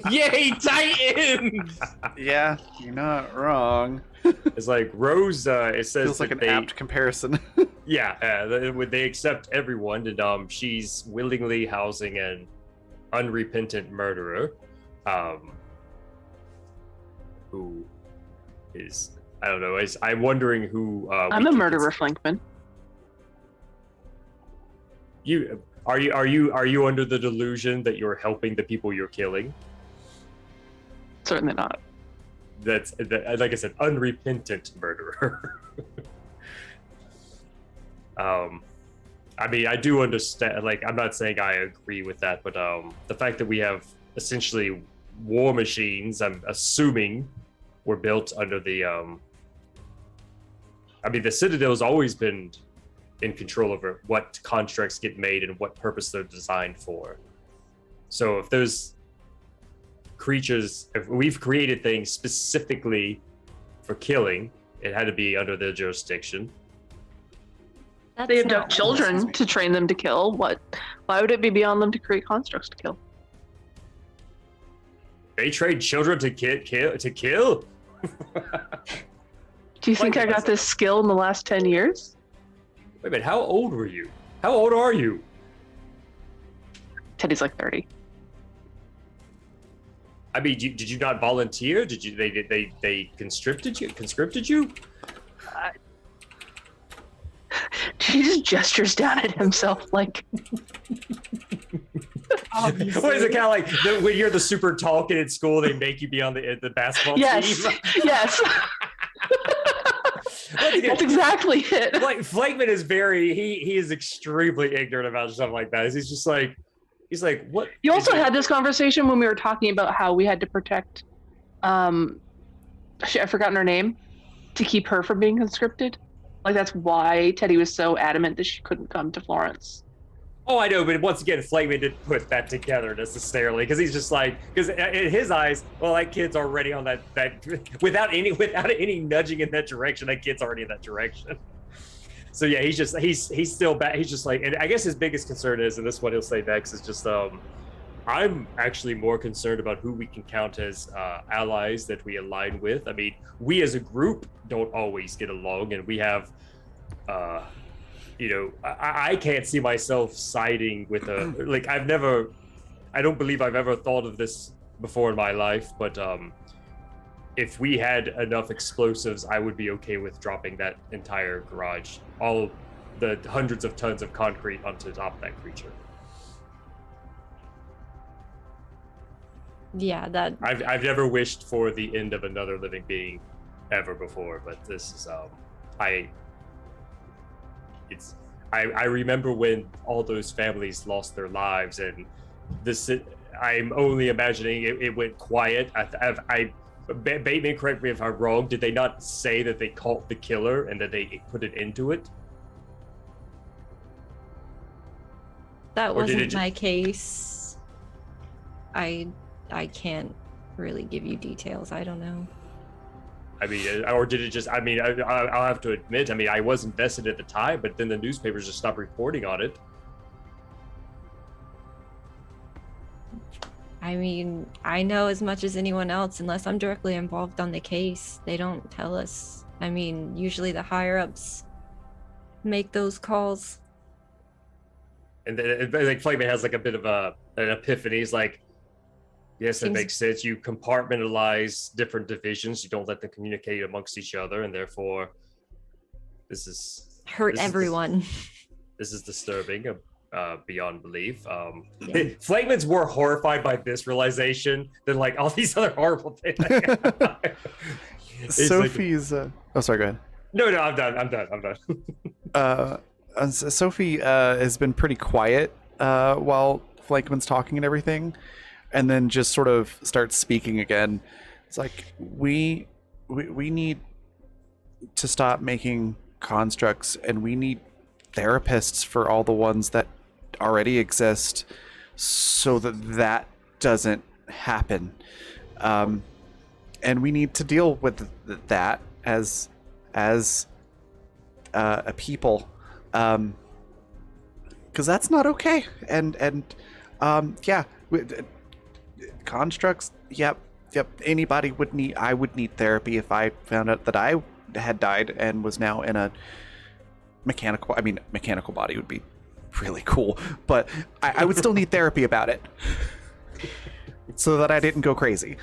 Yay, Titans! Yeah, you're not wrong. It's like Rose. It says Feels like that an apt comparison. they accept everyone, and she's willingly housing an unrepentant murderer, who is, I don't know. I'm wondering who. I'm a murderer, Flankman. Are you under the delusion that you're helping the people you're killing? Certainly not. That's like I said, unrepentant murderer. I mean, I do understand. Like, I'm not saying I agree with that, but the fact that we have essentially war machines, I'm assuming, were built under the. I mean, the Citadel's always been in control over what constructs get made and what purpose they're designed for. So if there's creatures, if we've created things specifically for killing, it had to be under their jurisdiction. That's They not abduct what children this is. to train them to kill. What? Why would it be beyond them to create constructs to kill? They train children to kill. Do you think Like I got this skill in the last 10 years? Wait a minute, how old were you? How old are you? Teddy's like 30. I mean, did you not volunteer? Did you? They conscripted you? He just gestures down at himself like. What is it kind of like when you're the super tall kid at school? They make you be on the basketball Yes, team. yes. That's exactly it. Like Flankman is he is extremely ignorant about stuff like that. He's like what? You also had this conversation when we were talking about how we had to protect. I've forgotten her name, to keep her from being conscripted. Like that's why Teddy was so adamant that she couldn't come to Florence. Oh, I know, but once again, Flankman didn't put that together necessarily because he's just like, because in his eyes, well, that kid's already on that without any nudging in that direction, that kid's already in that direction. So yeah, he's still back. He's just like, and I guess his biggest concern is, and this is what he'll say next, is just I'm actually more concerned about who we can count as allies that we align with. I mean, we as a group don't always get along, and we have. I can't see myself siding with I don't believe I've ever thought of this before in my life, but if we had enough explosives, I would be okay with dropping that entire garage, all the hundreds of tons of concrete onto top of that creature. Yeah, that I've never wished for the end of another living being ever before, but this is I remember when all those families lost their lives, and I'm only imagining it went quiet. Bateman, correct me if I'm wrong, did they not say that they caught the killer and that they put it into it? that Or did wasn't it my case. I can't really give you details. I don't know. I mean, or did it just, I mean, I'll have to admit, I mean, I was invested at the time, but then the newspapers just stopped reporting on it. I mean, I know as much as anyone else. Unless I'm directly involved on the case, they don't tell us. I mean, usually the higher ups make those calls. And then like Flagman has like a bit of an epiphany. He's like, yes, that Seems- makes sense. You compartmentalize different divisions. You don't let them communicate amongst each other, and therefore, this is Hurt This is- everyone. this is disturbing, beyond belief. Yeah. Flagman's more horrified by this realization than like all these other horrible things. It's like- Sophie's. Oh, sorry. Go ahead. no, I'm done. Sophie has been pretty quiet while Flankman's talking and everything, and then just sort of starts speaking again. It's like we need to stop making constructs, and we need therapists for all the ones that already exist, so that doesn't happen. And we need to deal with that as a people. Because that's not okay. And yeah, constructs. Yep. Anybody would need. I would need therapy if I found out that I had died and was now in a mechanical. I mean, mechanical body would be really cool, but I would still need therapy about it, so that I didn't go crazy.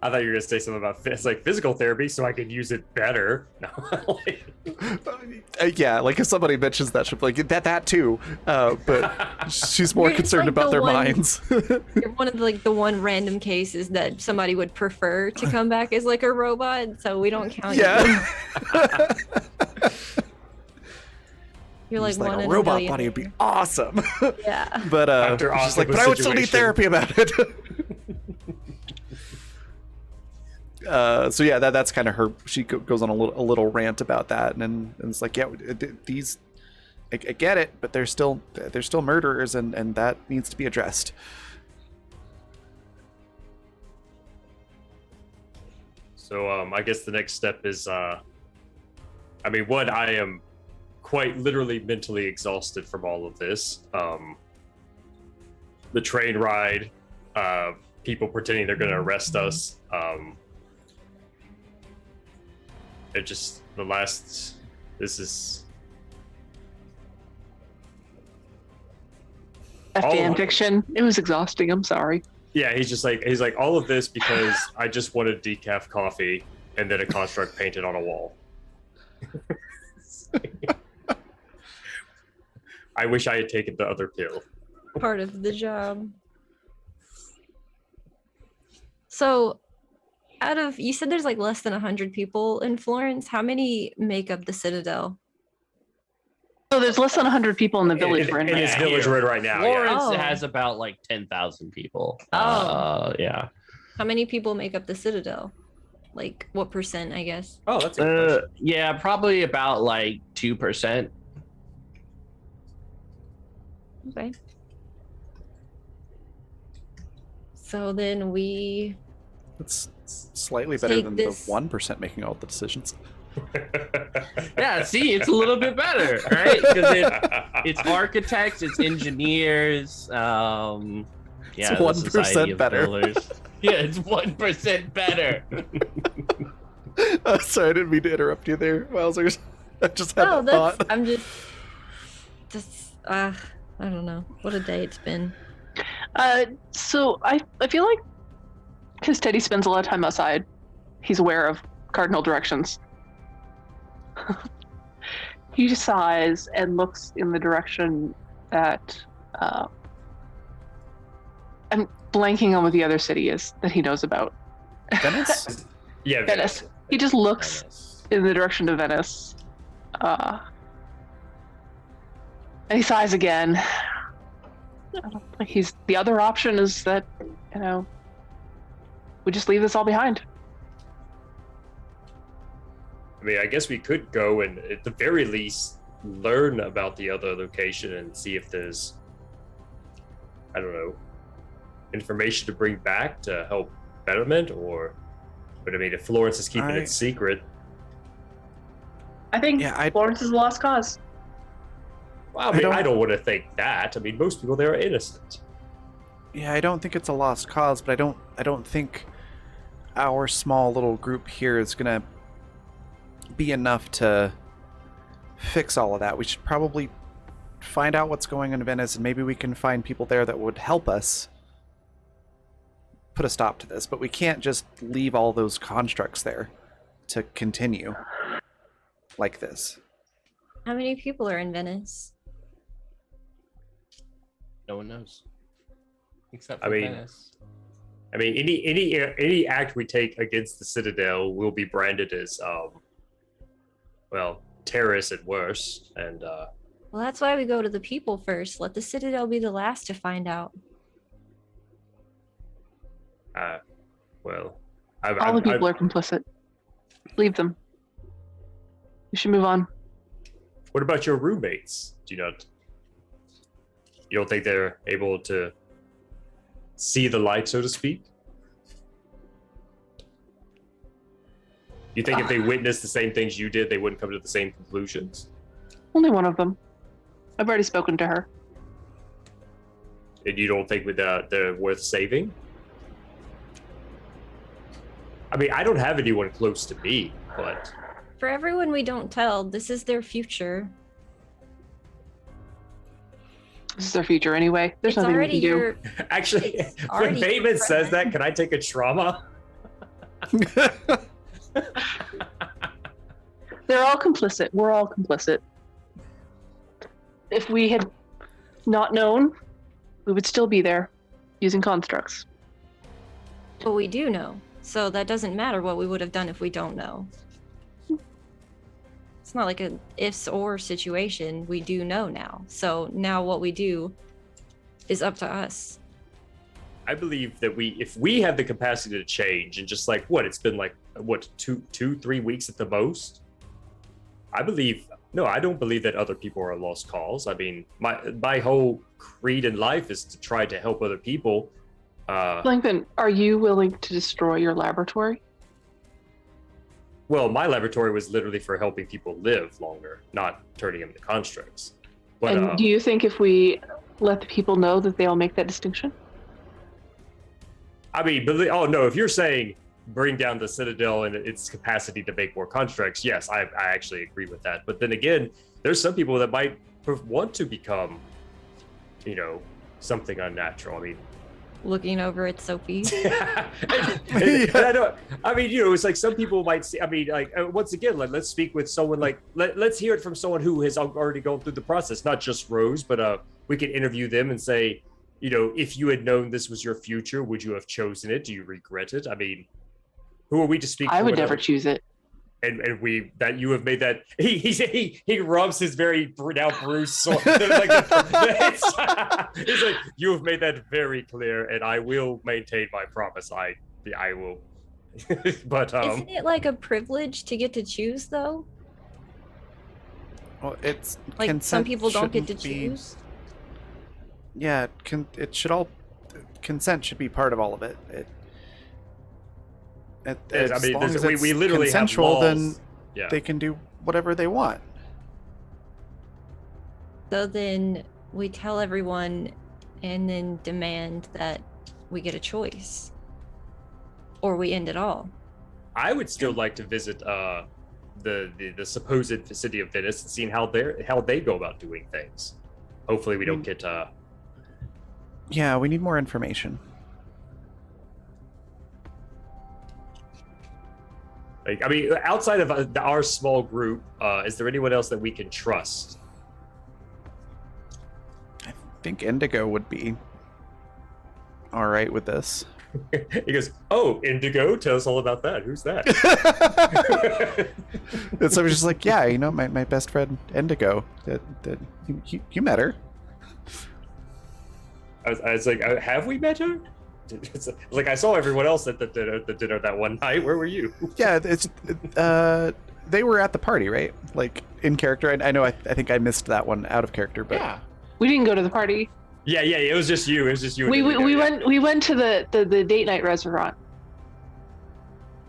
I thought you were gonna say something about like physical therapy, so I could use it better. No, Yeah, like if somebody mentions that, she'll be like that too. But she's more You're concerned like about the their one- minds. You're one of the one random cases that somebody would prefer to come back as like a robot, so we don't count you. Yeah. You're like Just one like in a robot million. body would be awesome. Yeah. But After she's like, but octopus I would still need situation. therapy about it. So yeah, that's kind of her. She goes on a little rant about that, and it's like, yeah, these, I get it, but they're still murderers, and that needs to be addressed. So I guess the next step is, I mean, one, I am quite literally mentally exhausted from all of this. The train ride, people pretending they're going to arrest us. It just this is That Oh. fan fiction. It was exhausting. I'm sorry. yeah. He's like all of this because I just wanted decaf coffee and then a construct painted on a wall. I wish I had taken the other pill. Part of the job. So, you said there's like less than 100 people in Florence. How many make up the Citadel? So there's less than 100 people in the village we're in in right this now. village we're in right now. Yeah. Florence Oh. has about like 10,000 people. Oh. Yeah. How many people make up the Citadel? Like what percent, I guess? Oh, that's a good question. Yeah, probably about like 2%. Okay. So then we It's slightly better Take than this- the 1% making all the decisions. Yeah, see, it's a little bit better, right? Because it's architects, it's engineers. Yeah, It's the 1% Society of better. Builders. Yeah, it's 1% better. Sorry, I didn't mean to interrupt you there, Wowzers. I just had Oh, that that's thought. I'm just I don't know. What a day it's been. So I feel like Because Teddy spends a lot of time outside. He's aware of cardinal directions. He sighs and looks in the direction that I'm blanking on what the other city is that he knows about. Venice? Yeah, Venice. He just looks in the direction of Venice. And he sighs again. The other option is that, we just leave this all behind. I mean, I guess we could go and, at the very least, learn about the other location and see if there's, I don't know, information to bring back to help betterment, but I mean, if Florence is keeping it secret. I think Florence is a lost cause. Well, I mean, I don't want to think that. I mean, most people there are innocent. Yeah, I don't think it's a lost cause, but I don't think our small little group here is gonna be enough to fix all of that. We should probably find out what's going on in Venice, and maybe we can find people there that would help us put a stop to this. But we can't just leave all those constructs there to continue like this. How many people are in Venice? No one knows. Except I for mean, Venice. I mean, any act we take against the Citadel will be branded as, terrorists at worst. And Well, that's why we go to the people first. Let the Citadel be the last to find out. All the people are complicit. Leave them. We should move on. What about your roommates? You don't think they're able to see the light, so to speak? You think if they witnessed the same things you did, they wouldn't come to the same conclusions? Only one of them. I've already spoken to her. And you don't think they're worth saving? I mean, I don't have anyone close to me, but... For everyone we don't tell, this is their future. This is their future anyway. There's nothing we can do. Actually, when Bateman says that, can I take a trauma? They're all complicit. We're all complicit. If we had not known, we would still be there using constructs. But we do know. So that doesn't matter what we would have done if we don't know. It's not like an ifs or situation. We do know now. So now what we do is up to us. I believe that if we have the capacity to change and just it's been 2-3 weeks at the most. I don't believe that other people are a lost cause. I mean, my whole creed in life is to try to help other people. Blankman, are you willing to destroy your laboratory? Well, my laboratory was literally for helping people live longer, not turning them into constructs. But, and do you think if we let the people know that they'll make that distinction? I mean, if you're saying bring down the Citadel and its capacity to make more constructs, yes, I actually agree with that. But then again, there's some people that might want to become, something unnatural. I mean, looking over at Sophie. It's like some people might see. I mean, once again, let's speak with someone. Let's hear it from someone who has already gone through the process, not just Rose, but we can interview them and say, if you had known this was your future, would you have chosen it? Do you regret it? I mean, who are we to speak? I would never choose it. And you have made that he rubs his very now bruised sword. He's like, you have made that very clear, and I will maintain my promise. I will. But isn't it like a privilege to get to choose though? Well, it's like some people don't get to choose. Yeah, consent should be part of all of it. As long as it's we literally consensual, have laws. Then they can do whatever they want. So then we tell everyone and then demand that we get a choice. Or we end it all. I would still like to visit the supposed city of Venice and seeing how they go about doing things. Hopefully we don't get Yeah, we need more information. Like, I mean, outside of our small group, is there anyone else that we can trust? I think Indigo would be all right with this. He goes, "Oh, Indigo, tell us all about that. Who's that?" And so I was just like, yeah, you know, my best friend Indigo. That you met her. I was like, "Have we met her?" It's like I saw everyone else at the dinner that one night. Where were you? Yeah, they were at the party, right? Like in character. I know. I think I missed that one out of character, but Yeah. We didn't go to the party. Yeah, it was just you. It was just you. And We Indigo, yeah. went to the date night restaurant.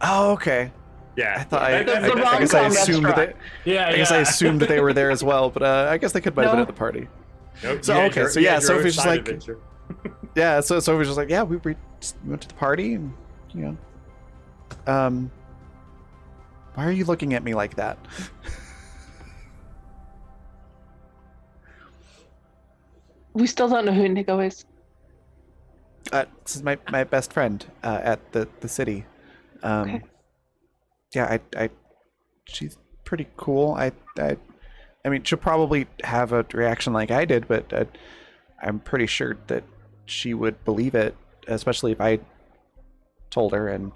oh, okay. Yeah, I thought The I guess I rom-com assumed that. restaurant. Yeah. I guess I assumed that they were there as well, but I guess they could might have been No. at the party. Nope, So, you had okay, your- so you yeah, had your own Sophie's just side like- adventure. Yeah, so Sophie's just like, yeah, we just went to the party, and you know, why are you looking at me like that? We still don't know who Indigo is. This is my best friend at the city. Okay. Yeah, she's pretty cool. I mean, she'll probably have a reaction like I did, but I'm pretty sure that she would believe it, especially if I told her and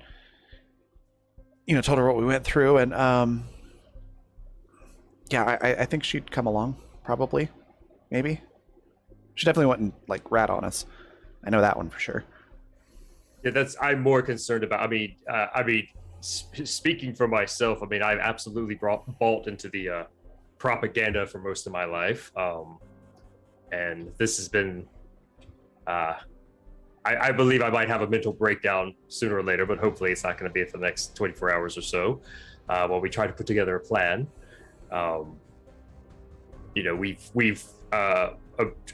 told her what we went through. And yeah, I think she'd come along, probably, maybe. She definitely wouldn't like rat on us. I know that one for sure. Yeah, I'm more concerned about. I mean, speaking for myself, I mean, I've absolutely bought into the propaganda for most of my life, and this has been. I believe I might have a mental breakdown sooner or later, but hopefully it's not going to be for the next 24 hours or so, while we try to put together a plan.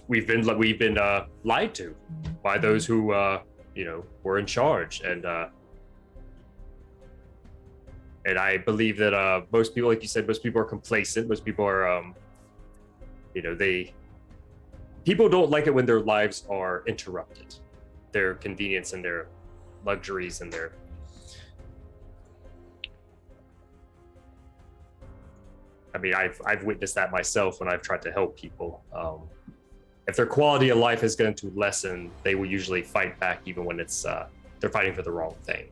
We've been lied to by those who were in charge, and I believe that most people, like you said, most people are complacent. Most people are, people don't like it when their lives are interrupted, their convenience and their luxuries and their. I mean, I've witnessed that myself when I've tried to help people. If their quality of life is going to lessen, they will usually fight back, even when it's they're fighting for the wrong thing.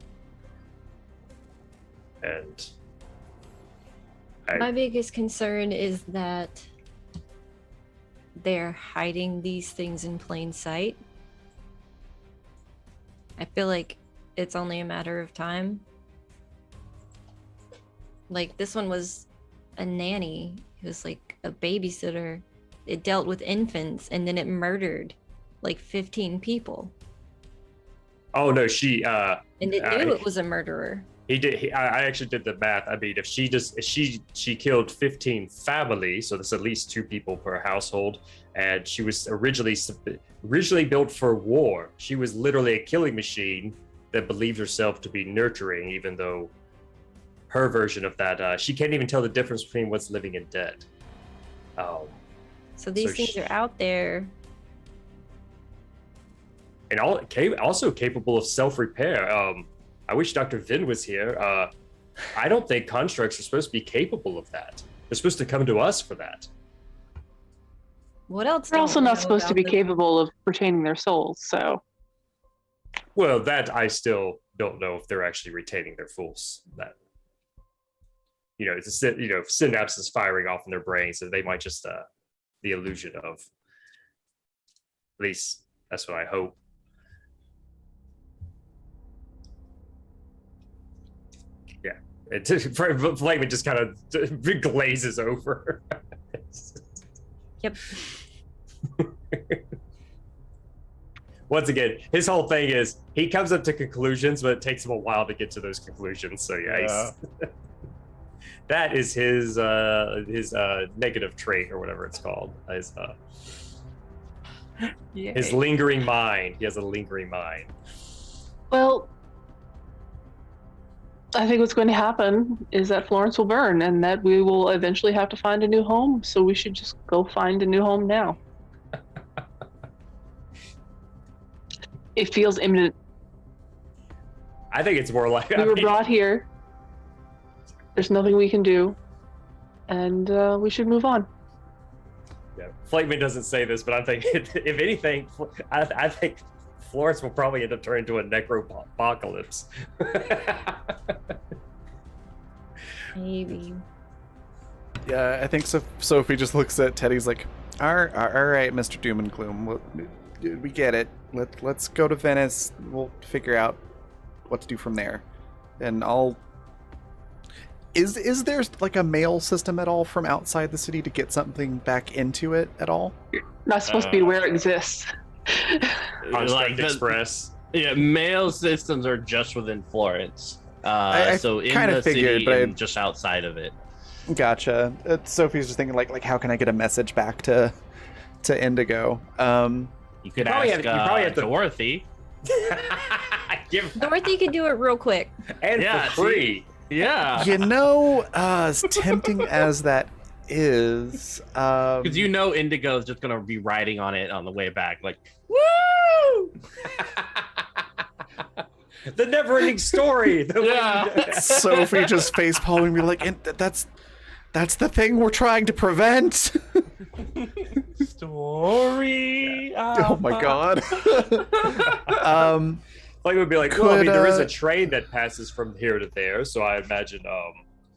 And my biggest concern is that they're hiding these things in plain sight. I feel like it's only a matter of time. Like, this one was a nanny. It was like a babysitter. It dealt with infants, and then it murdered like 15 people. oh no, she And it knew it was a murderer. he did. I actually did the math. I mean, if she killed 15 families, so that's at least 2 people per household, and she was originally built for war. She was literally a killing machine that believed herself to be nurturing, even though her version of that, she can't even tell the difference between what's living and dead. So these things are out there. And also capable of self-repair. I wish Dr. Vin was here. I don't think constructs are supposed to be capable of that. They're supposed to come to us for that. What else? They're don't also we not know supposed to about be them? capable of retaining their souls, so Well, that I still don't know if they're actually retaining their fools. That it's synapses firing off in their brains, so they might just the illusion of. At least that's what I hope. Yeah, Flavin just kind of glazes over. Yep. Once again, his whole thing is he comes up to conclusions, but it takes him a while to get to those conclusions. So yeah. That is his negative trait or whatever it's called. His lingering mind. He has a lingering mind. well, I think what's going to happen is that Florence will burn and that we will eventually have to find a new home, so we should just go find a new home now. It feels imminent. I think it's more like We were brought here There's nothing we can do, and we should move on. Yeah, Flakeman doesn't say this, but I think if anything, I think Florence will probably end up turning into a necroapocalypse. Maybe. Yeah, I think so. Sophie just looks at Teddy's like, all right, Mr. Doom and Gloom, we get it. Let's go to Venice. We'll figure out what to do from there. And I'll... Is there like a mail system at all from outside the city to get something back into it at all? Not supposed to be where it exists. Construct Express. Yeah, mail systems are just within Florence. I So in kinda the figured, city but and just outside of it. Gotcha. Sophie's just thinking like how can I get a message back to Indigo? You could probably ask have- you probably have to- Dorothy. Dorothy could do it real quick. And Yeah, for free. Yeah. You know, as tempting as that is, Because you know Indigo's just gonna be riding on it on the way back, like, woo! The never-ending story. Yeah. Sophie just face palming me like, that's the thing we're trying to prevent. Story. Oh my god. Like it would be like, well, I mean, there is Could, a train that passes from here to there, so I imagine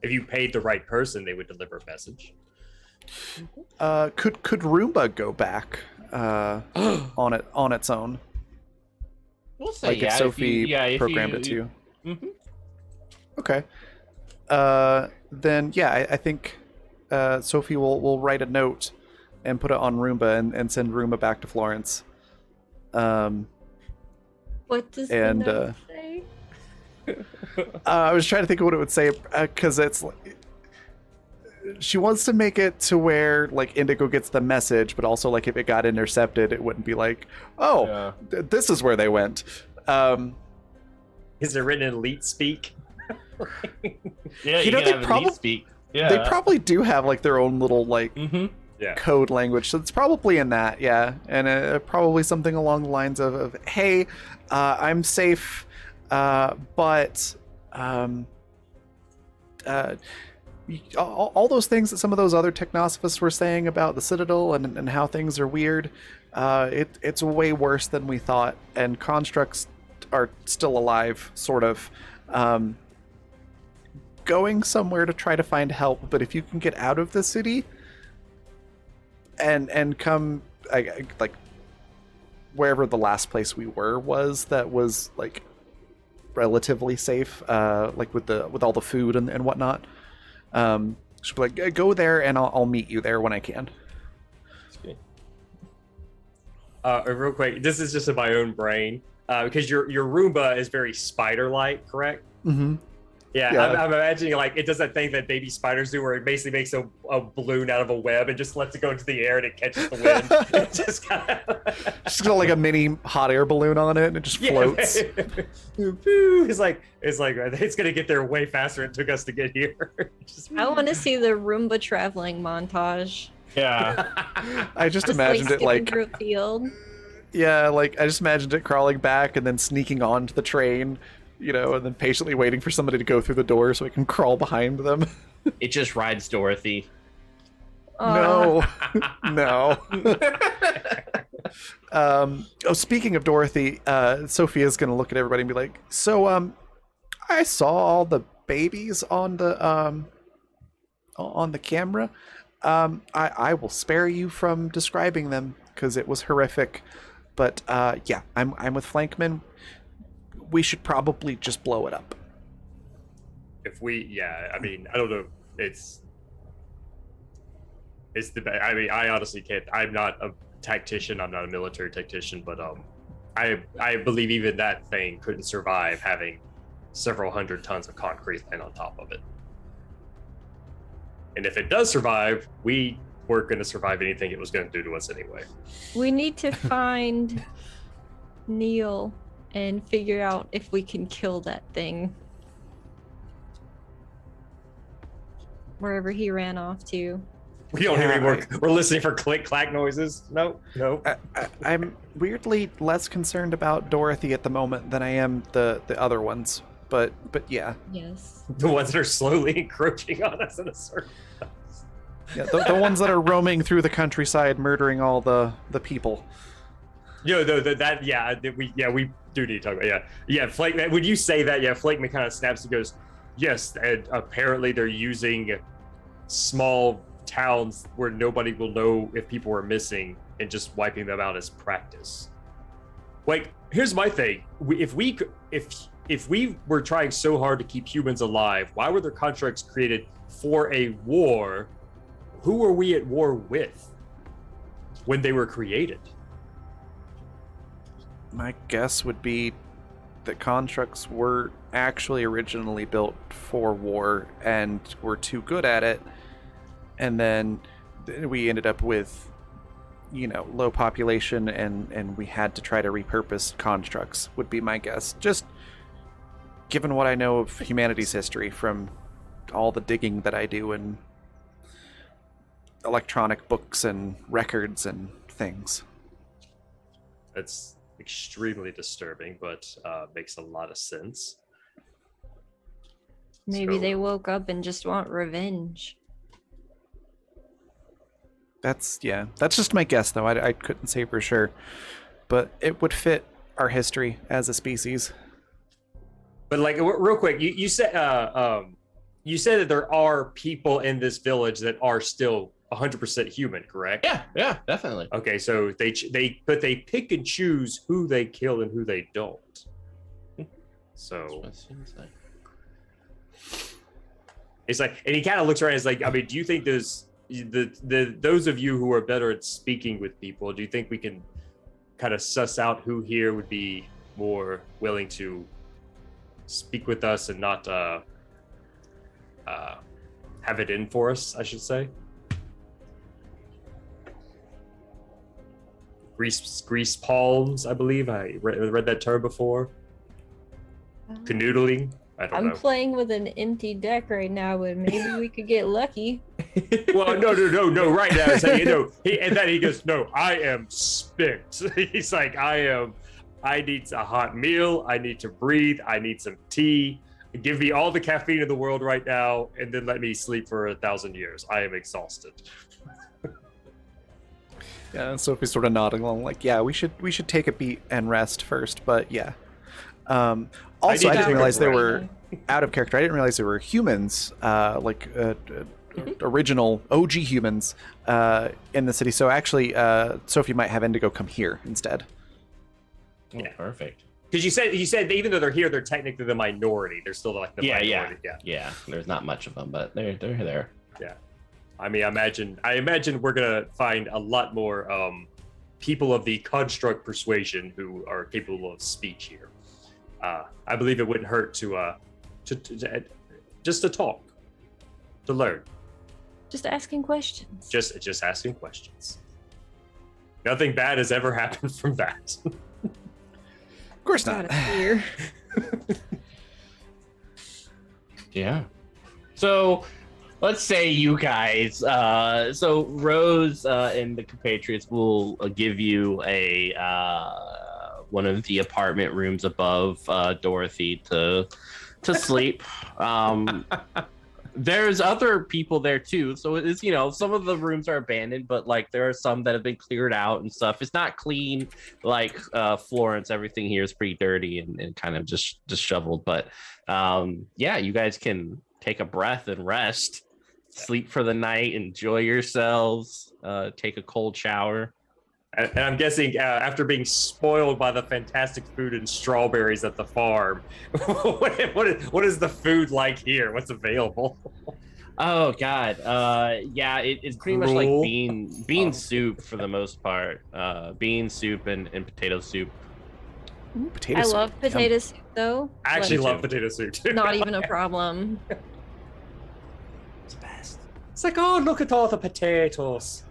if you paid the right person, they would deliver a message. Could Roomba go back on its own? We'll say Like yeah, if Sophie if programmed it to you? Mhm. Okay. Then yeah, I think Sophie will write a note and put it on Roomba and send Roomba back to Florence. What does And, the note say? I was trying to think of what it would say because it's like, she wants to make it to where like Indigo gets the message, but also like if it got intercepted, it wouldn't be like, oh, this is where they went. Is it written in elite speak? Yeah, You know, can they have a probab- neat speak. Yeah. They probably do have like their own little like Yeah. code language, so it's probably in that, yeah, and probably something along the lines of hey, I'm safe, but all those things that some of those other technosophists were saying about the Citadel and how things are weird, it's way worse than we thought, and constructs are still alive, sort of. Going somewhere to try to find help, but if you can get out of the city and come like wherever the last place we were was that was like relatively safe, like with all the food and whatnot, she'll be like, go there and I'll meet you there when I can. Real quick, this is just in my own brain, because your Roomba is very spider-like, correct? Mm-hmm. Yeah. I'm imagining like it does that thing that baby spiders do, where it basically makes a balloon out of a web and just lets it go into the air and it catches the wind. It just kind of She's got like a mini hot air balloon on it and it just floats. It's like it's gonna get there way faster than it took us to get here. I want to see the Roomba traveling montage. Yeah. I just Just imagined it skipping like, through a field. yeah, like I just imagined it crawling back and then sneaking onto the train, you know, and then patiently waiting for somebody to go through the door so it can crawl behind them. It just rides Dorothy. No, no. Speaking of Dorothy, Sophia's gonna look at everybody and be like, so, I saw all the babies on the camera. I will spare you from describing them because it was horrific. But yeah, I'm with Flankman. We should probably just blow it up. I mean, I don't know. It's I mean, I honestly can't. I'm not a tactician. I'm not a military tactician, but I believe even that thing couldn't survive having several hundred tons of concrete land on top of it. And if it does survive, we weren't going to survive anything it was going to do to us anyway. We need to find Neil and figure out if we can kill that thing. Wherever he ran off to. We don't Yeah, even work. We're listening for click clack noises. No. I'm weirdly less concerned about Dorothy at the moment than I am the other ones. But yeah, Yes. The ones that are slowly encroaching on us in a circle. yeah, the ones that are roaming through the countryside, murdering all the people. Yo, we do need to talk about Flake. When you say that, Flakeman kind of snaps and goes, "Yes, and apparently they're using small towns where nobody will know if people are missing and just wiping them out as practice." Like, here's my thing: if we were trying so hard to keep humans alive, why were there contracts created for a war? Who are we at war with when they were created? My guess would be that constructs were actually originally built for war and were too good at it, and then we ended up with, low population, and we had to try to repurpose constructs, would be my guess. Just given what I know of humanity's history from all the digging that I do in electronic books and records and things. That's extremely disturbing, but makes a lot of sense. Maybe So- they woke up and just want revenge. That's just my guess, though. I couldn't say for sure, but it would fit our history as a species. But like, real quick, you said that there are people in this village that are still 100% human, correct? Yeah, definitely. Okay, so they pick and choose who they kill and who they don't. That's So what it seems like. it's like, and he kind of looks around. It's like, I mean, do you think those of you who are better at speaking with people, do you think we can kind of suss out who here would be more willing to speak with us and not have it in for us, I should say? Grease palms, I believe. I read that term before. Canoodling. I don't I'm know. playing with an empty deck right now, but maybe we could get lucky. Well, no. Right now, it's like, and then he goes, "No, I am spent." He's like, I need a hot meal. I need to breathe. I need some tea. Give me all the caffeine in the world right now, and then let me sleep for 1,000 years. I am exhausted. Yeah, and Sophie's sort of nodding along, like, yeah, we should take a beat and rest first. But yeah. Also, I need to didn't take a realize there break. were out of character. I didn't realize there were humans, original OG humans, in the city. So actually, Sophie might have Indigo come here instead. Oh, Yeah. perfect. Because you said even though they're here, they're technically the minority. They're still like the minority. Yeah. There's not much of them, but they're there. I mean, I imagine we're gonna find a lot more people of the construct persuasion who are capable of speech here. I believe it wouldn't hurt to just to talk, to learn, Just asking questions. just asking questions. Nothing bad has ever happened from that. Of course not. Got a fear. Yeah. So let's say you guys, so Rose and the compatriots will give you a one of the apartment rooms above Dorothy to sleep. There's other people there too, so it's some of the rooms are abandoned, but like there are some that have been cleared out and stuff. It's not clean like Florence. Everything here is pretty dirty and kind of just shoveled. But yeah, you guys can take a breath and rest, sleep for the night, enjoy yourselves, take a cold shower. And I'm guessing after being spoiled by the fantastic food and strawberries at the farm, what is the food like here? What's available? Oh God, yeah, it's pretty much like Gruel? bean soup for the most part. Bean soup and potato soup. Potato I soup. love potato soup, though. I actually Me love too. potato soup too. Not even a problem. It's the best. It's like, oh, look at all the potatoes.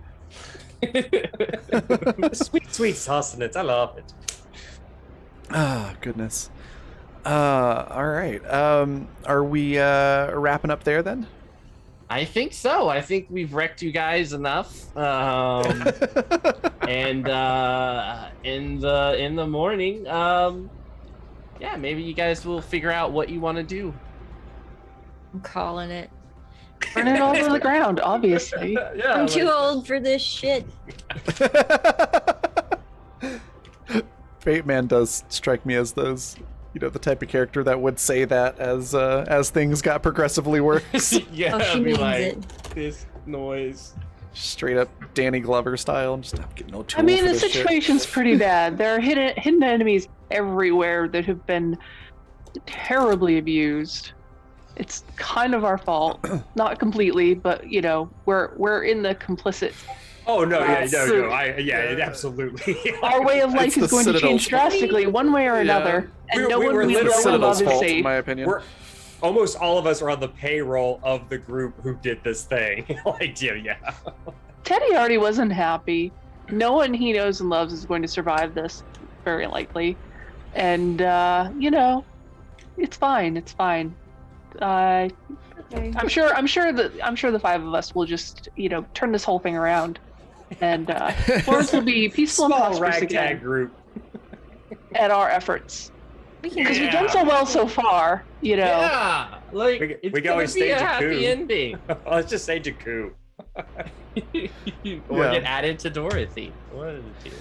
Sweet sustenance. I love it. Ah, goodness. All right. Are we wrapping up there then? I think so. I think we've wrecked you guys enough. And in the morning, yeah, maybe you guys will figure out what you want to do. I'm calling it. Burn it all to the ground, obviously. Yeah, I'm too old for this shit. Bateman does strike me as those, the type of character that would say that as things got progressively worse. Yeah, Oh, she be means like, it. this noise. Straight up Danny Glover style. Just I'm getting no tool I mean, for the this shit. situation's pretty bad. There are hidden enemies everywhere that have been terribly abused. It's kind of our fault, not completely, but we're in the complicit. Oh no, yeah, So- absolutely. Our way of life It's is the going to Citadel's change drastically, one way or Yeah. another, and We no were one we literally know and Citadel's love is fault, in safe. my opinion. We're almost all of us are on the payroll of the group who did this thing. Like, yeah. Teddy already wasn't happy. No one he knows and loves is going to survive this, very likely, and it's fine. It's fine. I'm sure the five of us will just turn this whole thing around, and Florence will be peaceful and Small prosperous ragtag again group. at our efforts, We can because do we've that. done so well so far. Yeah, like We it's can gonna always be stage a a happy coup. ending. Let's just say Jakku. Or Yeah. get added to Dorothy. What is it?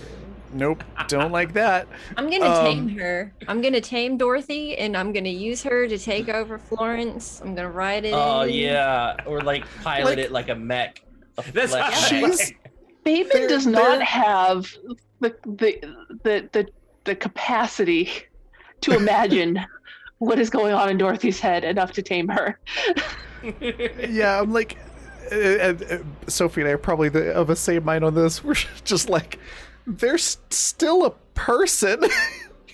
Nope, don't like that. I'm gonna tame Um, her. I'm gonna tame Dorothy, and I'm gonna use her to take over Florence. I'm gonna ride it. Oh in. yeah, or like pilot Like- it like a mech. A That's flesh not- mech. She's Bateman They're- does not they're- have the capacity to imagine what is going on in Dorothy's head enough to tame her. yeah. I'm like, Sophie and I are probably of the same mind on this. We're just like, they're still a person.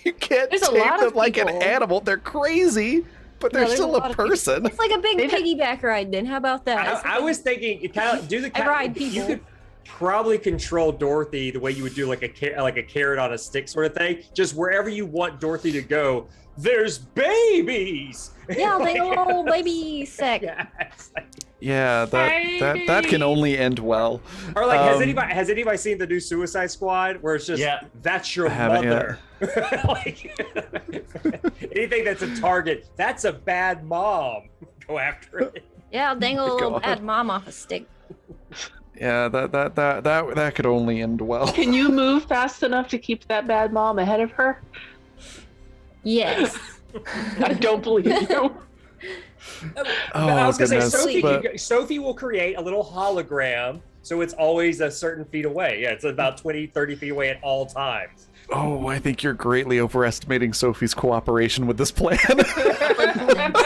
You can't There's a take lot them of like an people. animal. They're crazy, but No, they're there's still lot a of people. person. It's like a big They've- piggyback ride. Then how about that? I was thinking, you kind of do the. I ride You people. could probably control Dorothy the way you would do like a carrot on a stick sort of thing. Just wherever you want Dorothy to go, there's babies. Yeah, Like- they little baby sec. Yeah, it's like- Yeah, that can only end well. Or like, Um, has anybody seen the new Suicide Squad where it's just Yeah. that's your I haven't mother? Like, anything that's a target, that's a bad mom. Go after it. Yeah, I'll dangle a my little God. bad mom off a stick. Yeah, that could only end well. Can you move fast enough to keep that bad mom ahead of her? Yes. I don't believe you. I was gonna say goodness, Sophie, but- Sophie will create a little hologram, so it's always a certain feet away. Yeah, it's about 20, 30 feet away at all times. Oh, I think you're greatly overestimating Sophie's cooperation with this plan.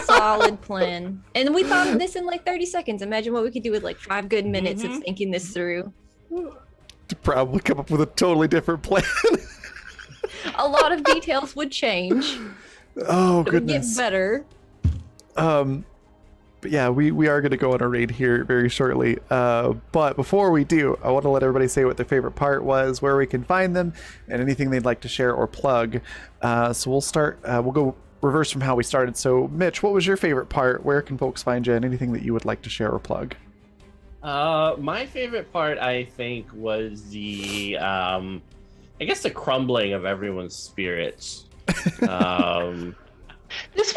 Solid plan. And we thought of this in like 30 seconds. Imagine what we could do with like 5 good minutes of thinking this through. to probably come up with a totally different plan. A lot of details would change. Oh It would get goodness. better. But yeah, we are going to go on a raid here very shortly. But before we do, I want to let everybody say what their favorite part was, where we can find them, and anything they'd like to share or plug. So we'll start. We'll go reverse from how we started. So Mitch, what was your favorite part? Where can folks find you? And anything that you would like to share or plug? My favorite part, I think, was the, I guess, the crumbling of everyone's spirits. This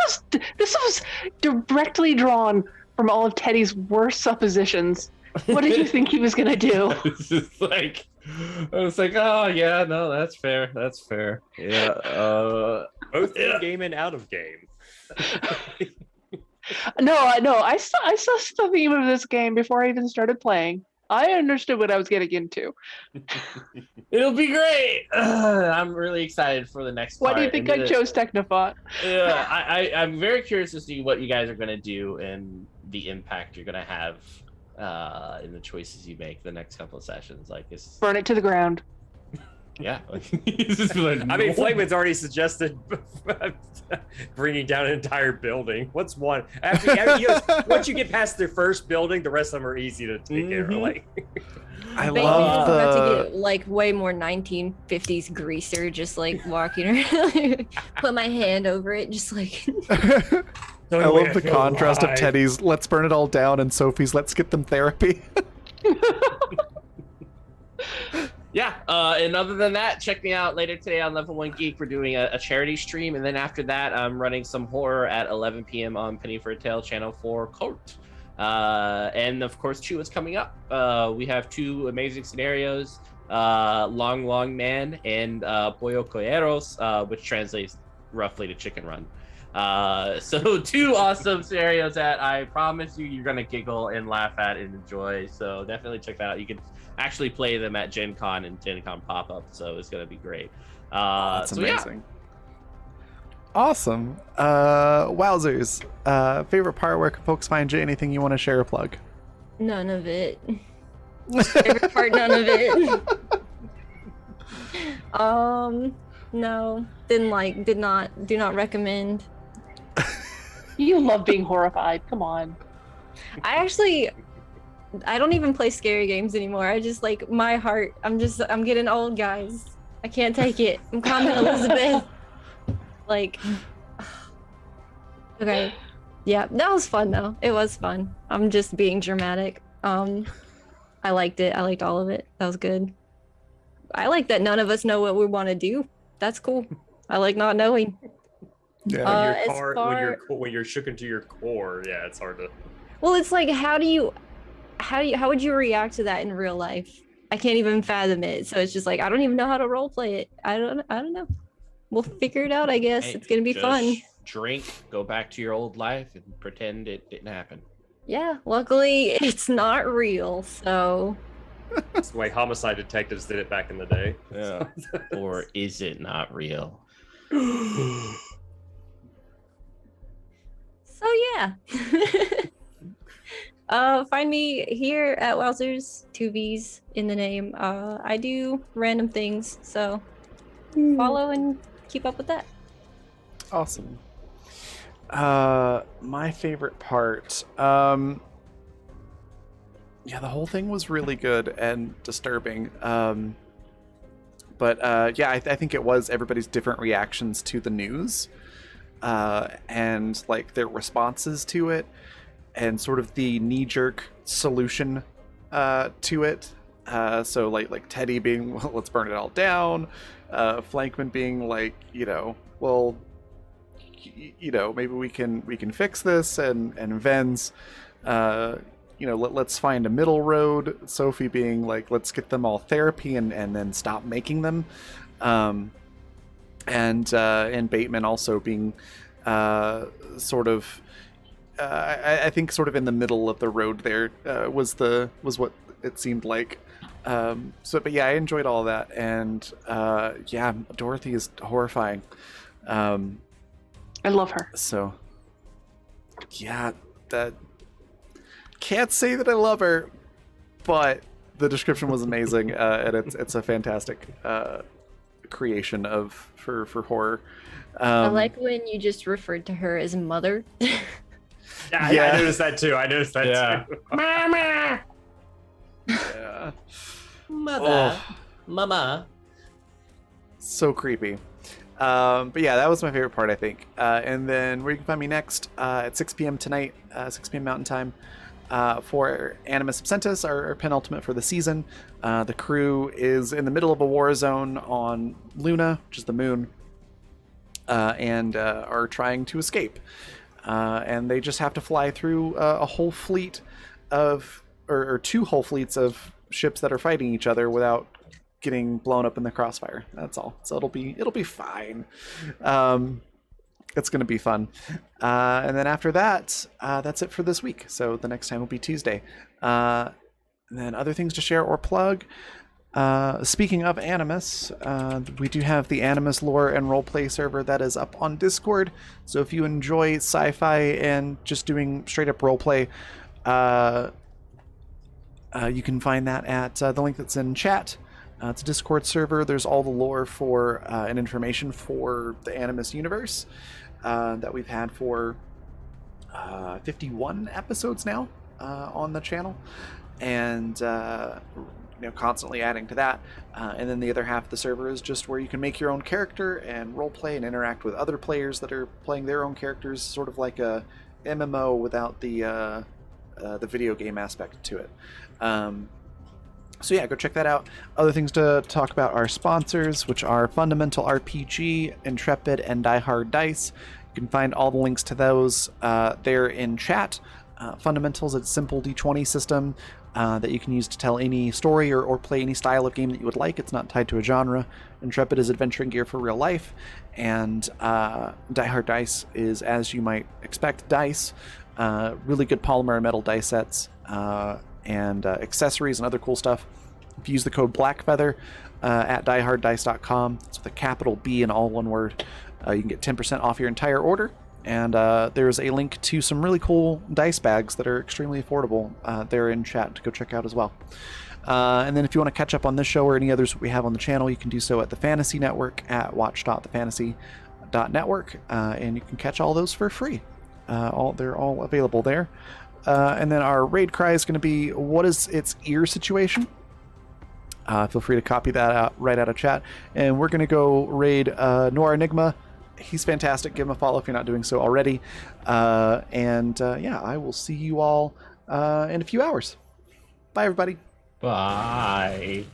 was directly drawn from all of Teddy's worst suppositions. What did you think he was gonna do? It's just like, I was like, oh yeah, no, that's fair, that's fair. Yeah. Both Yeah. in game and out of game. No, I saw the theme of this game before I even started playing. I understood what I was getting into. It'll be great. I'm really excited for the next Why part. do you think And I chose Technofont? Yeah, I'm very curious to see what you guys are gonna do and the impact you're gonna have in the choices you make the next couple of sessions. Like it's Burn it to the ground. yeah. It's just like, I mean, no. Flameman's already suggested bringing down an entire building. What's one? Once you get past the first building, the rest of them are easy to take care of. Mhm. Like, I Bateman love is about to the. get like way more 1950s greaser, just like walking around. Put my hand over it, just like. I love the contrast of Teddy's "let's burn it all down" and Sophie's "let's get them therapy." Yeah, and other than that, check me out later today on Level 1 Geek. We're doing a charity stream, and then after that, I'm running some horror at 11 p.m. on Penny for a Tale Channel 4 Court. And of course, Chew is coming up. We have 2 amazing scenarios, Long Long Man and Pollo Coyeros, which translates roughly to Chicken Run. So 2 awesome scenarios that I promise you're gonna giggle and laugh at and enjoy. So definitely check that out. You can actually play them at Gen Con and Gen Con pop-up, so it's gonna be great. That's so amazing. Awesome. Wowzers. Favorite part, where can folks find you? Anything you want to share or plug? None of it. Favorite part, none of it. No, do not recommend. You love being horrified. Come on. I don't even play scary games anymore. I just like my heart. I'm getting old, guys. I can't take it. I'm calming Elizabeth. Like, okay. Yeah, that was fun though. It was fun. I'm just being dramatic. I liked it. I liked all of it. That was good. I like that none of us know what we want to do. That's cool. I like not knowing. Yeah. When you're shook into your core, yeah, it's hard to. Well, it's like how would you react to that in real life? I can't even fathom it. So it's just like I don't even know how to role play it. I don't know. We'll figure it out, I guess. Hey, it's gonna be fun. Drink, go back to your old life, and pretend it didn't happen. Yeah, luckily it's not real, so That's the way homicide detectives did it back in the day. Yeah. Or is it not real? So yeah. Find me here at Wowzers, 2 V's in the name. I do random things, so follow and keep up with that. Awesome. My favorite part, yeah, the whole thing was really good and disturbing. But yeah, I think it was everybody's different reactions to the news, and like their responses to it, and sort of the knee-jerk solution to it. So like Teddy being, well, let's burn it all down. Flankman being like, well, maybe we can fix this, and Ven's, let's find a middle road. Sophie being like, let's get them all therapy and then stop making them. And Bateman also being sort of, I think sort of in the middle of the road there, was what it seemed like. But yeah, I enjoyed all that, and yeah, Dorothy is horrifying. I love her. So yeah, that can't say that I love her, but the description was amazing, and it's a fantastic creation for horror. I like when you just referred to her as mother. Yeah, I noticed that too. Too. Mama! Yeah. Mother. Oh. Mama. So creepy. But yeah, that was my favorite part, I think. And then where you can find me next, at 6 p.m. tonight, 6 p.m. Mountain Time, for Animus Absentus, our penultimate for the season. The crew is in the middle of a war zone on Luna, which is the moon, and are trying to escape. And they just have to fly through a whole fleet of, or 2 whole fleets of ships that are fighting each other without getting blown up in the crossfire. That's all. So it'll be fine. It's going to be fun. And then after that, that's it for this week. So the next time will be Tuesday. And then other things to share or plug. Speaking of Animus, we do have the Animus lore and roleplay server that is up on Discord. So if you enjoy sci-fi and just doing straight up roleplay, you can find that at the link that's in chat. It's a Discord server. There's all the lore for and information for the Animus universe that we've had for 51 episodes now on the channel, and constantly adding to that. And then the other half of the server is just where you can make your own character and roleplay and interact with other players that are playing their own characters, sort of like a MMO without the video game aspect to it. So yeah, go check that out. Other things to talk about are sponsors, which are Fundamental RPG, Intrepid, and Die Hard Dice. You can find all the links to those there in chat. Fundamentals, it's a simple D20 system that you can use to tell any story or play any style of game that you would like. It's not tied to a genre. Intrepid is adventuring gear for real life. And Die Hard Dice is, as you might expect, dice. Really good polymer and metal dice sets. And accessories and other cool stuff. If you use the code BLACKFEATHER at dieharddice.com, it's with a capital B and all one word, you can get 10% off your entire order. And there's a link to some really cool dice bags that are extremely affordable there in chat to go check out as well. And then if you want to catch up on this show or any others we have on the channel, you can do so at the Fantasy Network at watch.thefantasy.network, and you can catch all those for free. They're all available there. And then our raid cry is going to be, what is its ear situation? Feel free to copy that out right out of chat. And we're going to go raid Noir Enigma. He's fantastic. Give him a follow if you're not doing so already. Yeah, I will see you all in a few hours. Bye, everybody. Bye.